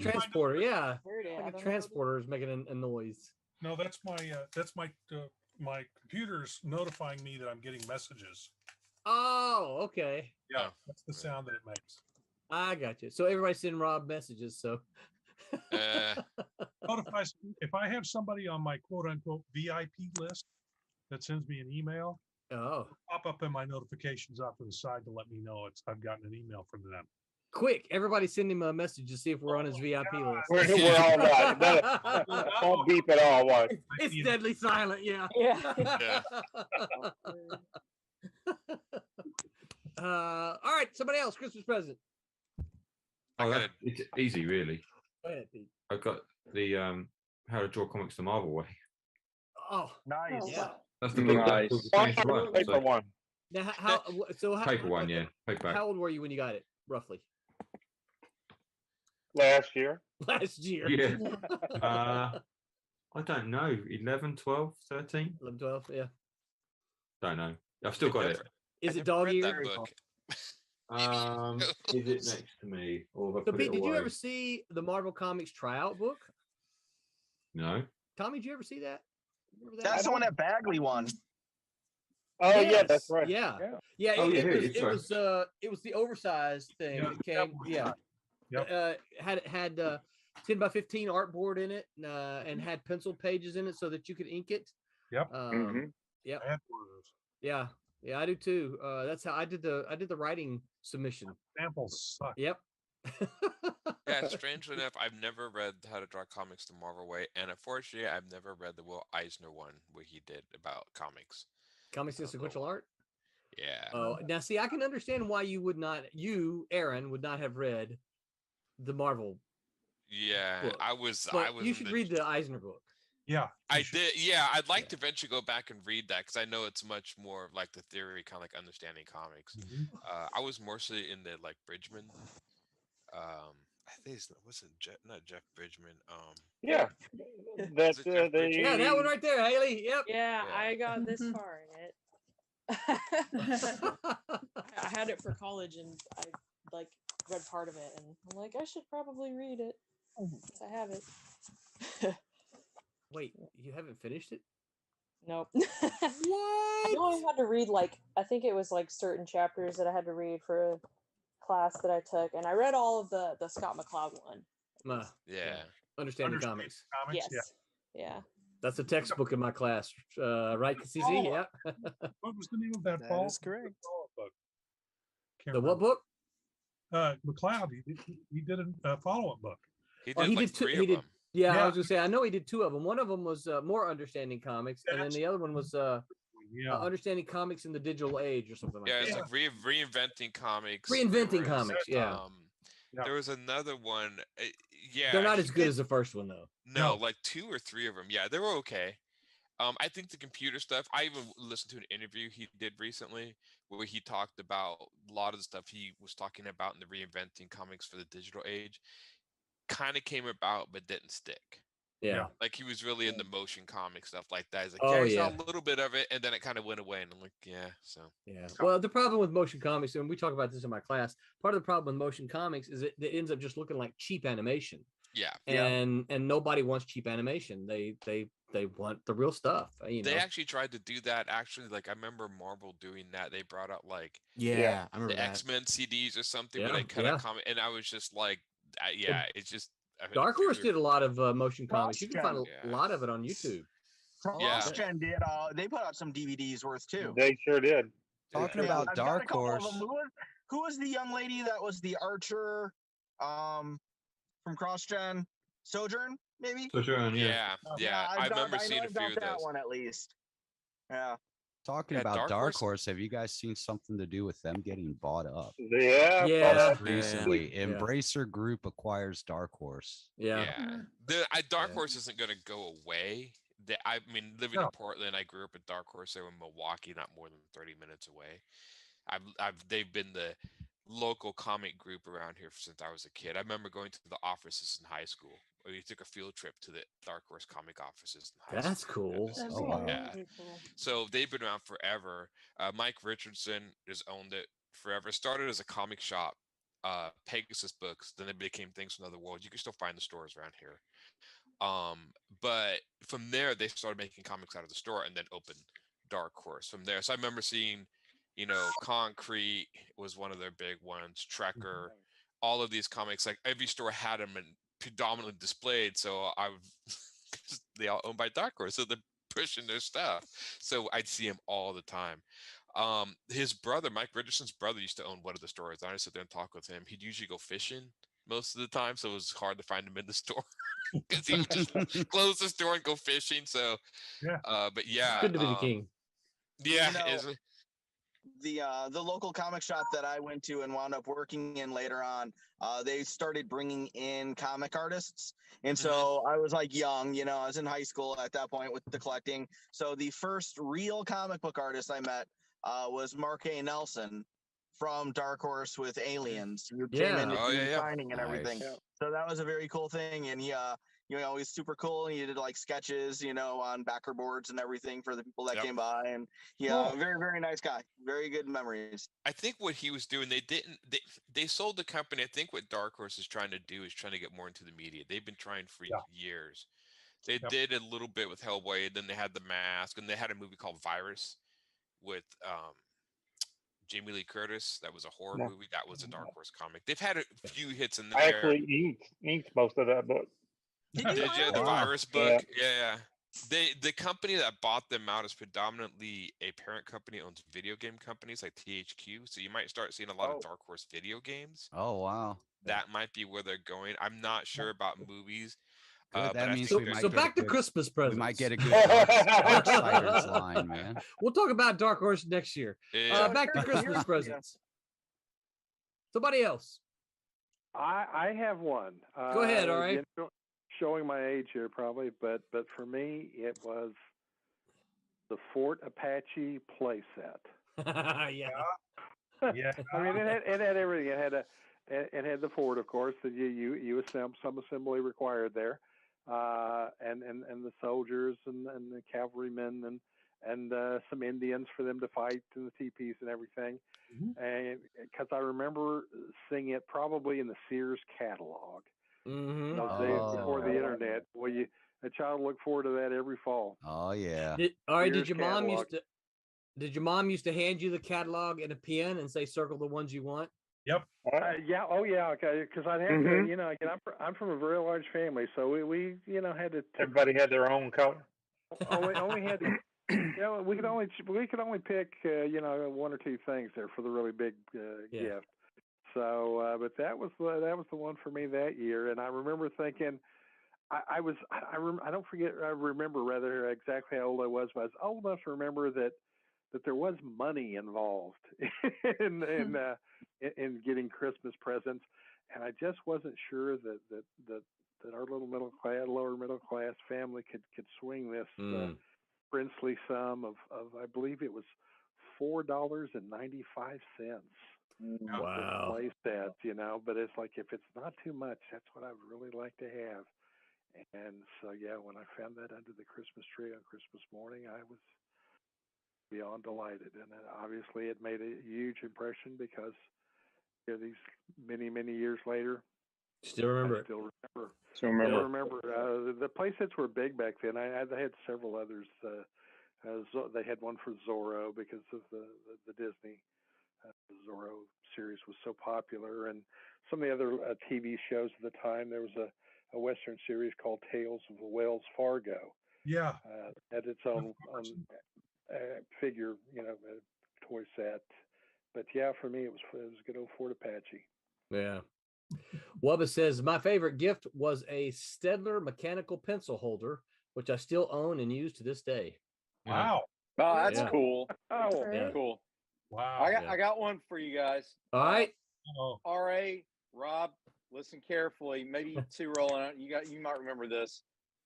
transporter. Yeah, like a transporter is making a noise. No, that's my my computer's notifying me that I'm getting messages. Oh, okay. Yeah, that's the sound that it makes. I got you. So everybody's sending Rob messages. So notifies if I have somebody on my quote unquote VIP list that sends me an email. Oh, pop up in my notifications off to the side to let me know I've gotten an email from them. Quick, everybody send him a message to see if we're on his VIP list. We're all not. Don't beep at all. What? It's deadly silent. Yeah. All right, somebody else. Christmas present. It's easy, really. Go ahead, Pete. I've got the How to Draw Comics the Marvel Way. Oh, nice. Yeah. That's the book. Paper one. Now, how paper one, yeah. Paperback. How old were you when you got it, roughly? Last year. Yeah. I don't know. 11, 12, 13? 11, 12, yeah. Don't know. I've still got it. Is it dog eared? Is it next to me? Or have I So, put Pete, it did you away? ever see the Marvel Comics tryout book? No. Tommy, did you ever see that? That's the one that Bagley won. Oh yeah, that's right. Yeah. Oh, It was the oversized thing. Yeah, It came. Yeah. Yep. Had 10 by 15 artboard in it, and had pencil pages in it so that you could ink it. Yep. Yep. I had one of those. Yeah. Yeah, I do too. That's how I did the writing submission. Samples suck. Yep. Yeah, strangely enough, I've never read How to Draw Comics the Marvel Way, and unfortunately, I've never read the Will Eisner one where he did about comics. Comics and sequential art. Yeah. Oh, now see, I can understand why Aaron, would not have read the Marvel. Yeah, book. I was. You should read the Eisner book. Yeah, I did. Yeah, I'd like to eventually go back and read that because I know it's much more of like the theory, kind of like understanding comics. I was mostly in the like Bridgman. I think it wasn't not Jeff Bridgman. Yeah, that's yeah, that one right there, Haley. Yep. Yeah, I got this far in it. I had it for college, and I like read part of it, and I'm like, I should probably read it. Since I have it. Wait, you haven't finished it? Nope. What? I only had to read I think it was like certain chapters that I had to read for a class that I took, and I read all of the Scott McCloud one. Yeah. Understanding comics. Yes. Yeah. That's a textbook in my class, right, CC? Yeah. What was the name of that? Paul? That is correct. The what book? McCloud. He did a follow-up book. He did did two. Yeah, I was gonna say I know he did two of them. One of them was more Understanding Comics, and then the other one was Understanding Comics in the Digital Age or something like that. Yeah, it's like reinventing comics. Reinventing comics, yeah. There was another one. Yeah, they're not as good as the first one though. No, like 2 or 3 of them. Yeah, they were okay. I think the computer stuff. I even listened to an interview he did recently where he talked about a lot of the stuff he was talking about in the reinventing comics for the digital age. Kind of came about, but didn't stick. Yeah. Like he was really into motion comic stuff like that. He's like, Oh, I saw a little bit of it, and then it kind of went away. And I'm like, so. Yeah. Well, the problem with motion comics, and we talk about this in my class, part of the problem with motion comics is it ends up just looking like cheap animation. Yeah. And nobody wants cheap animation. They want the real stuff. They actually tried to do that. Actually, like I remember Marvel doing that. They brought out like I remember the that. X-Men CDs or something Yeah, where they cut a comic, and I was just like, it's just. Dark Horse did a lot of motion comics. You can find a lot of it on YouTube. CrossGen did. They put out some DVDs worth too. They sure did. Talking about Dark Horse. Who was the young lady that was the archer from CrossGen? Sojourn, maybe? Sojourn, yeah. I remember seeing a few of that those. one at least. Yeah. Talking about Dark Horse, have you guys seen something to do with them getting bought up? Yeah. Recently, Embracer Group acquires Dark Horse. Yeah. Dark Horse isn't going to go away. I mean, living in Portland, I grew up in Dark Horse. They were in Milwaukee, not more than 30 minutes away. They've been the local comic group around here since I was a kid. I remember going to the offices in high school. We took a field trip to the Dark Horse comic offices in high school. That's cool. Oh, wow. Yeah. So they've been around forever. Mike Richardson has owned it forever. Started as a comic shop, Pegasus Books. Then it became Things from Another World. You can still find the stores around here. But from there, they started making comics out of the store and then opened Dark Horse from there. So I remember seeing, Concrete was one of their big ones, Trekker, all of these comics, like every store had them and predominantly displayed. So they all owned by Dark Horse. So they're pushing their stuff. So I'd see him all the time. His brother, Mike Richardson's brother, used to own one of the stores. I used to sit there and talk with him. He'd usually go fishing most of the time. So it was hard to find him in the store. Because he would just close the store and go fishing. So, but yeah, it's good to be the king. Yeah, the local comic shop that I went to and wound up working in later on, they started bringing in comic artists, and so I was like young, I was in high school at that point with the collecting. So the first real comic book artist I met was Mark A. Nelson from Dark Horse with Aliens, who came in to do signing and everything. So that was a very cool thing, and he he's super cool, and he did like sketches, on backer boards and everything for the people that came by, and very, very nice guy. Very good memories. I think what he was doing, they sold the company. I think what Dark Horse is trying to do is trying to get more into the media. They've been trying for years. They did a little bit with Hellboy, and then they had The Mask, and they had a movie called Virus with Jamie Lee Curtis. That was a horror movie. That was a Dark Horse comic. They've had a few hits in there. I actually inked most of that book. Did you? The Virus book? Yeah. The company that bought them out is predominantly a parent company, owns video game companies like THQ. So you might start seeing a lot of Dark Horse video games. Oh, wow. That might be where they're going. I'm not sure about movies. That means so back to Christmas presents. We might get a good Darksiders line, man. We'll talk about Dark Horse next year. Back to Christmas presents. Somebody else. I have one. Go ahead. All right. Showing my age here, probably, but for me, it was the Fort Apache playset. Yeah. I mean, it had everything. It had the fort, of course, that you assemble, some assembly required there, and the soldiers and the cavalrymen and some Indians for them to fight in the teepees and everything. And because I remember seeing it probably in the Sears catalog. Those days before the internet, a child looked forward to that every fall. Oh yeah. Did your mom used to hand you the catalog and a pen and say circle the ones you want? Yep. Yeah. Oh yeah. Okay. Because I'd have to. Again, I'm from a very large family, so we had to. Everybody had their own color. Only had to. We could only pick one or two things there for the really big gift. So, but that was the one for me that year, and I remember thinking, I don't forget. I remember rather exactly how old I was, but I was old enough to remember that there was money involved in getting Christmas presents, and I just wasn't sure that our little lower middle class family could swing this princely sum of I believe it was $4.95. Wow. Play set, but it's like if it's not too much, that's what I'd really like to have. And so yeah, when I found that under the Christmas tree on Christmas morning, I was beyond delighted, and obviously it made a huge impression because these many years later, still remember. Still remember. The play sets were big back then. I had several others. They had one for Zorro because of the Disney Zorro series was so popular, and some of the other TV shows at the time. There was a Western series called Tales of Wells Fargo. Yeah, had its own figure, toy set. But yeah, for me, it was good old Fort Apache. Yeah. Wubba says, my favorite gift was a Stedler mechanical pencil holder, which I still own and use to this day. Wow. Oh, that's cool. Oh, yeah. Cool. Wow. I got one for you guys. All right. R.A., Rob, listen carefully. Maybe two rolling out. You might remember this.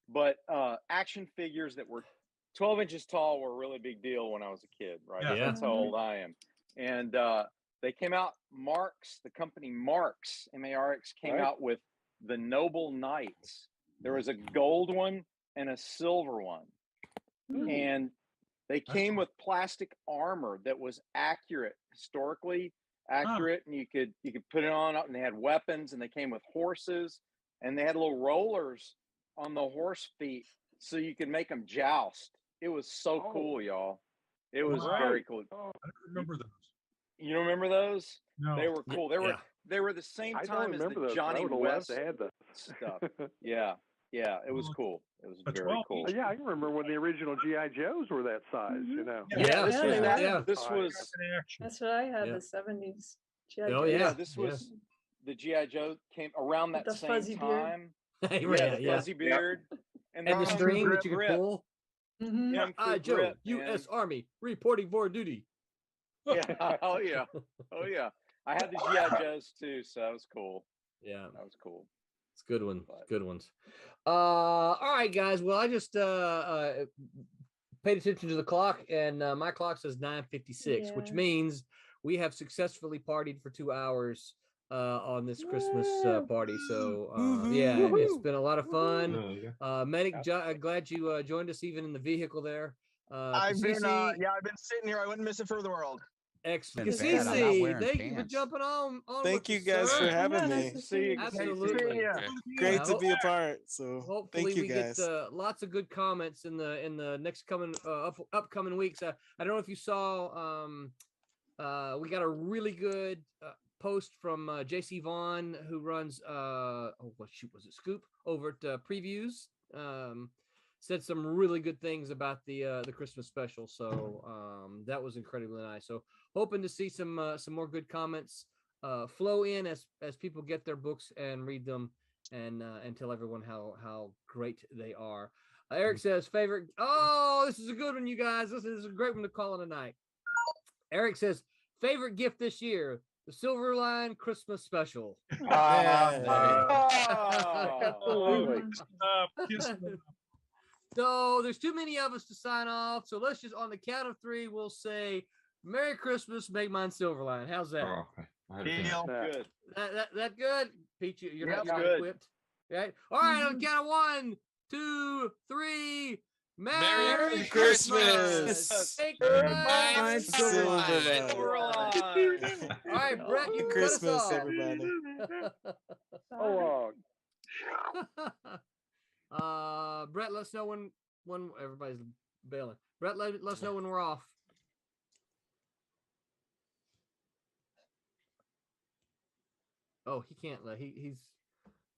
But action figures that were 12 inches tall were a really big deal when I was a kid, right? Yeah. That's how old I am. And they came out, the company Marx, M-A-R-X, came out with the Noble Knights. There was a gold one and a silver one. And they came with plastic armor that was historically accurate, and you could put it on up, and they had weapons, and they came with horses, and they had little rollers on the horse feet so you could make them joust. It was so cool, y'all. It was very cool. I don't remember those. You don't remember those? No. They were cool. They were the same time as the Johnny West stuff. Yeah. Yeah, it was cool. It was very cool. Yeah, I can remember when the original G.I. Joes were that size, This was that's what I had, the 70s. G.I. Oh, Joe. yeah. This was the G.I. Joe came around that the same fuzzy time. beard. The fuzzy beard. And the string that you could pull. Mm-hmm. Joe, grip, U.S. Army, reporting for duty. Yeah. Oh, yeah. Oh, yeah. I had the G.I. Joes, too, so that was cool. Yeah. That was cool. It's good one. Good ones. All right, guys. Well, I just paid attention to the clock, and my clock says 9:56, which means we have successfully partied for 2 hours on this Christmas party. So it's been a lot of fun. Medic, glad you joined us even in the vehicle there. I've been sitting here. I wouldn't miss it for the world. Excellent. Cece, thank you for jumping on. Thank you guys for having me. Absolutely. Great to be a part. So hopefully thank you we guys. get lots of good comments in the next upcoming weeks. I don't know if you saw. We got a really good post from JC Vaughn, who runs was it Scoop over at Previews. Said some really good things about the Christmas special, so that was incredibly nice. So hoping to see some more good comments flow in as people get their books and read them and tell everyone how great they are. Eric says favorite. Oh, this is a good one, you guys. This is a great one to call in tonight. Eric says favorite gift this year: the Silverline Christmas special. Absolutely. So there's too many of us to sign off. So let's just, on the count of 3, we'll say Merry Christmas, make mine Silverline. How's that? Oh, okay. Good. That good? Peach, you're not good. equipped. Right? All right, on the count of 1, 2, 3. Merry Christmas. Take mine Silverline. All right, Brett, you Christmas, cut us off. everybody. Oh, Brett, let us know when everybody's bailing. Brett, let us know when we're off. Oh, he can't let he's.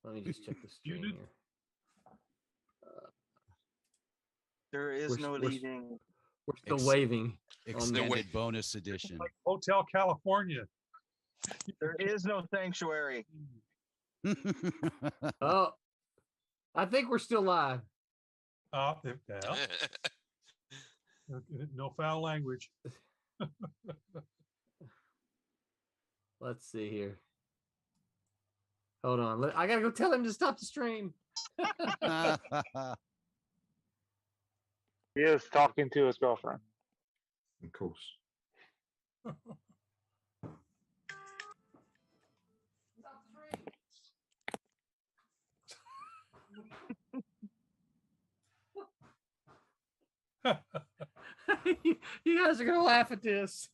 Let me just check the stream here. There is no leading. We're still waving. Extended bonus edition. Like Hotel California. There is no sanctuary. Oh. I think we're still live. Yeah. No foul language. Let's see here. Hold on. I gotta go tell him to stop the stream. He is talking to his girlfriend. Of course. You guys are gonna laugh at this.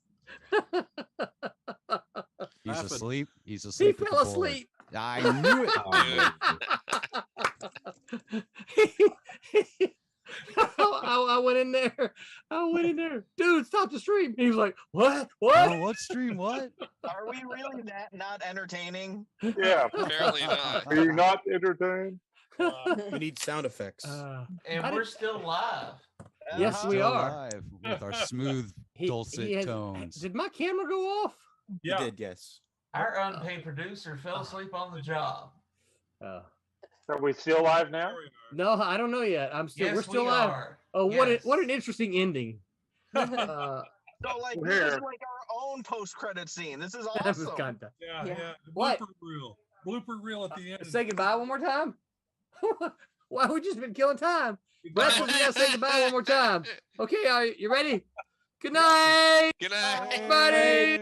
He's asleep. He's asleep. He fell asleep. I knew it. I went in there. Dude, stop the stream. He was like, what? Oh, what stream? What? Are we really that not entertaining? Yeah. Apparently not. Are you not entertained? We need sound effects. And we're still live. Yes, we are. Live with our smooth, dulcet tones. Did my camera go off? Yeah. You did, yes. Our unpaid producer fell asleep on the job. Oh. Are we still live now? No, I don't know yet. Yes, we're still we live. are. Oh, Yes. what an interesting ending. So like this is like our own post-credit scene. This is That was awesome. kinda. Yeah. The What? blooper reel at the end. Say goodbye one more time. Why we just been killing time? Russell, you gotta say goodbye one more time. Okay, you ready? Good night. Good night, everybody.